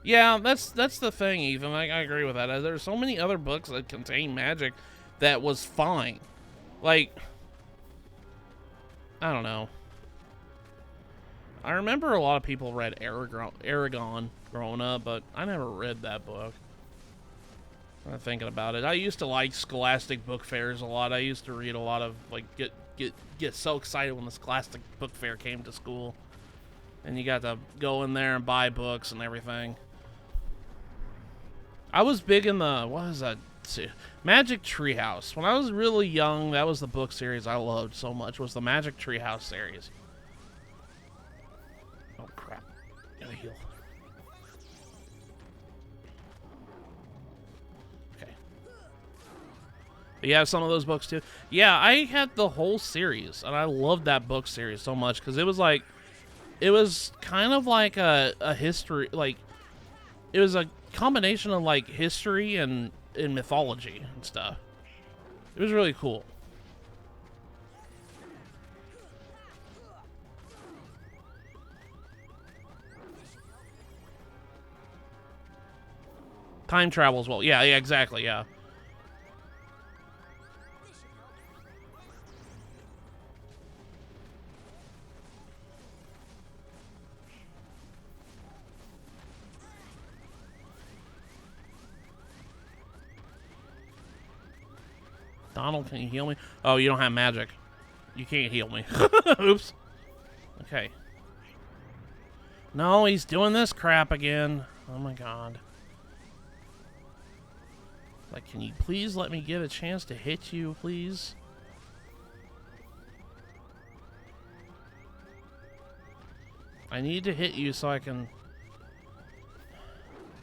Yeah, that's the thing, Ethan. I agree with that. There's so many other books that contain magic that was fine. Like, I don't know. I remember a lot of people read Aragon growing up, but I never read that book. I'm thinking about it. I used to like Scholastic book fairs a lot. I used to read a lot of, like, get so excited when the Scholastic book fair came to school. And you got to go in there and buy books and everything. I was big in the, what is that? Magic Treehouse. When I was really young, that was the book series I loved so much, was the Magic Treehouse series. Oh, crap. Gotta heal. Okay. But you have some of those books, too? Yeah, I had the whole series, and I loved that book series so much, because it was like, it was kind of like a history, like, it was a combination of, like, history and mythology and stuff. It was really cool. Time travel as well. Yeah, exactly, yeah. Donald, can you heal me? Oh, you don't have magic. You can't heal me. Oops. Okay. No, he's doing this crap again. Oh my god. Like, can you please let me get a chance to hit you, please? I need to hit you so I can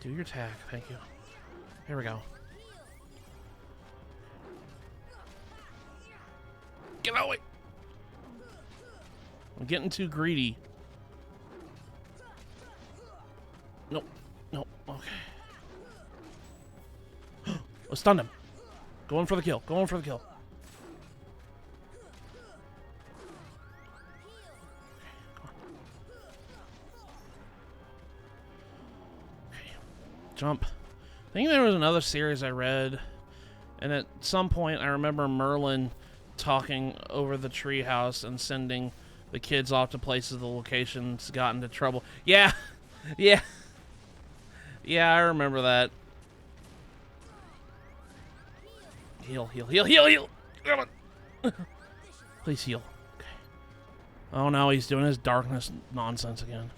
do your attack. Thank you. Here we go. Get out of the way. I'm getting too greedy. Nope. Nope. Okay. I stunned him. Going for the kill. Going for the kill. Okay. Jump. I think there was another series I read, and at some point I remember Merlin talking over the treehouse and sending the kids off to places the locations got into trouble. Yeah. Yeah. Yeah, I remember that. Heal, heal, heal, heal, heal! Come on. Please heal. Okay. Oh no, he's doing his darkness nonsense again.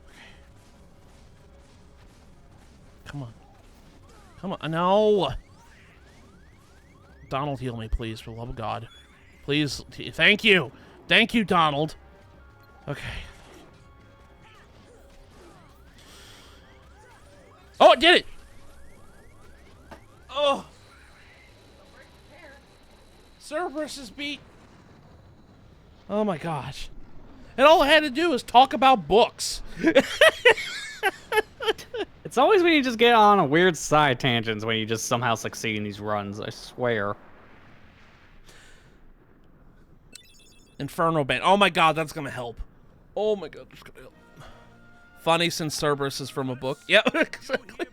Okay. Come on. Come on. No! Donald, heal me, please, for the love of God. Please. Thank you! Thank you, Donald! Okay. Oh, it did it! Oh! Cerberus is beat. Oh my gosh. And all I had to do was talk about books. It's always when you just get on a weird side tangents when you just somehow succeed in these runs, I swear. Inferno Band. Oh my god, that's gonna help. Oh my god, that's gonna help. Funny since Cerberus is from a book. Yep, exactly.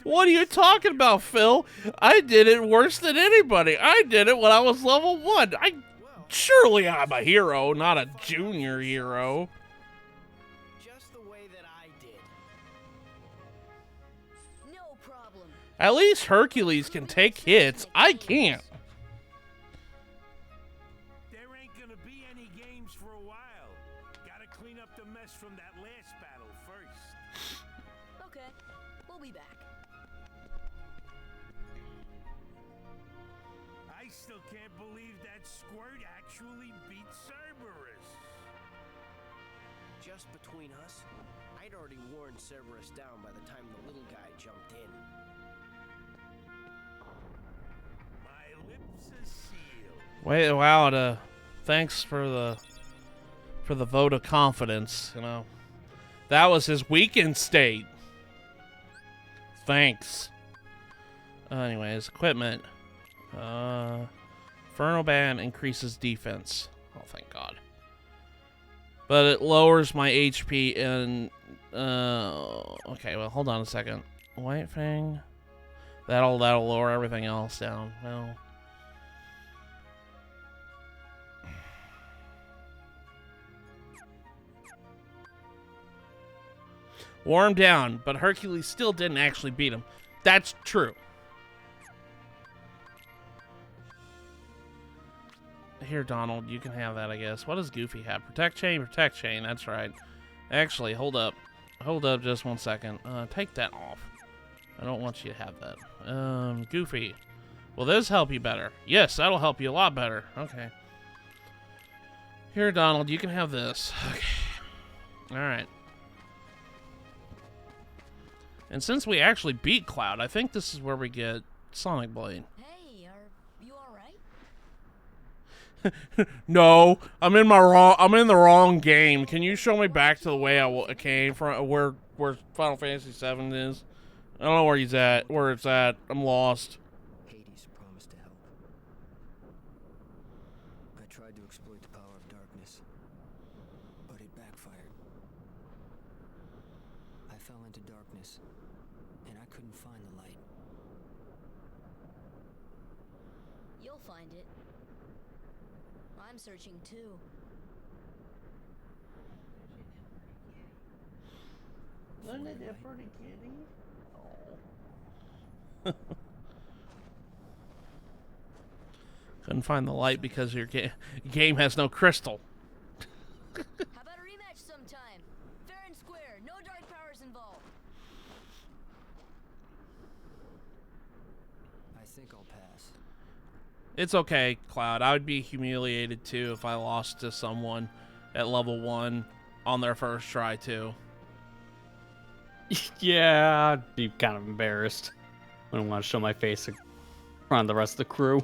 What are you talking about, Phil? I did it worse than anybody. I did it when I was level 1. Surely I'm a hero, not a junior hero. Just the way that I did. No problem. At least Hercules can take hits. I can't. There ain't gonna be any games for a while. Gotta clean up the mess from that last battle first. Okay, we'll be back. I still can't believe that Squirt actually beat Cerberus. Just between us, I'd already worn Cerberus down by the time the little guy jumped in. My lips are sealed. Wait, wow, thanks for the vote of confidence, you know. That was his weakened state. Thanks. Anyways, equipment. Inferno Band increases defense. Oh, thank God. But it lowers my HP and... okay, well, hold on a second. White Fang. That'll lower everything else down. Well... wore him down, but Hercules still didn't actually beat him. That's true. Here, Donald, you can have that, I guess. What does Goofy have? Protect chain, that's right. Actually, hold up. Hold up just one second. Take that off. I don't want you to have that. Goofy. Will this help you better? Yes, that'll help you a lot better. Okay. Here, Donald, you can have this. Okay. Alright. And since we actually beat Cloud, I think this is where we get Sonic Blade. Hey, are you alright? No, I'm in the wrong game. Can you show me back to the way I came from, where Final Fantasy VII is? I don't know where he's at, where it's at. I'm lost. Hades promised to help. I tried to exploit the power of darkness, but it backfired. I fell into darkness, and I couldn't find the light. You'll find it. I'm searching too. Isn't it a pretty kitty? Oh. Couldn't find the light because your game has no crystal. How about a rematch sometime? Fair and square, no dark powers involved. I think I'll pass. It's okay, Cloud. I would be humiliated too if I lost to someone at level 1 on their first try too. Yeah, I'd be kind of embarrassed. I don't want to show my face in front of the rest of the crew.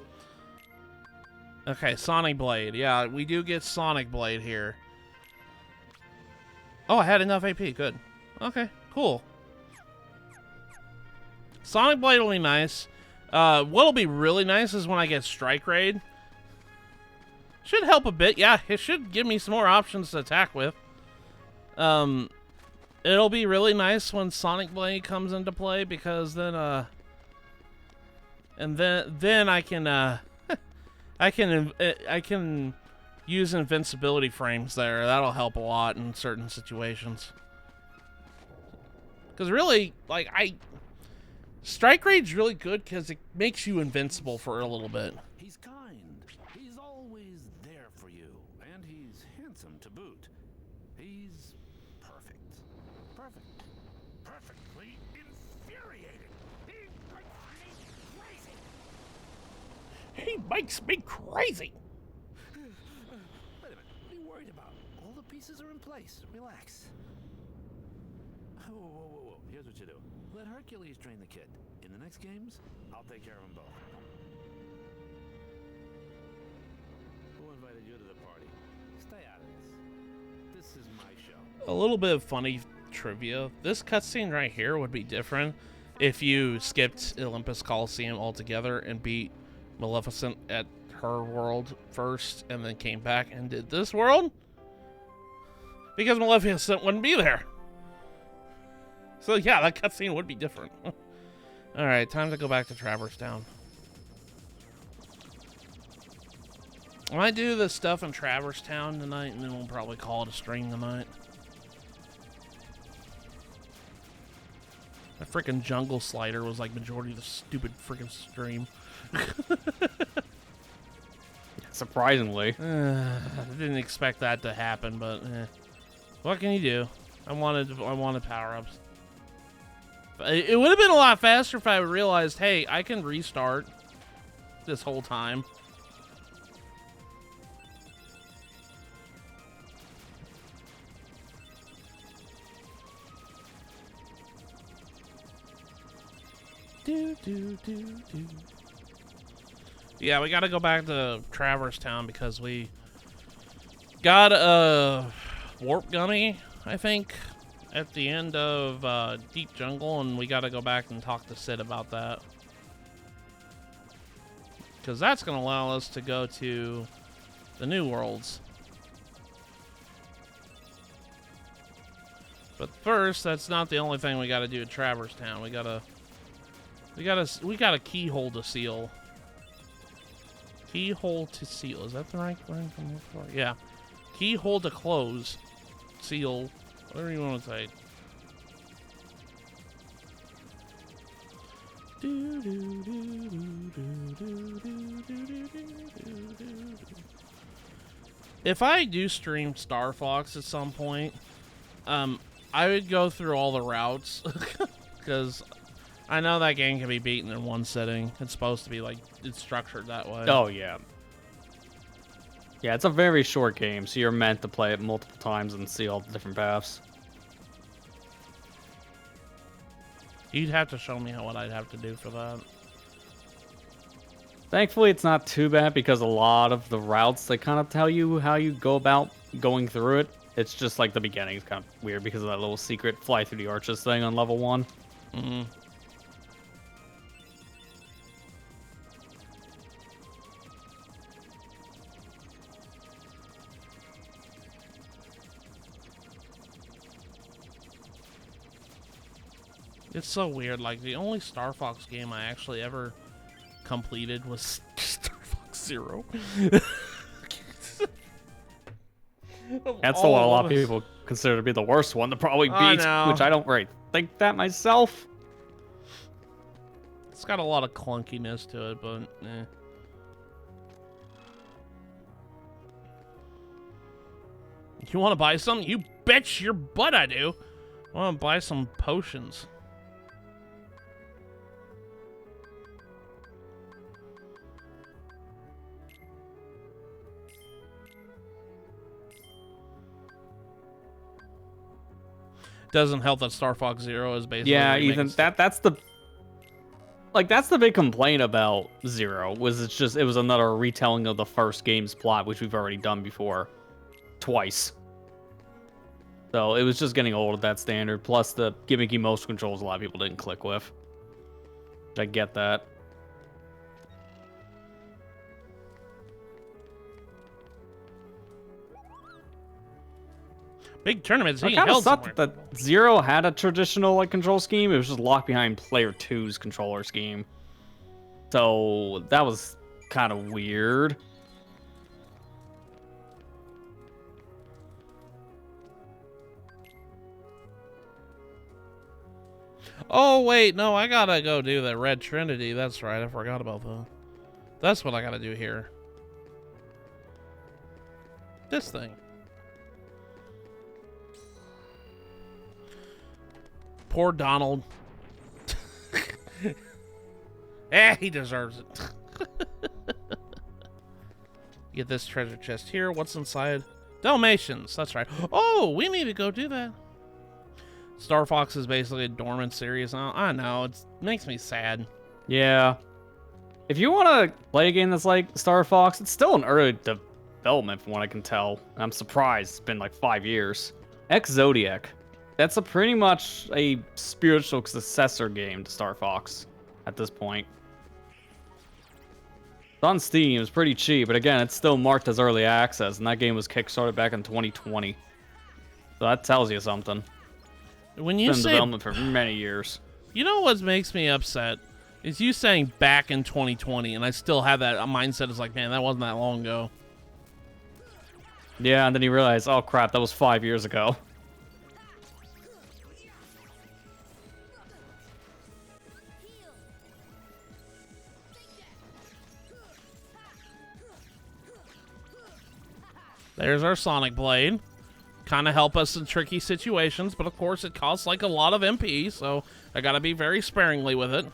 Okay, Sonic Blade. Yeah, we do get Sonic Blade here. Oh, I had enough AP. Good. Okay, cool. Sonic Blade will be nice. What'll be really nice is when I get Strike Raid. Should help a bit. Yeah, it should give me some more options to attack with. It'll be really nice when Sonic Blade comes into play because then, and then I can, I can use invincibility frames there. That'll help a lot in certain situations. Because really, like, Strike Raid's really good because it makes you invincible for a little bit. He's kind. He's always there for you. And he's handsome to boot. He's perfect. Perfect. Perfectly infuriating. He makes me crazy. He makes me crazy. Wait a minute. What are you worried about? All the pieces are in place. Relax. Whoa. Here's what you do. Let Hercules train the kid. In the next games, I'll take care of them both. Who invited you to the party? Stay out of this. This is my show. A little bit of funny trivia. This cutscene right here would be different if you skipped Olympus Colosseum altogether and beat Maleficent at her world first and then came back and did this world. Because Maleficent wouldn't be there. So yeah, that cutscene would be different. Alright, time to go back to Traverse Town. I might do the stuff in Traverse Town tonight, and then we'll probably call it a stream tonight. That freaking jungle slider was like majority of the stupid freaking stream. Surprisingly. I didn't expect that to happen, but what can you do? I wanted power-ups. It would have been a lot faster if I realized, hey, I can restart this whole time. Yeah, we gotta go back to Traverse Town because we got a warp gummy, I think, at the end of Deep Jungle, and we gotta go back and talk to Sid about that. Because that's gonna allow us to go to the new worlds. But first, that's not the only thing we gotta do at Traverse Town. We got a keyhole to seal. Keyhole to seal. Is that the right word? Yeah. Keyhole to close. Seal. Whatever you want to say. If I do stream Star Fox at some point, I would go through all the routes because I know that game can be beaten in one sitting. It's supposed to be like it's structured that way. Oh yeah. Yeah, it's a very short game, so you're meant to play it multiple times and see all the different paths. You'd have to show me what I'd have to do for that. Thankfully, it's not too bad because a lot of the routes, they kind of tell you how you go about going through it. It's just like the beginning is kind of weird because of that little secret fly through the arches thing on level 1. Mm-hmm. It's so weird. Like, the only Star Fox game I actually ever completed was Star Fox Zero. That's the one a lot of people consider to be the worst one to probably beat, which I don't really think that myself. It's got a lot of clunkiness to it, but eh. You want to buy some? You bet your butt I do. I want to buy some potions. Doesn't help that Star Fox Zero is basically Ethan, that's the big complaint about Zero was it was another retelling of the first game's plot, which we've already done before twice. So it was just getting old at that standard. Plus the gimmicky motion controls a lot of people didn't click with. I get that. Big tournaments. I kind of sucked that Zero had a traditional control scheme. It was just locked behind Player 2's controller scheme. So that was kind of weird. Oh, wait. No, I gotta go do the Red Trinity. That's right. I forgot about that. That's what I gotta do here. This thing. Poor Donald. He deserves it. Get this treasure chest here. What's inside? Dalmatians. That's right. Oh, we need to go do that. Star Fox is basically a dormant series now. I know. It makes me sad. Yeah. If you want to play a game that's like Star Fox, it's still in early development from what I can tell. I'm surprised. It's been like 5 years. X Zodiac. That's pretty much a spiritual successor game to Star Fox at this point. It's on Steam. It's pretty cheap, but again, it's still marked as early access, and that game was kickstarted back in 2020. So that tells you something. When you It's been say in development for many years. You know what makes me upset is you saying back in 2020, and I still have that mindset. Is like, man, that wasn't that long ago. Yeah, and then you realize, oh crap, that was 5 years ago. There's our Sonic Blade. Kind of help us in tricky situations, but of course it costs like a lot of MP, so I gotta be very sparingly with it.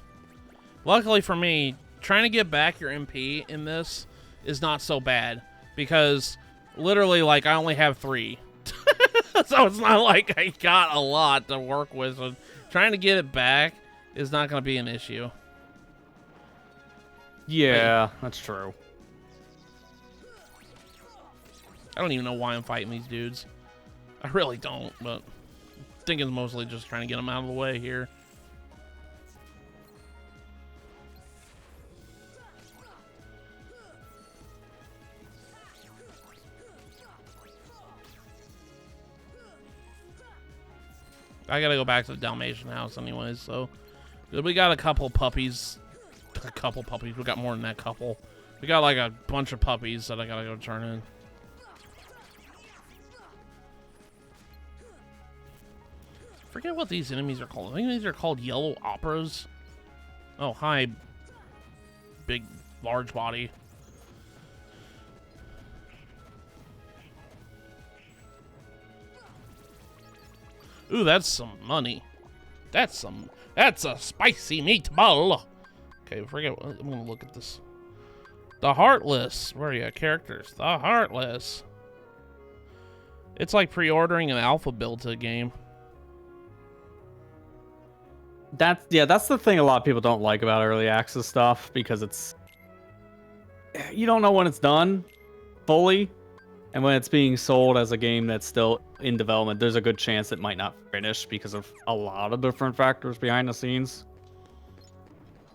Luckily for me, trying to get back your MP in this is not so bad, because literally, like, I only have 3. So it's not like I got a lot to work with, so trying to get it back is not gonna be an issue. Yeah, that's true. I don't even know why I'm fighting these dudes. I really don't, but I think it's mostly just trying to get them out of the way here. I gotta go back to the Dalmatian house anyways, so we got a couple puppies. We got more than that couple. We got like a bunch of puppies that I gotta go turn in. Forget what these enemies are called. I think these are called yellow operas. Oh, hi. Big, large body. Ooh, that's some money. That's a spicy meatball. Okay, forget. I'm gonna look at this. The Heartless. Where are you? Characters. The Heartless. It's like pre-ordering an alpha build to a game. That's the thing a lot of people don't like about early access stuff, because it's, you don't know when it's done fully, and when it's being sold as a game that's still in development, there's a good chance it might not finish because of a lot of different factors behind the scenes.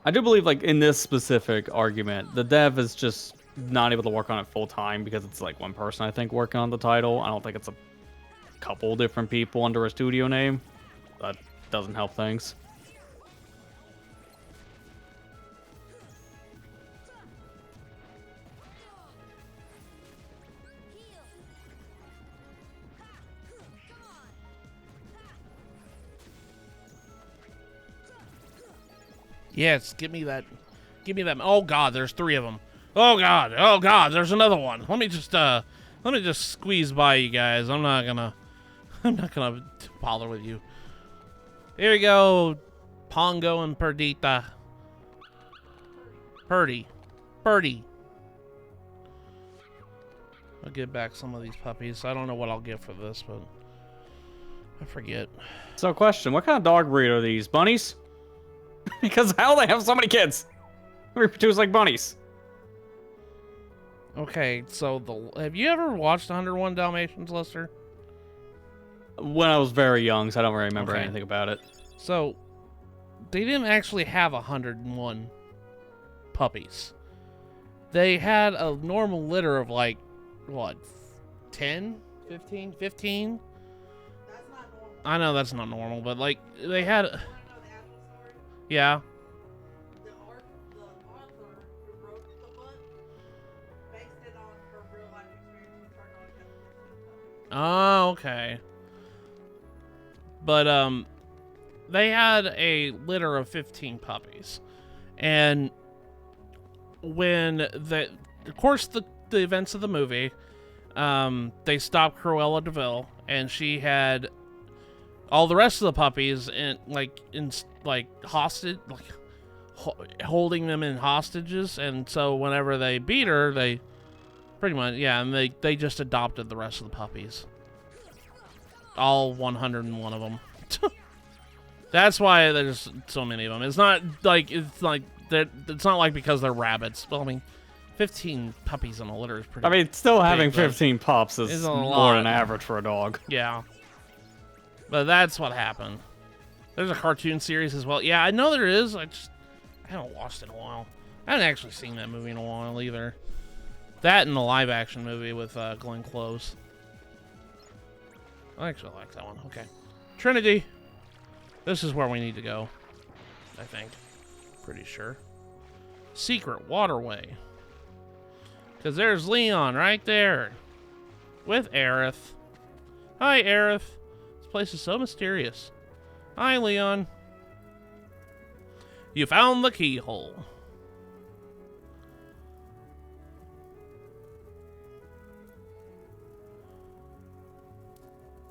I do believe, like, in this specific argument, the dev is just not able to work on it full time because it's like one person, I think, working on the title. I don't think it's a couple different people under a studio name. That doesn't help things. Yes, give me that. Give me that. Oh God, there's 3 of them. Oh God, there's another one. Let me just squeeze by you guys. I'm not gonna bother with you. Here we go, Pongo and Perdita. Purdy. I'll give back some of these puppies. I don't know what I'll get for this, but I forget. So, question: what kind of dog breed are these? Bunnies? Because how they have so many kids? They reproduce like bunnies. Okay, so have you ever watched 101 Dalmatians, Lester? When I was very young, so I don't really remember Okay. anything about it. So they didn't actually have 101 puppies. They had a normal litter of like, what, 10? 15? 15? That's not normal. I know that's not normal, but like, they had... You wanna know the actual story? Yeah. The author who wrote the book based it on her real life experience with her going to the Oh, okay. But, they had a litter of 15 puppies. And when of course, the events of the movie, they stopped Cruella de Vil, and she had all the rest of the puppies in hostage, holding them in hostages. And so whenever they beat her, they pretty much, yeah, and they just adopted the rest of the puppies. All 101 of them. That's why there's so many of them. It's not like because they're rabbits. Well, I mean, 15 puppies in a litter is pretty. I mean, still having big, but 15 pups it's is a more lot. than average for a dog. Yeah. But that's what happened. There's a cartoon series as well. Yeah, I know there is. I haven't watched it in a while. I haven't actually seen that movie in a while either. That and the live action movie with Glenn Close. I actually like that one. Okay. Trinity. This is where we need to go. I think. Pretty sure. Secret waterway. Because there's Leon right there. With Aerith. Hi, Aerith. This place is so mysterious. Hi, Leon. You found the keyhole.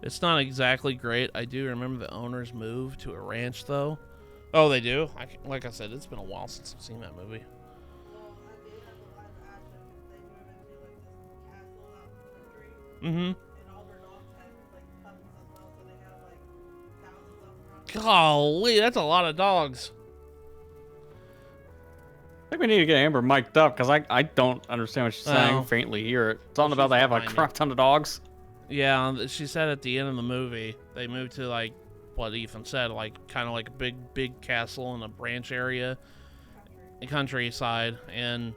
It's not exactly great. I do remember the owners moved to a ranch, though. Oh, they do? Like I said, it's been a while since I've seen that movie. Well, at the end of the live action, they move into like this castle out in the country, Mm-hmm. and all their dogs have like puppies as well, so they have like thousands of them around. Golly, that's a lot of dogs. I think we need to get Amber mic'd up because I don't understand what she's saying. Oh. Faintly hear it. It's on Well, about she's they have a behind me. crap ton of dogs. Yeah, she said at the end of the movie, they moved to, like, what Ethan said, like, kind of like a big castle in a branch area, the countryside, and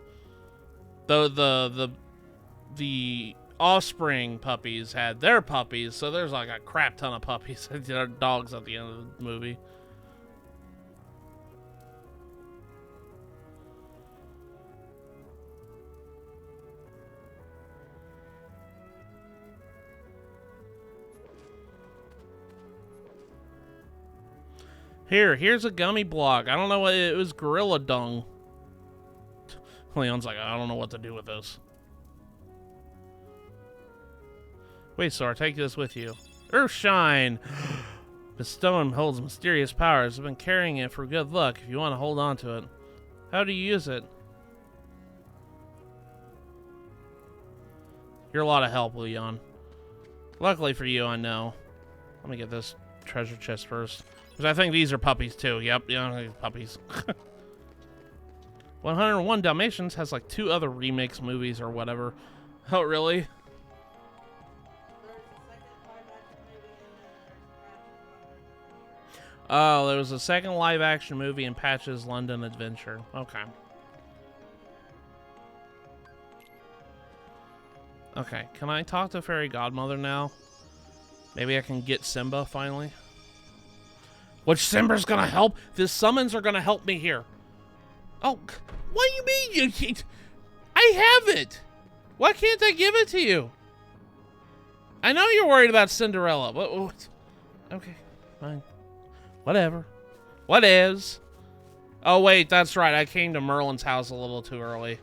the offspring puppies had their puppies, so there's, like, a crap ton of puppies, dogs at the end of the movie. Here's a gummy block. I don't know what it was. Gorilla dung. Leon's like, I don't know what to do with this. Wait, Sora, take this with you. Earthshine. The stone holds mysterious powers. I've been carrying it for good luck. If you want to hold on to it, how do you use it? You're a lot of help, Leon. Luckily for you, I know. Let me get this treasure chest first. Because I think these are puppies too. Yep, yeah, puppies. 101 Dalmatians has like 2 other remakes movies or whatever. Oh, really? Oh, there was a second live action movie in Patch's London Adventure. Okay. Okay, can I talk to Fairy Godmother now? Maybe I can get Simba finally. Which Simba's gonna help? The summons are gonna help me here. Oh, what do you mean? I have it. Why can't I give it to you? I know you're worried about Cinderella. What? Okay, fine. Whatever. What is? Oh wait, that's right. I came to Merlin's house a little too early.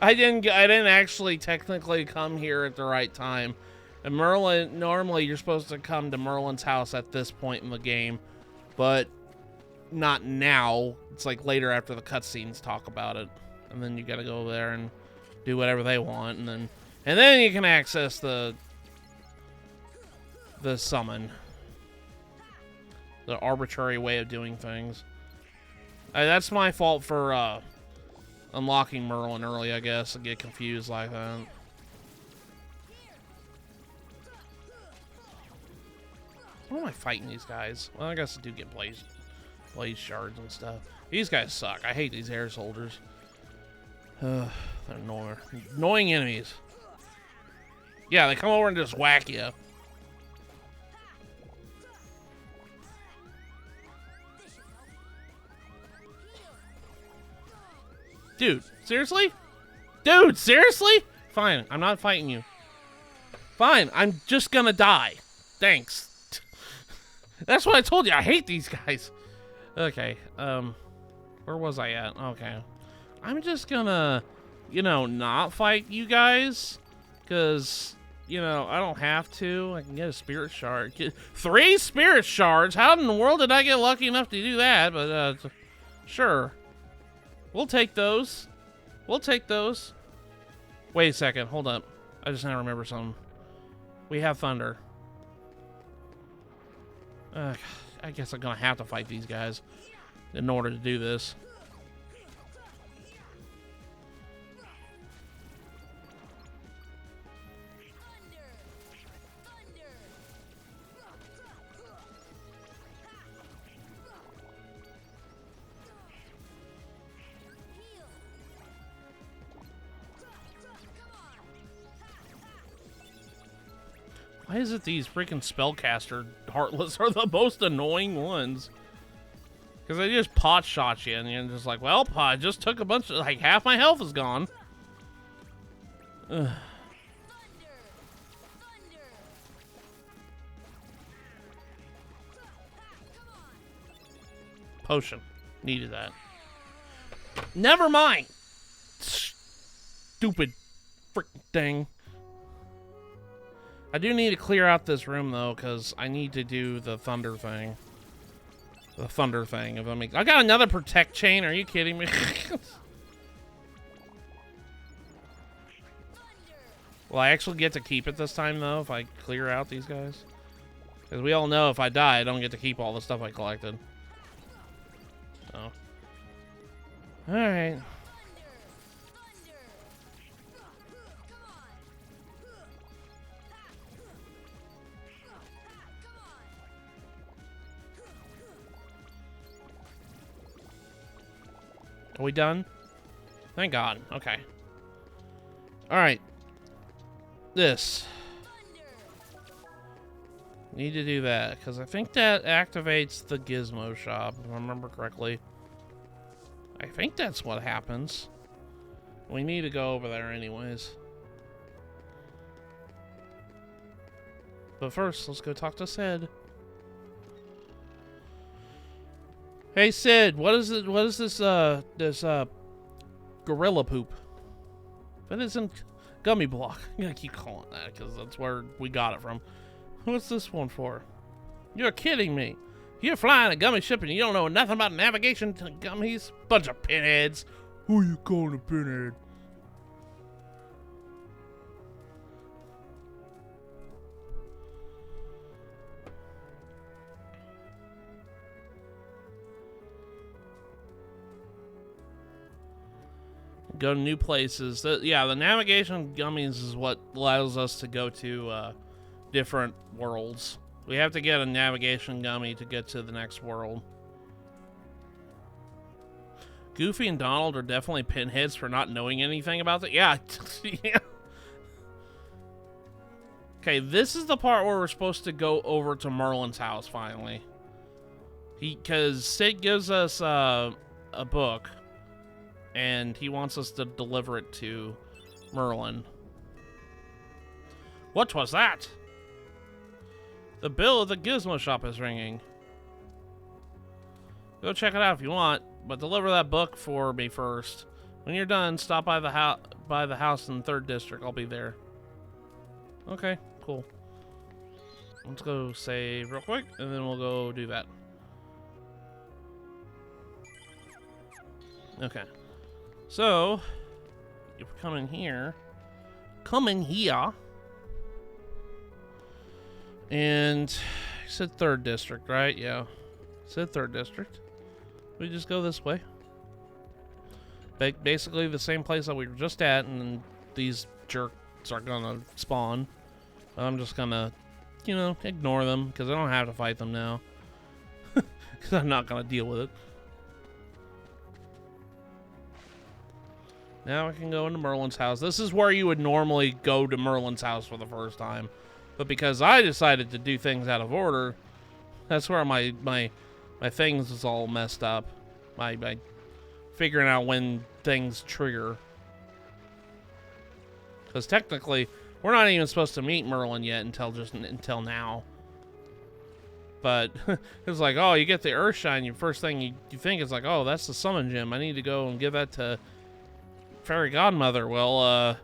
I didn't actually technically come here at the right time. And Merlin, normally you're supposed to come to Merlin's house at this point in the game, but not now. It's like later after the cutscenes talk about it, and then you gotta go there and do whatever they want, and then you can access the summon, the arbitrary way of doing things. That's my fault for unlocking Merlin early, I guess, and get confused like that. Why am I fighting these guys? Well, I guess I do get blaze shards and stuff. These guys suck. I hate these air soldiers. They're annoying enemies. Yeah, they come over and just whack you. Dude, seriously? Dude, seriously? Fine, I'm not fighting you. Fine, I'm just gonna die. Thanks. That's what I told you. I hate these guys. Okay, where was I at? Okay. I'm just gonna, not fight you guys. Because, I don't have to. I can get a spirit shard. 3 spirit shards? How in the world did I get lucky enough to do that? But, sure. We'll take those. We'll take those. Wait a second. Hold up. I just now remember something. We have thunder. I guess I'm gonna have to fight these guys in order to do this. Why is it these freaking spellcaster Heartless are the most annoying ones? Because they just pot shot you and you're just like, well, I just took a bunch of, like, half my health is gone. Ugh. Potion. Needed that. Never mind. Stupid freaking thing. I do need to clear out this room, though, because I need to do the thunder thing. The thunder thing. I got another protect chain. Are you kidding me? Will I actually get to keep it this time, though, if I clear out these guys? Because we all know if I die, I don't get to keep all the stuff I collected. Oh. Alright. Are we done? Thank God. Okay. Alright. This. Need to do that, because I think that activates the gizmo shop, if I remember correctly. I think that's what happens. We need to go over there anyways. But first, let's go talk to Sid. Hey Sid, what is it? What is this gorilla poop? That isn't gummy block. I'm gonna keep calling that because that's where we got it from. What's this one for? You're kidding me. You're flying a gummy ship and you don't know nothing about navigation to gummies? Bunch of pinheads. Who you calling a pinhead? Go to new places. Yeah, the navigation gummies is what allows us to go to different worlds. We have to get a navigation gummy to get to the next world. Goofy and Donald are definitely pinheads for not knowing anything about that. Yeah. Yeah. Okay, this is the part where we're supposed to go over to Merlin's house finally. Because Sid gives us a book. And he wants us to deliver it to Merlin. What was that? The bell of the gizmo shop is ringing. Go check it out if you want, but deliver that book for me first. When you're done, stop by the house in the 3rd district. I'll be there. Okay, cool. Let's go save real quick, and then we'll go do that. Okay. So, you come in here. Come in here. And you said 3rd district, right? Yeah. Said 3rd district. We just go this way. Basically the same place that we were just at, and these jerks are gonna spawn. I'm just gonna, you know, ignore them, because I don't have to fight them now. Because I'm not gonna deal with it. Now I can go into Merlin's house. This is where you would normally go to Merlin's house for the first time. But because I decided to do things out of order, that's where my things is all messed up. My figuring out when things trigger. Because technically, we're not even supposed to meet Merlin yet until now. But it's like, oh, you get the Earthshine. Your first thing you think is like, oh, that's the summon gem. I need to go and give that to Fairy Godmother. Well,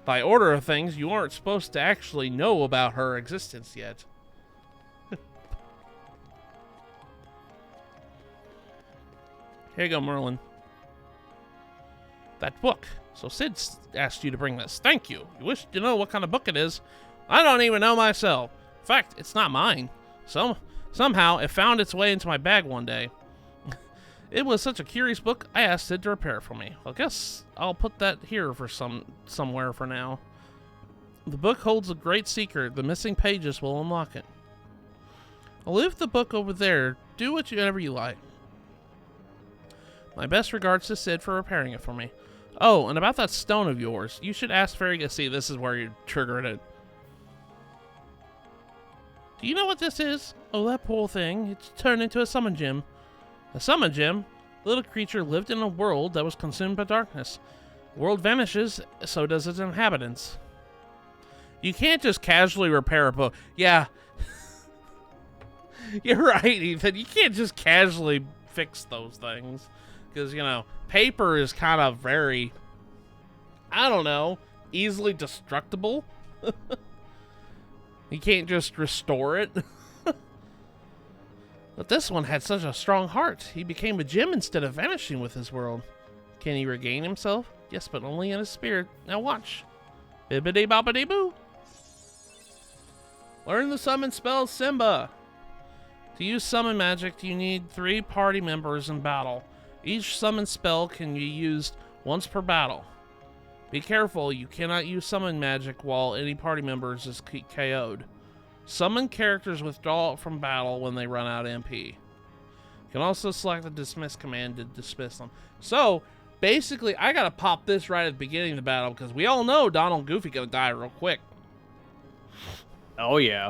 by order of things, you aren't supposed to actually know about her existence yet. Here you go, Merlin. That book. So Sid asked you to bring this. Thank you. You wish to know what kind of book it is? I don't even know myself. In fact, it's not mine. Somehow, it found its way into my bag one day. It was such a curious book, I asked Sid to repair it for me. I guess I'll put that here for somewhere for now. The book holds a great secret. The missing pages will unlock it. I'll leave the book over there. Do whatever you like. My best regards to Sid for repairing it for me. Oh, and about that stone of yours. You should ask Fairy... See, this is where you triggered it. Do you know what this is? Oh, that poor thing. It's turned into a summon gem. A summon gem? The little creature lived in a world that was consumed by darkness. The world vanishes, so does its inhabitants. You can't just casually repair a book. Yeah. You're right, Ethan. You can't just casually fix those things. Because, you know, paper is kind of very, I don't know, easily destructible. You can't just restore it. But this one had such a strong heart. He became a gem instead of vanishing with his world. Can he regain himself? Yes, but only in his spirit. Now watch. Bibbidi bobbidi boo. Learn the summon spell Simba. To use summon magic, you need 3 party members in battle. Each summon spell can be used once per battle. Be careful, you cannot use summon magic while any party members is KO'd. Summon characters withdraw from battle when they run out of MP. You can also select the dismiss command to dismiss them. So, basically, I gotta pop this right at the beginning of the battle because we all know Donald and Goofy gonna die real quick. Oh, yeah.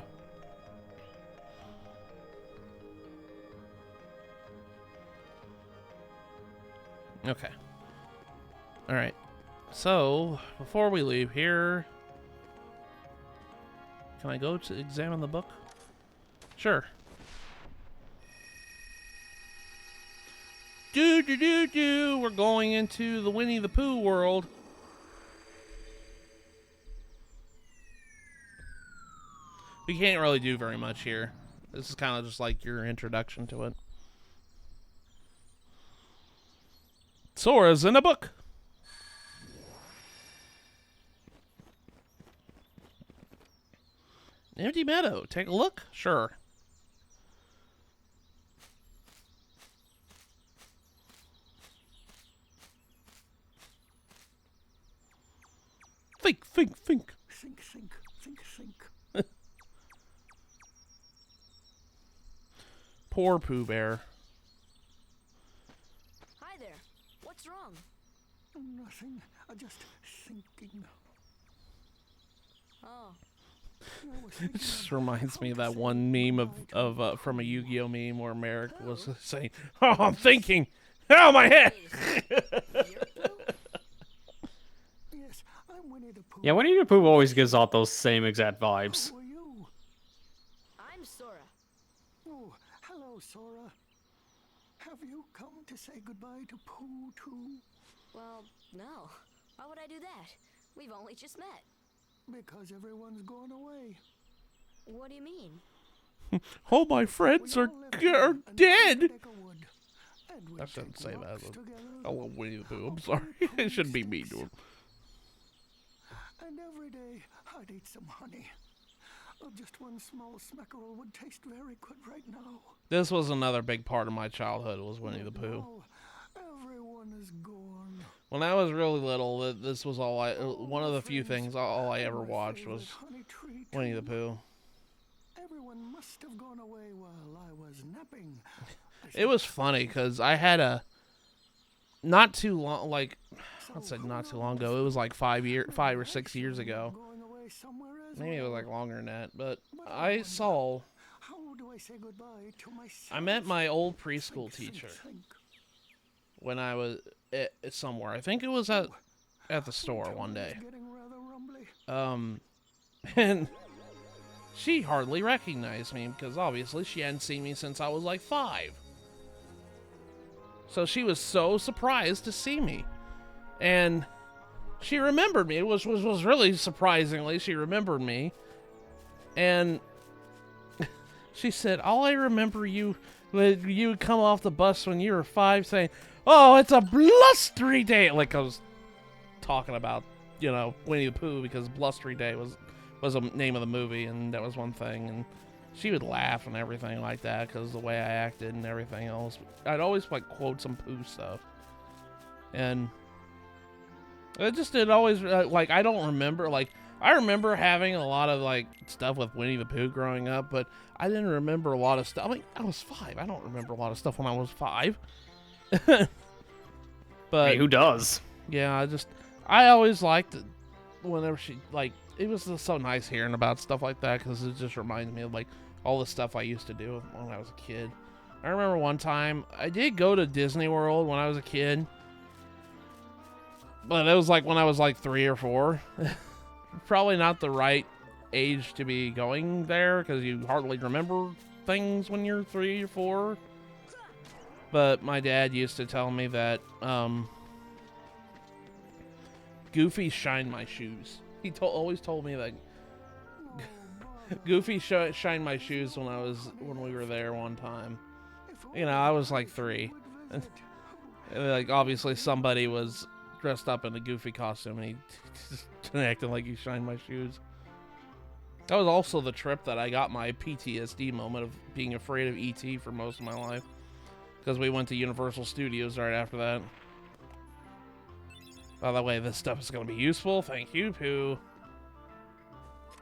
Okay. Alright. So, before we leave here... Can I go to examine the book? Sure. We're going into the Winnie the Pooh world. We can't really do very much here. This is kind of just like your introduction to it. Sora's in a book. Empty meadow. Take a look? Sure. Think. Think, think, think. Poor Pooh Bear. Hi there. What's wrong? Nothing. I'm just thinking. Oh. It just reminds me of that one meme of from a Yu-Gi-Oh meme where Merrick was saying, "Oh, I'm thinking. Oh, my head." Yes, I'm Winnie the Pooh. Yeah, Winnie the Pooh always gives off those same exact vibes. Who are you? I'm Sora. Oh, hello, Sora. Have you come to say goodbye to Pooh too? Well, no. Why would I do that? We've only just met. Because everyone's gone away. What do you mean? All my friends are dead. I shouldn't say that. I love Winnie the Pooh. I'm sorry. I shouldn't be mean to him. And every day I'd eat some honey. Just one small smackerel would taste very good right now. This was another big part of my childhood, was Winnie the Pooh. Now, everyone is gone. When I was really little, this was all one of the few things all I ever watched was Winnie the Pooh. Everyone must have gone away while I was napping. It was funny because I had a not too long, like I'd say not too long ago. It was like 5 or 6 years ago. Maybe it was like longer than that. But I saw. I met my old preschool teacher when I was somewhere. I think it was at the store one day. And she hardly recognized me because obviously she hadn't seen me since I was like 5. So she was so surprised to see me. And she remembered me. It was really surprisingly, she remembered me. And she said, all I remember you would come off the bus when you were 5 saying, oh, it's a blustery day. Like I was talking about, Winnie the Pooh because Blustery Day was the name of the movie, and that was one thing. And she would laugh and everything like that because the way I acted and everything else. I'd always like quote some Pooh stuff. And it always, I don't remember, I remember having a lot of, stuff with Winnie the Pooh growing up, but I didn't remember a lot of stuff. I mean, I was 5. I don't remember a lot of stuff when I was 5. But, hey, who does? Yeah, I always liked it whenever she, it was just so nice hearing about stuff like that, because it just reminds me of, all the stuff I used to do when I was a kid. I remember one time, I did go to Disney World when I was a kid. But it was when I was 3 or 4. Probably not the right age to be going there because you hardly remember things when you're 3 or 4. But my dad used to tell me that Goofy shined my shoes. He always told me that Goofy shined my shoes when we were there one time. I was 3. And, obviously somebody was dressed up in a Goofy costume, and he just acted like he shined my shoes. That was also the trip that I got my PTSD moment of being afraid of E.T. for most of my life, because we went to Universal Studios right after that. By the way, this stuff is going to be useful. Thank you, Pooh.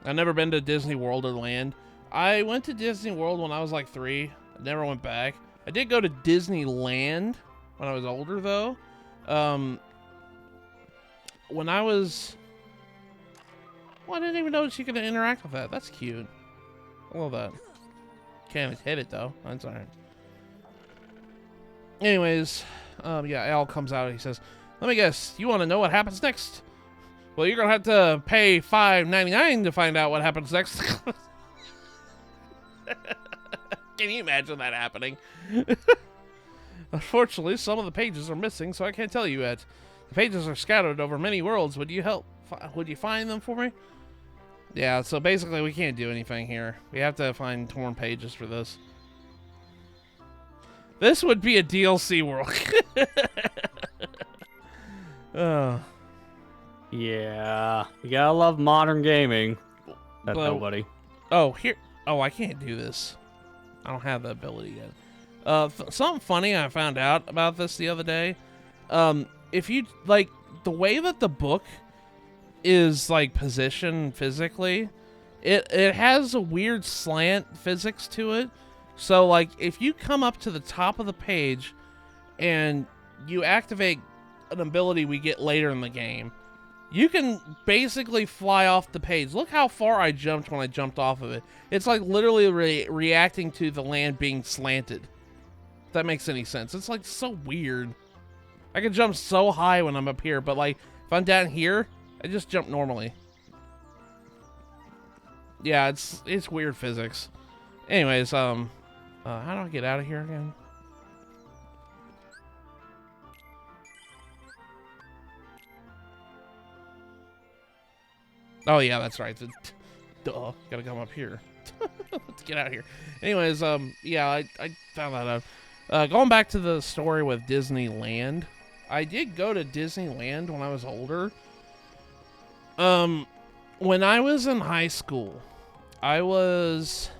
I've never been to Disney World or Land. I went to Disney World when I was 3. I never went back. I did go to Disneyland when I was older, though. When I was... Well, I didn't even know she could interact with that. That's cute. I love that. Can't hit it, though. That's alright. Anyways, yeah, Al comes out and he says, let me guess, you want to know what happens next? Well, you're going to have to pay $5.99 to find out what happens next. Can you imagine that happening? Unfortunately, some of the pages are missing, so I can't tell you yet. The pages are scattered over many worlds. Would you find them for me? Yeah, so basically we can't do anything here. We have to find torn pages for this. This would be a DLC world. Oh. Yeah, you gotta love modern gaming. That's nobody. Oh, here. Oh, I can't do this. I don't have the ability yet. Something funny I found out about this the other day. If you, the way that the book is, positioned physically, it has a weird slant physics to it. So, if you come up to the top of the page and you activate an ability we get later in the game, you can basically fly off the page. Look how far I jumped when I jumped off of it. It's literally reacting to the land being slanted. If that makes any sense. It's so weird. I can jump so high when I'm up here, but if I'm down here, I just jump normally. Yeah, it's weird physics. Anyways, how do I get out of here again? Oh yeah, that's right. Duh, gotta come up here. Let's get out of here. Anyways, yeah, I found that out. Going back to the story with Disneyland, I did go to Disneyland when I was older. When I was in high school, I was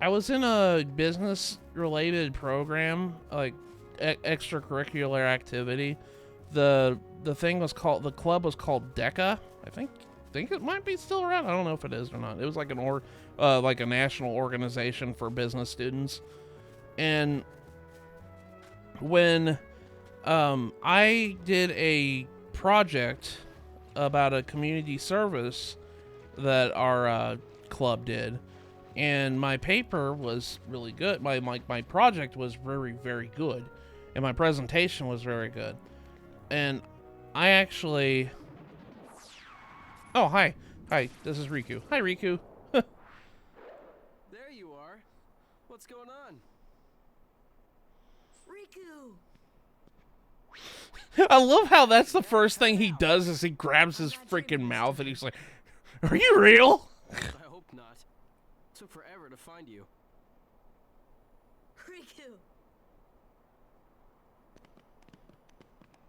in a business-related program, like extracurricular activity. The club was called DECA. I think it might be still around. I don't know if it is or not. It was like like a national organization for business students. And when I did a project about a community service that our club did, and my paper was really good. My project was very, very good, and my presentation was very good. And I actually... Oh, hi. Hi, this is Riku. Hi, Riku. There you are. What's going on? Riku! I love how that's the first thing he does is he grabs his freaking mouth and he's like, "Are you real?" I hope not. Took forever to find you. Riku!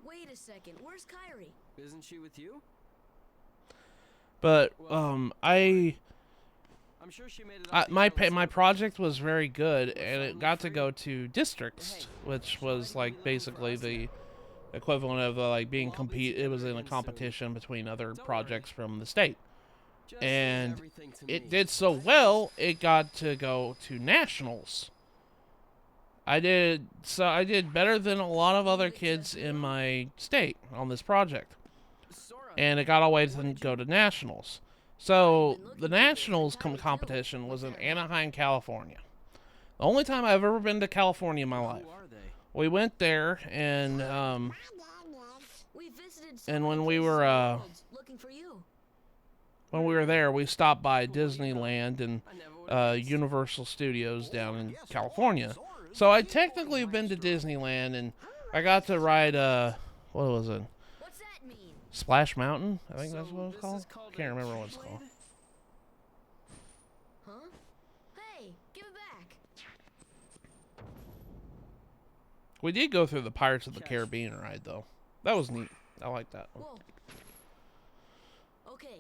Wait a second, where's Kairi? Isn't she with you? But I'm sure she made it up the my island project was very good, and it got to go to districts, which was like basically the equivalent of like being It was in a competition between other projects from the state, Just leave and everything to it me. did so well it got to go to nationals. I did better than a lot of other kids in my state on this project. Sora, And it got all the way to go to nationals. So the nationals competition was in Anaheim, California. The only time I've ever been to California in my life. who are they? We went there, and We visited And when several we places were, in the world looking for you. when we were there, we stopped by Disneyland and I never would've guessed. Universal Studios down in California. So I technically have been to Disneyland, and I got to ride what was it? What's that mean? Splash Mountain? I think So that's what it's this called. is called Can't a remember what it's Keyblade? called. Huh? Hey, give it back. We did go through the Pirates of the Catch. Caribbean ride, though. That was neat. I like that one. Whoa. Okay,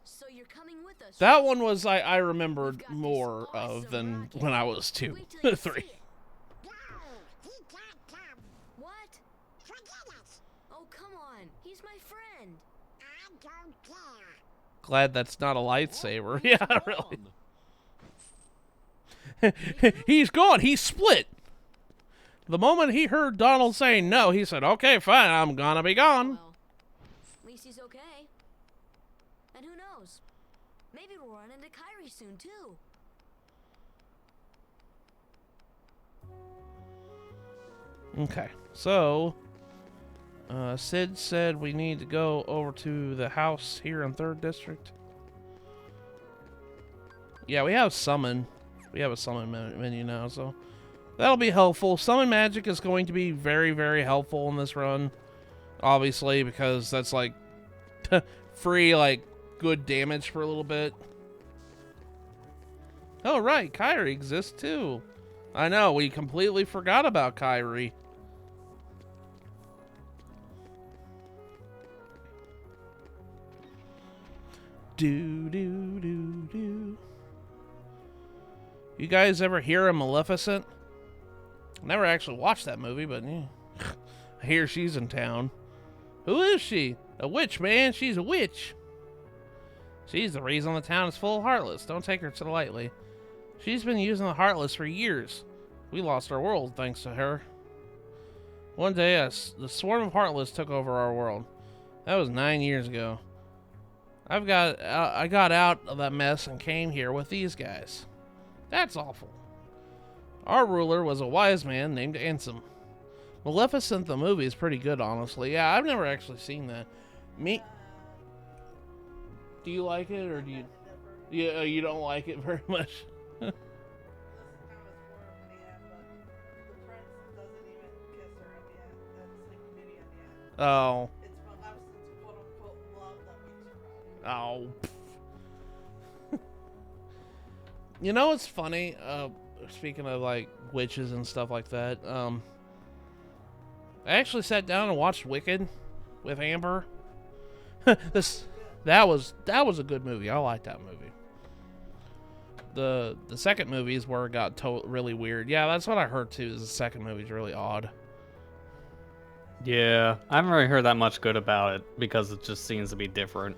so you're coming with us. That one was I remembered We've got this more awesome of than rocket. when I was 2, Wait till you 3. see it. What? Oh, come on. He's my friend. Glad that's not a lightsaber. Yeah, really. He's gone. He's split. The moment he heard Donald saying no, he said, "Okay, fine, I'm gonna be gone." Well, at least he's okay. And who knows? Maybe we'll run into Kairi soon, too. Okay, so Sid said we need to go over to the house here in 3rd District. Yeah, we have summon. We have a summon menu now, so that'll be helpful. Summon magic is going to be very, very helpful in this run, obviously, because that's like free, like good damage for a little bit. Oh, right, Kairi exists too. I know, we completely forgot about Kairi. Do do do do. You guys ever hear of Maleficent? Never actually watched that movie, but yeah. I hear she's in town. Who is she? A witch, man. She's a witch. She's the reason the town is full of Heartless. Don't take her too lightly. She's been using the Heartless for years. We lost our world thanks to her. One day, the swarm of Heartless took over our world. That was 9 years ago. I got out of that mess and came here with these guys. That's awful. Our ruler was a wise man named Ansem. Maleficent the movie is pretty good, honestly. Yeah, I've never actually seen that. Me? Do you like it, or do you? Yeah, you don't like it very much. This is how it's for me, but the prince doesn't even kiss her at the end. That's like beauty at the end. Oh, It's Maleficent's quote unquote love that makes her cry. Oh. You know what's funny? Speaking of like witches and stuff like that, I actually sat down and watched Wicked with Amber. That was a good movie. I liked that movie. The second movie is where it got really weird. Yeah, that's what I heard too. Is the second movie is really odd. Yeah, I haven't really heard that much good about it because it just seems to be different.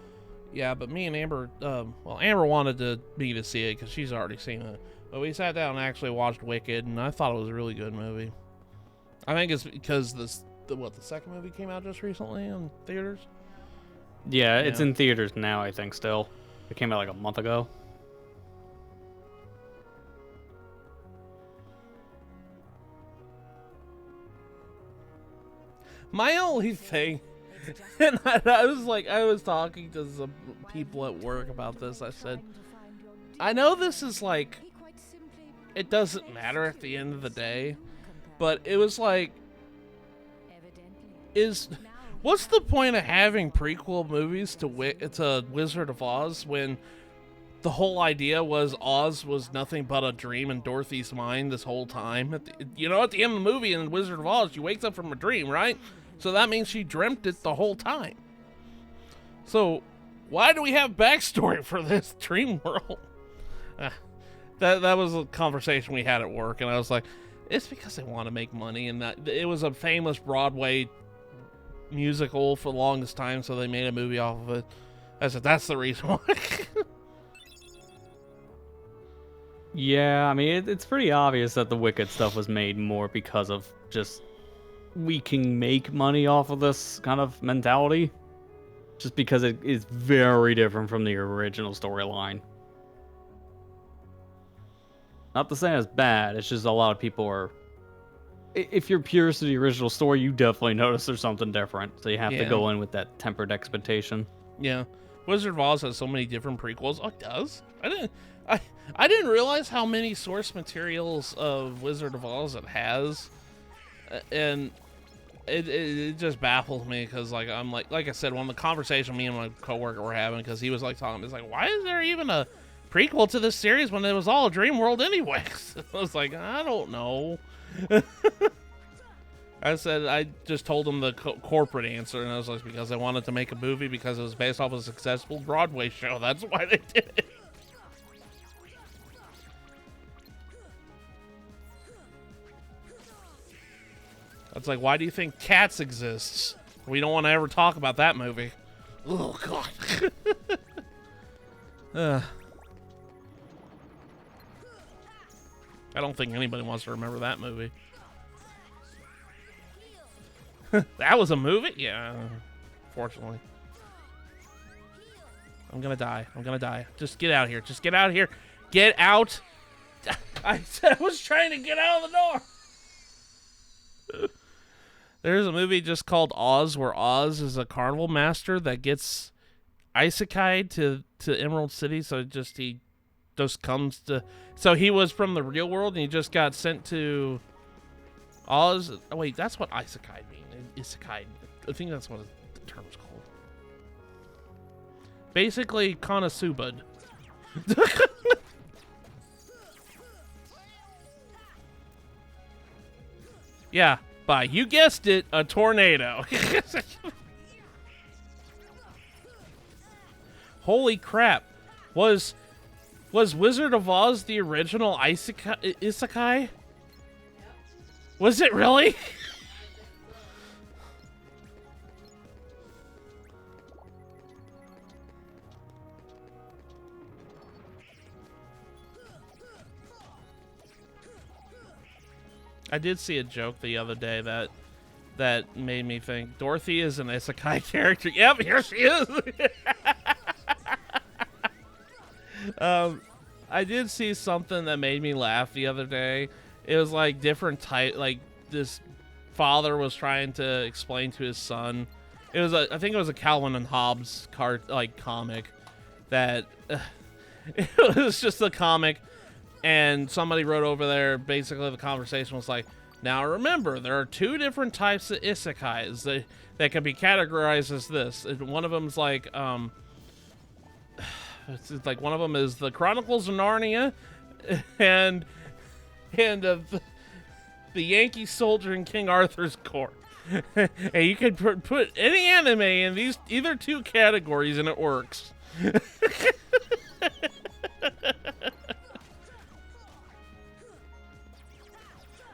Yeah, but me and Amber, Amber wanted me to see it because she's already seen it. But we sat down and actually watched Wicked, and I thought it was a really good movie. I think it's because the second movie came out just recently in theaters. Yeah, it's in theaters now, I think, still. It came out like a month ago. My only thing, and I was talking to some people at work about this. I said, I know this is like, it doesn't matter at the end of the day, but it was like, what's the point of having prequel movies to Wizard of Oz when the whole idea was Oz was nothing but a dream in Dorothy's mind this whole time? At the end of the movie in Wizard of Oz, she wakes up from a dream, right? So that means she dreamt it the whole time. So why do we have backstory for this dream world? That was a conversation we had at work, and I was like, it's because they want to make money, and that it was a famous Broadway musical for the longest time, so they made a movie off of it. I said, that's the reason why. Yeah, I mean, it's pretty obvious that the Wicked stuff was made more because of just we can make money off of this kind of mentality. Just because it is very different from the original storyline. Not to say it's bad, it's just a lot of people are... If you're purist to the original story, you definitely notice there's something different. So you have to go in with that tempered expectation. Yeah. Wizard of Oz has so many different prequels. Oh, it does? I didn't realize how many source materials of Wizard of Oz it has. And it just baffles me because I'm like I said, when the conversation me and my coworker were having, because he was like talking, it's like, why is there even a prequel to this series when it was all a dream world anyways? I was like, I don't know. I said, I just told him the corporate answer, and I was like, because they wanted to make a movie because it was based off a successful Broadway show. That's why they did it. It's like, why do you think Cats exists? We don't want to ever talk about that movie. Oh, God. I don't think anybody wants to remember that movie. That was a movie? Yeah, fortunately. I'm gonna die. Just get out of here. Just get out of here. Get out. I was trying to get out of the door. There's a movie just called Oz, where Oz is a carnival master that gets isekai'd to Emerald City. So he just comes to... So he was from the real world, and he just got sent to Oz. Oh, wait, that's what isekai means. Isekai. I think that's what the term's called. Basically, Konosuba'd. Yeah, by, you guessed it, a tornado. Holy crap. Was Wizard of Oz the original isekai? Was it really? I did see a joke the other day that made me think Dorothy is an isekai character. Yep, here she is. I did see something that made me laugh the other day. It was like different type, like this father was trying to explain to his son. I think it was a Calvin and Hobbes comic that it was just a comic. And somebody wrote over there, basically the conversation was like, now remember, there are two different types of isekais that can be categorized as this. And one of them's like, It's like one of them is the Chronicles of Narnia, and the Yankee Soldier in King Arthur's Court. And you can put any anime in these either two categories, and it works.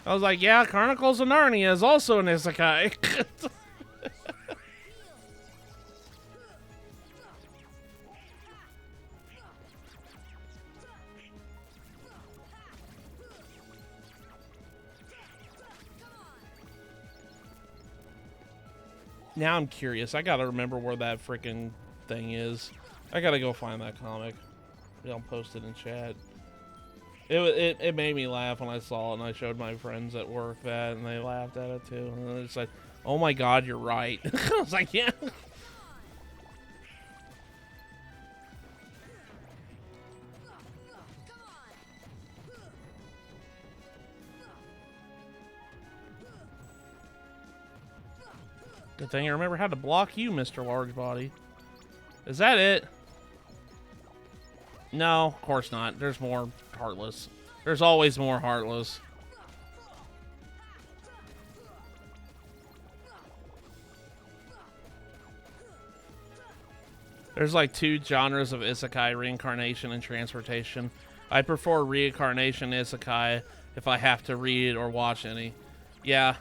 I was like, yeah, Chronicles of Narnia is also an isekai. Now I'm curious. I gotta remember where that freaking thing is. I gotta go find that comic. I'll post it in chat. It made me laugh when I saw it, and I showed my friends at work that, and they laughed at it too. And they're just like, "Oh my God, you're right." I was like, "Yeah." Good thing I remember how to block you, Mr. Large Body. Is that it? No, of course not. There's more Heartless. There's always more Heartless. There's like two genres of isekai, reincarnation and transportation. I prefer reincarnation isekai if I have to read or watch any. Yeah.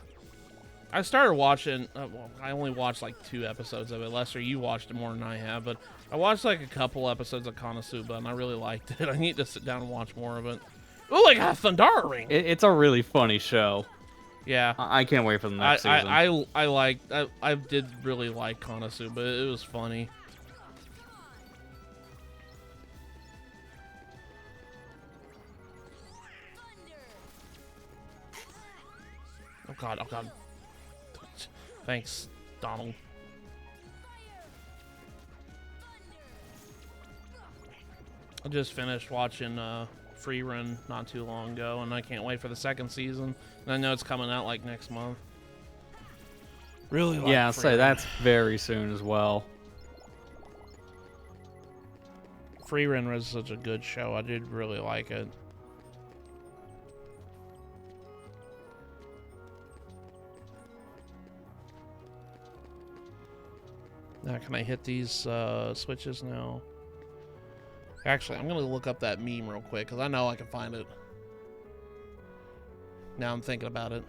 I started watching, well, I only watched like 2 episodes of it. Lester, you watched it more than I have, but I watched like a couple episodes of Konosuba, and I really liked it. I need to sit down and watch more of it. Oh, I got a Thundara ring! It's a really funny show. Yeah. I can't wait for the next season. I did really like Konosuba. It was funny. Oh God, oh God. Thanks, Donald. I just finished watching Free Run not too long ago, and I can't wait for the 2nd season. And I know it's coming out like next month. Really like yeah, I'll Free say Run. that's very soon as well. Free Run was such a good show. I did really like it. Now, can I hit these switches now? Actually, I'm going to look up that meme real quick, because I know I can find it. Now I'm thinking about it.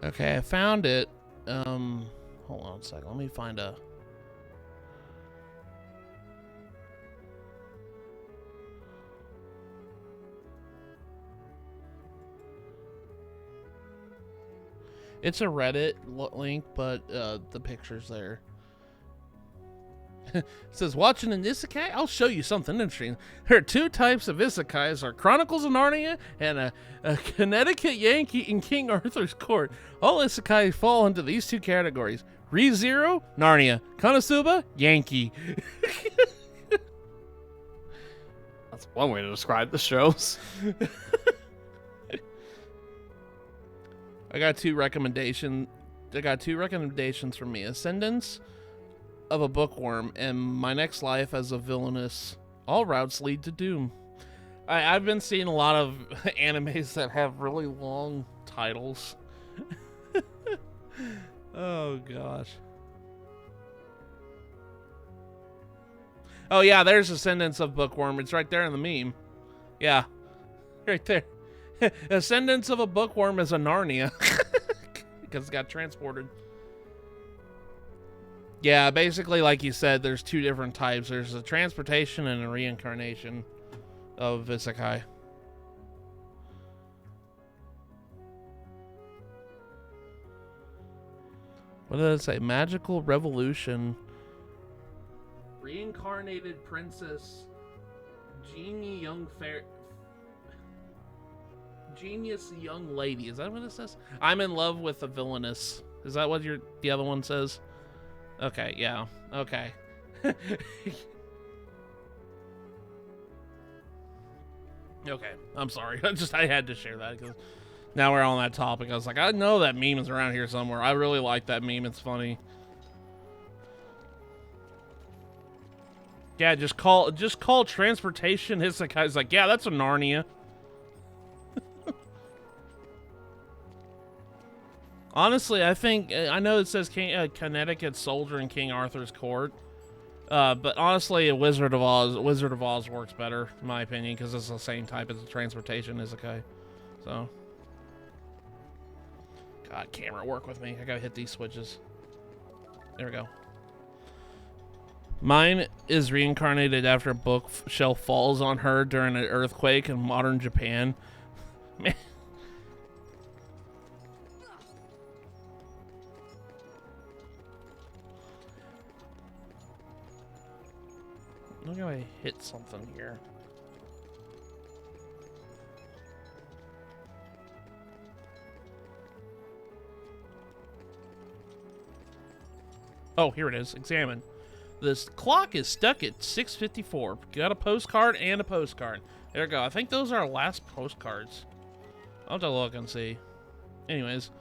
Okay, I found it. Hold on a second. Let me find a... It's a Reddit link, but the picture's there. It says, watching an isekai? I'll show you something interesting. There are 2 types of isekais, are Chronicles of Narnia and a Connecticut Yankee in King Arthur's Court. All isekai fall into these 2 categories. ReZero, Narnia. Konosuba, Yankee. That's one way to describe the shows. I got two recommendations from me. Ascendance of a Bookworm and My Next Life as a Villainess. All routes lead to doom. I've been seeing a lot of animes that have really long titles. Oh, gosh. Oh, yeah, there's Ascendance of Bookworm. It's right there in the meme. Yeah, right there. Ascendance of a Bookworm is a Narnia. Because it got transported. Yeah, basically, like you said, there's 2 different types. There's a transportation and a reincarnation of isekai. What did it say? Magical Revolution. Reincarnated Princess. Genie Young Fair. Genius young lady. Is that what it says? I'm in love with a villainess. Is that what the other one says? Okay, yeah. Okay. Okay, I'm sorry. I had to share that because now we're on that topic. I was like, I know that meme is around here somewhere. I really like that meme. It's funny. Yeah, just call transportation Hisakai. He's like, yeah, that's a Narnia. Honestly, I think I know it says Connecticut soldier in King Arthur's court, but honestly, a Wizard of Oz works better in my opinion because it's the same type as a transportation Isekai. So, God, camera, work with me. I gotta hit these switches. There we go. Mine is reincarnated after a bookshelf falls on her during an earthquake in modern Japan. Man. Look how I hit something here. Oh, here it is. Examine. This clock is stuck at 6:54. Got a postcard and a postcard. There we go. I think those are our last postcards. I'll have to look and see. Anyways.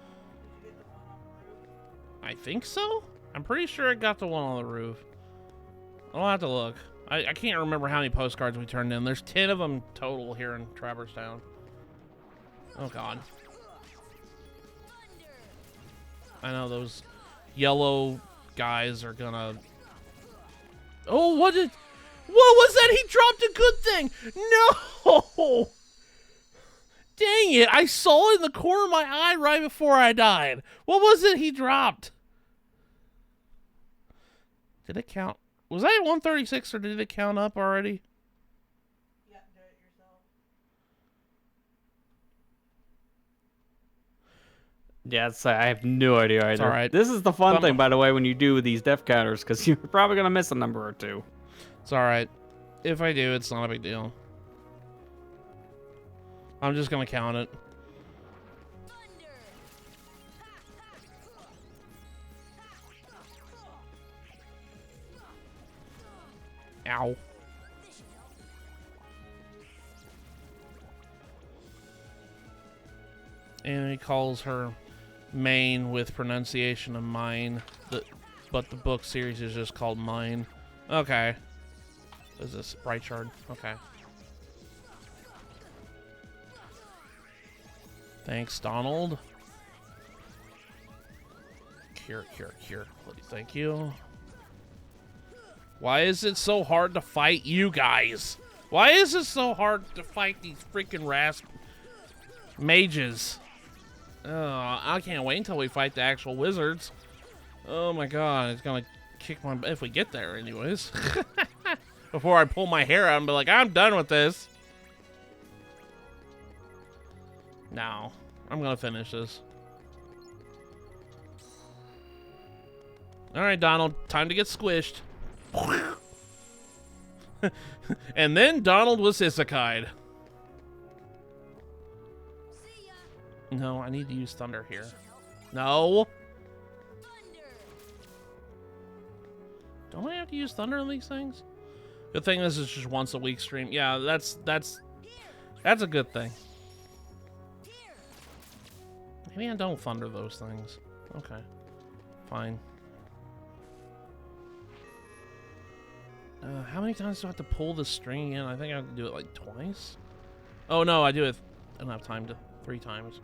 I think so? I'm pretty sure I got the one on the roof. I'll have to look. I can't remember how many postcards we turned in. There's 10 of them total here in Traverse Town. Oh, God. I know those yellow guys are gonna... Oh, what was that? He dropped a good thing. No! Dang it. I saw it in the corner of my eye right before I died. What was it he dropped? Did it count? Was I at 136 or did it count up already? You have to do it yourself. Yeah, I have no idea either. It's all right. This is the fun thing, by the way, when you do these death counters, because you're probably going to miss a number or two. It's all right. If I do, it's not a big deal. I'm just going to count it. Ow. And he calls her Maine with pronunciation of mine, but the book series is just called Mine. Okay. Is this Bright Shard? Okay. Thanks, Donald. Cure. Please, thank you. Why is it so hard to fight you guys? Why is it so hard to fight these freaking mages? Oh, I can't wait until we fight the actual wizards. Oh my god, it's gonna kick my butt if we get there anyways. Before I pull my hair out and be like, I'm done with this. No, I'm gonna finish this. Alright, Donald, time to get squished. And then Donald was isekai'd. No, I need to use thunder here. No. Don't I have to use thunder on these things? Good thing this is just once a week stream. Yeah, that's a good thing. Maybe I don't thunder those things. Okay. Fine. How many times do I have to pull the string in? I think I have to do it like twice. Oh no, I do it. I don't have time to 3 times.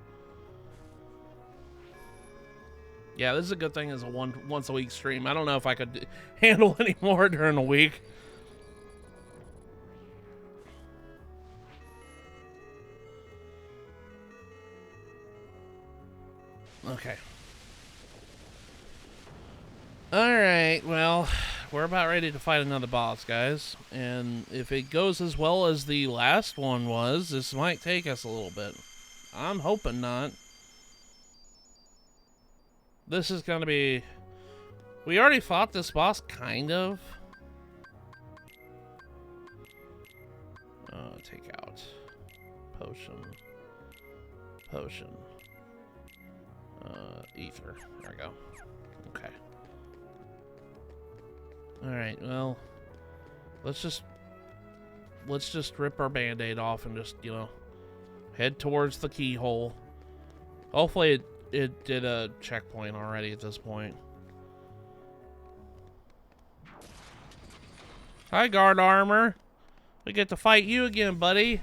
Yeah, this is a good thing as a once a week stream. I don't know if I could handle any more during the week. Okay. Alright, well, we're about ready to fight another boss, guys. And if it goes as well as the last one was, this might take us a little bit. I'm hoping not. This is going to be... We already fought this boss, kind of. Take out. Potion. Potion. Ether. There we go. Okay. Alright, well, let's just rip our band-aid off and just, you know, head towards the keyhole. Hopefully it did a checkpoint already at this point. Hi, guard armor. We get to fight you again, buddy.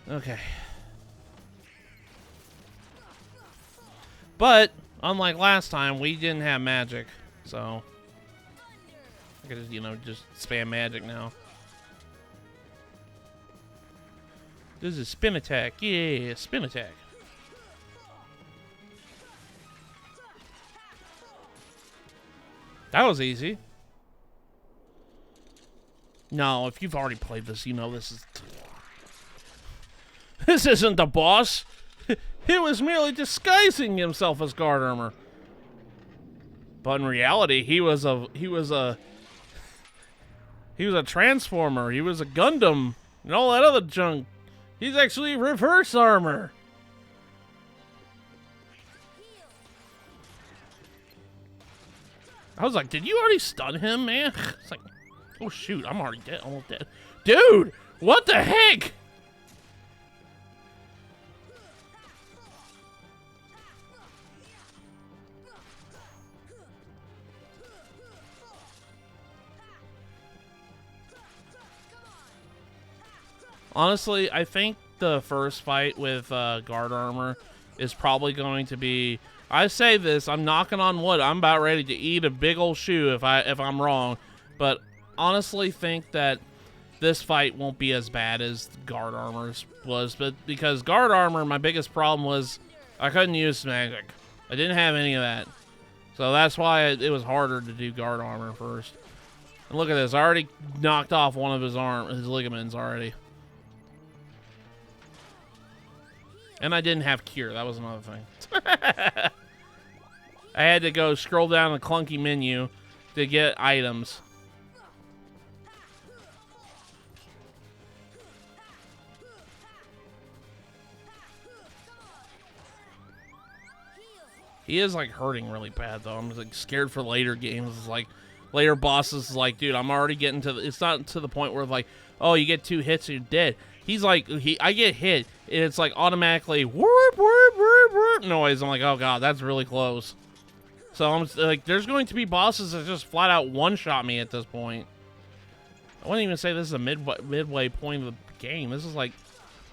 Okay. But, unlike last time, we didn't have magic, so I could just, you know, just spam magic now. This is spin attack. Yeah, spin attack. That was easy. No, if you've already played this, you know this is... This isn't the boss. He was merely disguising himself as guard armor. But in reality, he was a transformer. He was a Gundam and all that other junk. He's actually reverse armor. I was like, did you already stun him, man? It's like, oh shoot, I'm already dead, almost dead. Dude, what the heck? Honestly, I think the first fight with guard armor is probably going to be... I say this, I'm knocking on wood. I'm about ready to eat a big old shoe if I'm wrong. But honestly think that this fight won't be as bad as guard armor's was. But because guard armor, my biggest problem was I couldn't use magic. I didn't have any of that. So that's why it was harder to do guard armor first. And look at this. I already knocked off one of his ligaments already. And I didn't have cure. That was another thing. I had to go scroll down the clunky menu to get items. He is like hurting really bad though. I'm like scared for later games. It's like later bosses is like, dude, I'm already getting to the, it's not to the point where like, oh, you get 2 hits and you're dead. He's like, I get hit, and it's like automatically whoop, whoop, whoop, whoop noise. I'm like, oh god, that's really close. So I'm like, there's going to be bosses that just flat out one-shot me at this point. I wouldn't even say this is a midway point of the game. This is like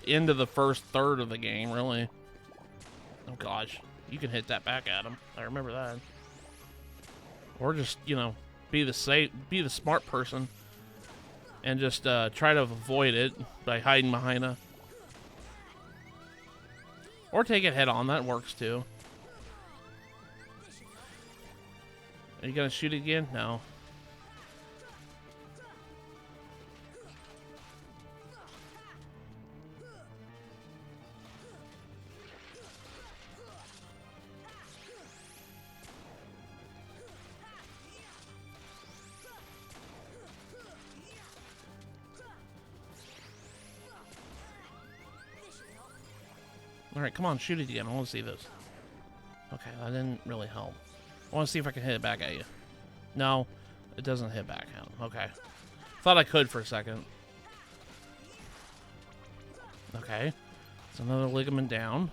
into the first third of the game, really. Oh gosh, you can hit that back at him. I remember that. Or just, you know, be the smart person. And just try to avoid it by hiding behind a... Or take it head on, that works too. Are you gonna shoot it again? No. Alright, come on, shoot it again. I want to see this. Okay, that didn't really help. I want to see if I can hit it back at you. No, it doesn't hit back at him. Okay. Thought I could for a second. Okay. It's another ligament down.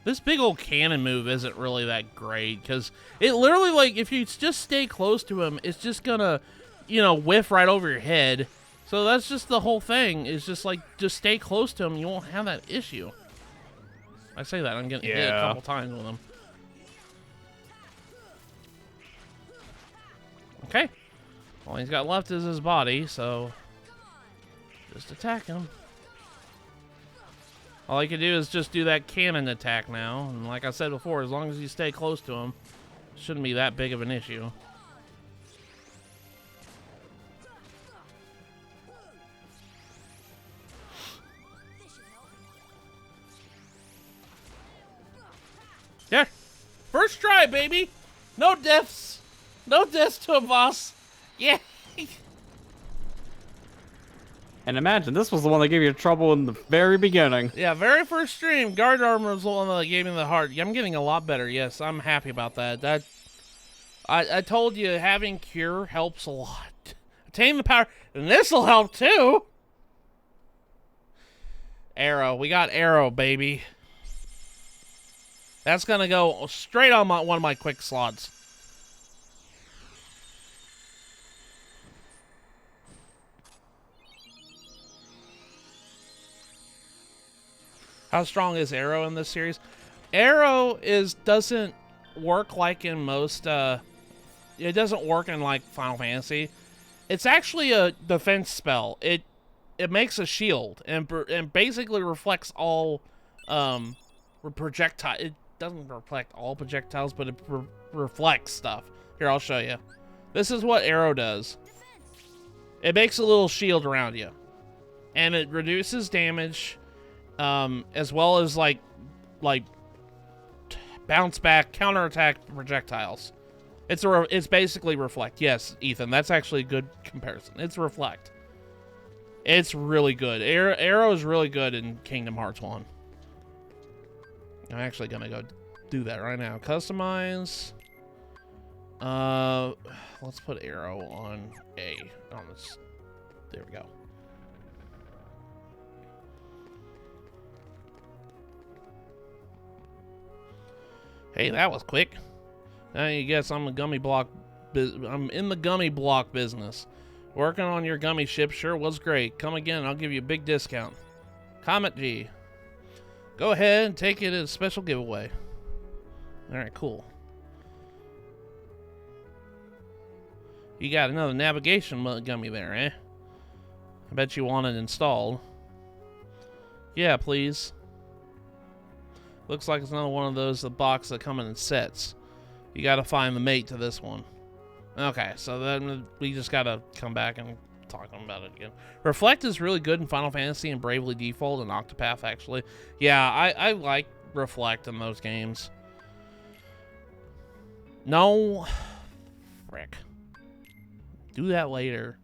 This big old cannon move isn't really that great, because it literally, like, if you just stay close to him, it's just gonna, you know, whiff right over your head. So that's just the whole thing, is just, like, just stay close to him, you won't have that issue. I say that, I'm getting hit a couple times with him. Okay. All he's got left is his body, so just attack him. All you can do is just do that cannon attack now. And like I said before, as long as you stay close to him, it shouldn't be that big of an issue. Yeah. First try, baby. No deaths! No deaths to a boss! Yeah! And imagine, this was the one that gave you trouble in the very beginning. Yeah, very first stream, guard armor was the one that gave me the heart. I'm getting a lot better, yes, I'm happy about that. I told you having cure helps a lot. Attain the power, and this'll help too! Arrow, we got arrow, baby. That's gonna go straight on one of my quick slots. How strong is arrow in this series? Arrow doesn't work like in most it doesn't work in like Final Fantasy. It's actually a defense spell. It makes a shield and basically reflects all projectile. It doesn't reflect all projectiles, but it reflects stuff. Here, I'll show you. This is what arrow does. It makes a little shield around you, and it reduces damage, as well as like bounce back, counterattack projectiles. It's basically reflect. Yes, Ethan, that's actually a good comparison. It's reflect. It's really good. Arrow is really good in Kingdom Hearts 1. I'm actually gonna go do that right now. Customize. Let's put arrow on A. On this. There we go. Hey, that was quick. Now you guess I'm a gummy block. I'm in the gummy block business. Working on your gummy ship sure was great. Come again, I'll give you a big discount. Comet G. Go ahead and take it as a special giveaway. Alright, cool. You got another navigation gummy there, eh? I bet you want it installed. Yeah, please. Looks like it's another one of those boxes that come in sets. You gotta find the mate to this one. Okay, so then we just gotta come back and talk about it again. Reflect is really good in Final Fantasy and Bravely Default and Octopath, actually. Yeah, I like Reflect in those games. No. Frick. Do that later.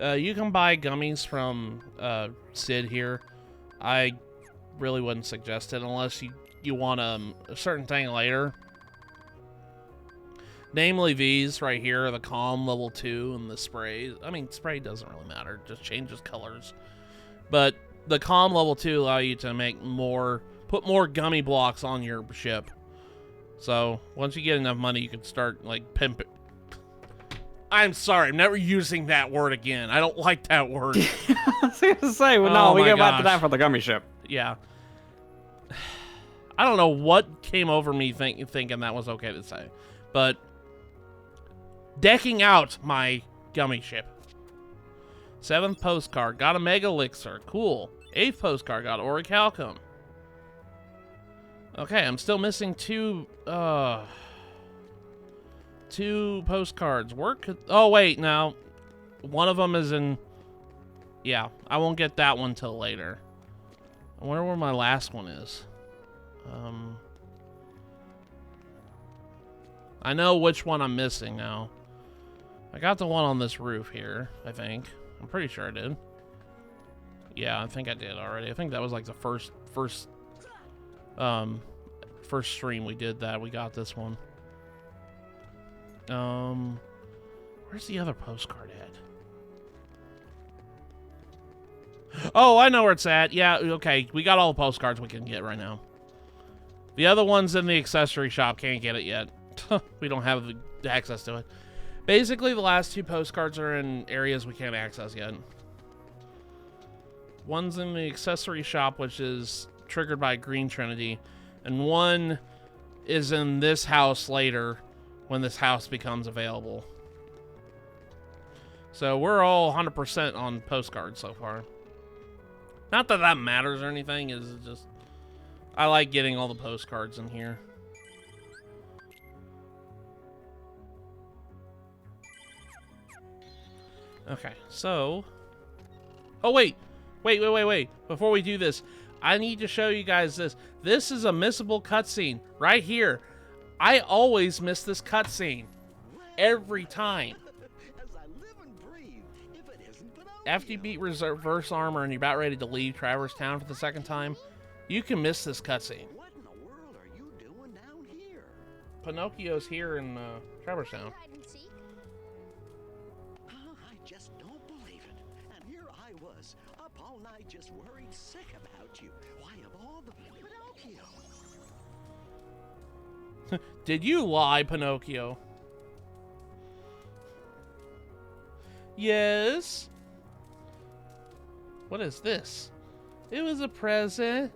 You can buy gummies from Sid here. I really wouldn't suggest it unless you want a certain thing later. Namely these right here, the Calm level 2 and the spray. I mean, spray doesn't really matter, it just changes colors. But the Calm level 2 allow you to make put more gummy blocks on your ship. So once you get enough money, you can start like pimping. I'm sorry, I'm never using that word again. I don't like that word. I was gonna say, well, Oh no, we my go back to gosh. that for the gummy ship. Yeah. I don't know what came over me thinking that was okay to say. But decking out my gummy ship. 7th postcard. Got a Mega Elixir. Cool. 8th postcard. Got Orichalcum. Okay, I'm still missing two postcards. Oh, wait, no. One of them is in... Yeah, I won't get that one till later. I wonder where my last one is. I know which one I'm missing now. I got the one on this roof here, I think. I'm pretty sure I did. Yeah, I think I did already. I think that was like the first stream we did that. We got this one. Where's the other postcard at? Oh, I know where it's at. Yeah, okay. We got all the postcards we can get right now. The other one's in the accessory shop. Can't get it yet. We don't have the access to it. Basically, the last 2 postcards are in areas we can't access yet. One's in the accessory shop, which is triggered by Green Trinity. And one is in this house later, when this house becomes available. So we're all 100% on postcards so far. Not that that matters or anything, it's just... I like getting all the postcards in here. Okay, so... Oh, wait. Wait. Before we do this, I need to show you guys this. This is a missable cutscene right here. I always miss this cutscene every time. As I live and breathe, if it isn't Pinocchio. After you beat reverse armor and you're about ready to leave Traverse Town for the second time, you can miss this cutscene. What in the world are you doing down here? Pinocchio's here in Traverse Town. Hide and seek. I just don't believe it. And here I was, up all night just worried sick about you. Why, of all the Pinocchio. Did you lie, Pinocchio? Yes. What is this? It was a present.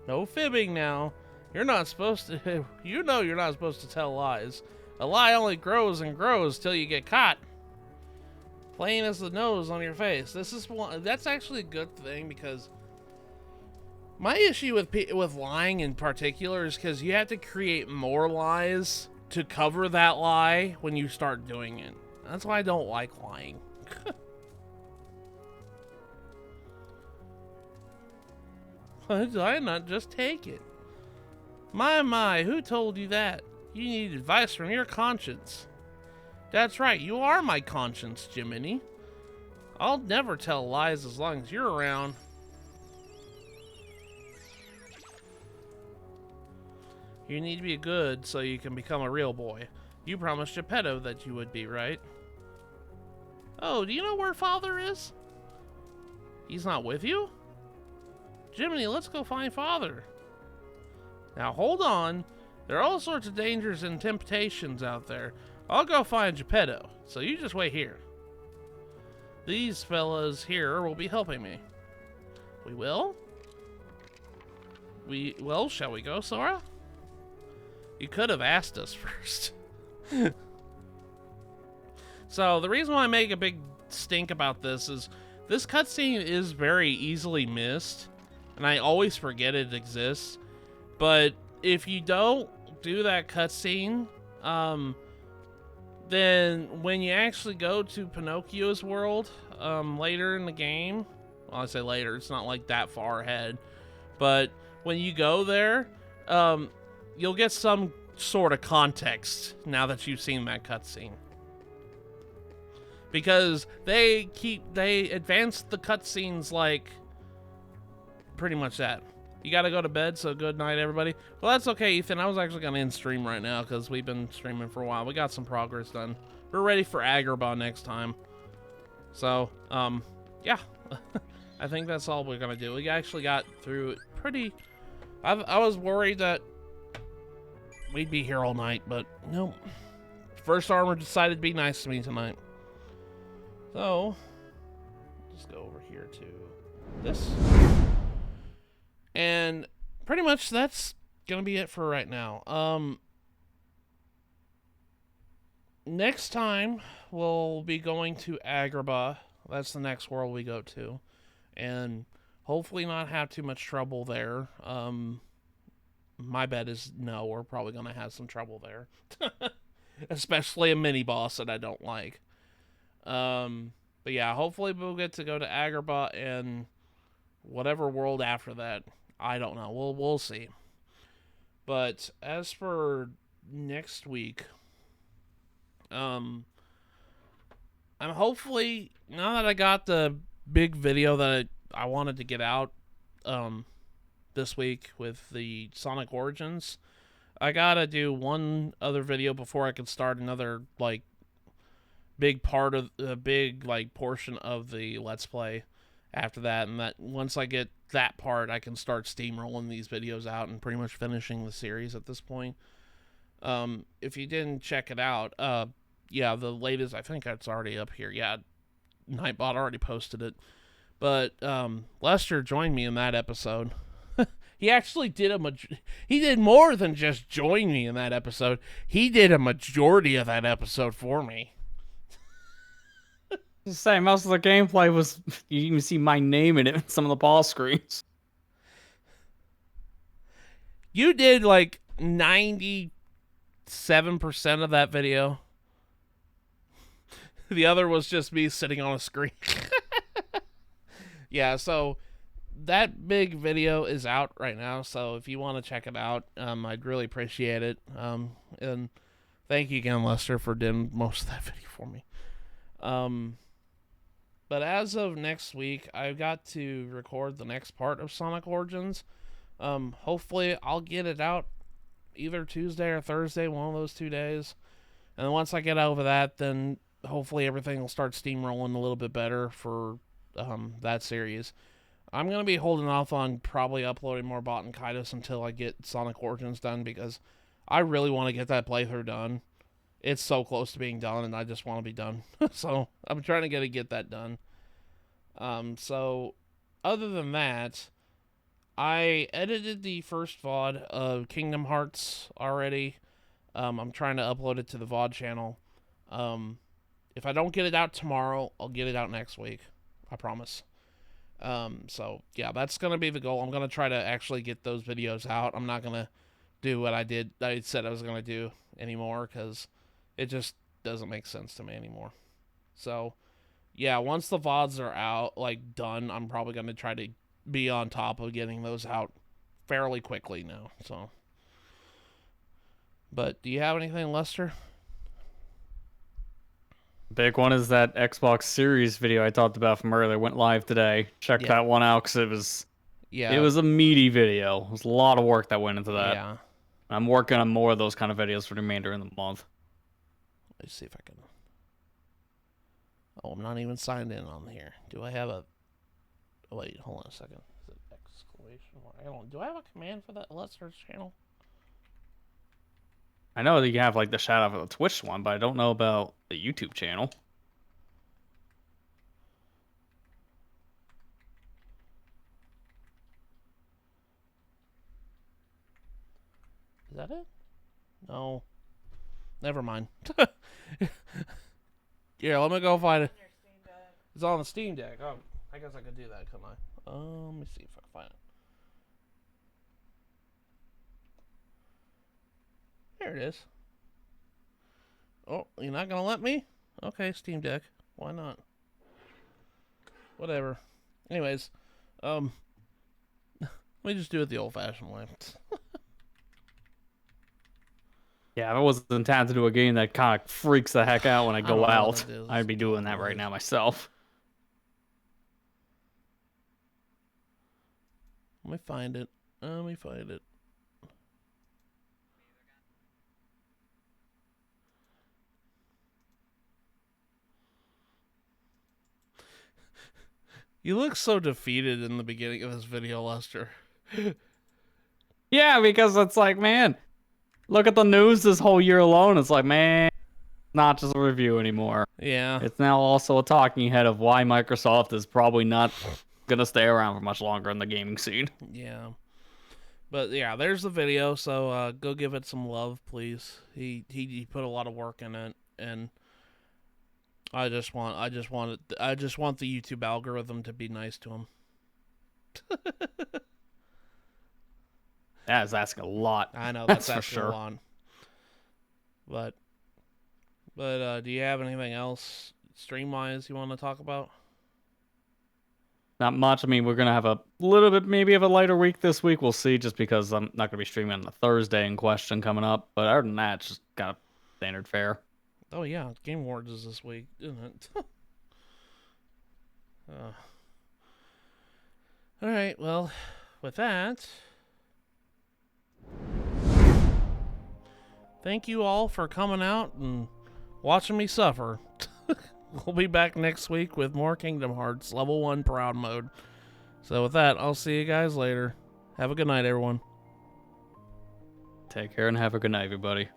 No fibbing now. You're not supposed to. You know you're not supposed to tell lies. A lie only grows and grows till you get caught. Plain as the nose on your face. This is one. That's actually a good thing because my issue with lying in particular is because you have to create more lies to cover that lie when you start doing it. That's why I don't like lying. Why did I not just take it? My, who told you that? You need advice from your conscience. That's right, you are my conscience, Jiminy. I'll never tell lies as long as you're around. You need to be good so you can become a real boy. You promised Geppetto that you would be, right? Oh, do you know where Father is? He's not with you? Jiminy, let's go find Father. Now hold on. There are all sorts of dangers and temptations out there. I'll go find Geppetto, so you just wait here. These fellas here will be helping me. We will? Well, shall we go, Sora? You could have asked us first. So, the reason why I make a big stink about this is this cutscene is very easily missed, and I always forget it exists. But if you don't do that cutscene, then when you actually go to Pinocchio's world later in the game, well, I say later, it's not like that far ahead, but when you go there, you'll get some sort of context now that you've seen that cutscene. Because they advance the cutscenes like pretty much that. You gotta go to bed, so good night, everybody. Well, that's okay, Ethan. I was actually gonna end stream right now because we've been streaming for a while. We got some progress done. We're ready for Agrabah next time. So, yeah. I think that's all we're gonna do. We actually got through it pretty... I was worried that we'd be here all night, but no. First Armor decided to be nice to me tonight. So, just go over here to this. And pretty much that's gonna be it for right now. Next time we'll be going to Agrabah. That's the next world we go to, and hopefully not have too much trouble there. My bet is no, we're probably gonna have some trouble there, especially a mini boss that I don't like. But yeah, hopefully we'll get to go to Agrabah and whatever world after that. I don't know. We'll see. But as for next week, I'm hopefully, now that I got the big video that I wanted to get out this week with the Sonic Origins, I gotta do one other video before I can start another like big part of the big like portion of the Let's Play after that. And that once I get that part, I can start steamrolling these videos out and pretty much finishing the series at this point. If you didn't check it out, yeah, the latest, I think it's already up here. Yeah, Nightbot already posted it. But Lester joined me in that episode. He actually did he did more than just join me in that episode. He did a majority of that episode for me. Just saying, most of the gameplay was, you even see my name in it in some of the boss screens. You did like 97% of that video. The other was just me sitting on a screen. Yeah, so that big video is out right now, so if you want to check it out, I'd really appreciate it. And thank you again, Lester, for doing most of that video for me. But as of next week, I've got to record the next part of Sonic Origins. Hopefully, I'll get it out either Tuesday or Thursday, one of those 2 days. And once I get over that, then hopefully everything will start steamrolling a little bit better for that series. I'm going to be holding off on probably uploading more Bot and Kaidos until I get Sonic Origins done, because I really want to get that playthrough done. It's so close to being done, and I just want to be done. So I'm trying to get that done. So other than that, I edited the first VOD of Kingdom Hearts already. I'm trying to upload it to the VOD channel. If I don't get it out tomorrow, I'll get it out next week. I promise. So yeah, that's going to be the goal. I'm going to try to actually get those videos out. I'm not going to do what I said I was going to do anymore, because it just doesn't make sense to me anymore. So yeah, once the VODs are out, like done, I'm probably going to try to be on top of getting those out fairly quickly now. So, but do you have anything, Lester? Big one is that Xbox Series video I talked about from earlier. Went live today. Check that one out, because it was a meaty video. It was a lot of work that went into that. Yeah. I'm working on more of those kind of videos for the remainder of the month. Let's see if I can. Oh, I'm not even signed in on here. Do I have a? Oh, wait, hold on a second. Is it exclamation mark? I don't. Do I have a command for that Lester's channel? I know that you have like the shout out for the Twitch one, but I don't know about the YouTube channel. Is that it? No. Never mind. Yeah, let me go find it. It's on the Steam Deck. Oh, I guess I could do that, couldn't I? Let me see if I can find it. There it is. Oh, you're not gonna let me? Okay, Steam Deck. Why not? Whatever. Anyways, let me just do it the old-fashioned way. Yeah, if I wasn't in town to do a game that kind of freaks the heck out when I don't go know what out, it is. I'd be doing that right now myself. Let me find it. Let me find it. You look so defeated in the beginning of this video, Lester. Yeah, because it's like, man, look at the news this whole year alone. It's like, man, not just a review anymore. Yeah. It's now also a talking head of why Microsoft is probably not going to stay around for much longer in the gaming scene. Yeah. But yeah, there's the video, so go give it some love, please. He put a lot of work in it, and I just want the YouTube algorithm to be nice to him. That is asking a lot. I know that's for asking sure. a lot. But do you have anything else stream-wise you want to talk about? Not much. I mean, we're going to have a little bit maybe of a lighter week this week. We'll see, just because I'm not going to be streaming on the Thursday in question coming up. But other than that, it's just kind of standard fare. Oh yeah, Game Awards is this week, isn't it? All right, well, with that, thank you all for coming out and watching me suffer. We'll be back next week with more Kingdom Hearts Level 1 Proud Mode. So with that, I'll see you guys later. Have a good night, everyone. Take care and have a good night, everybody.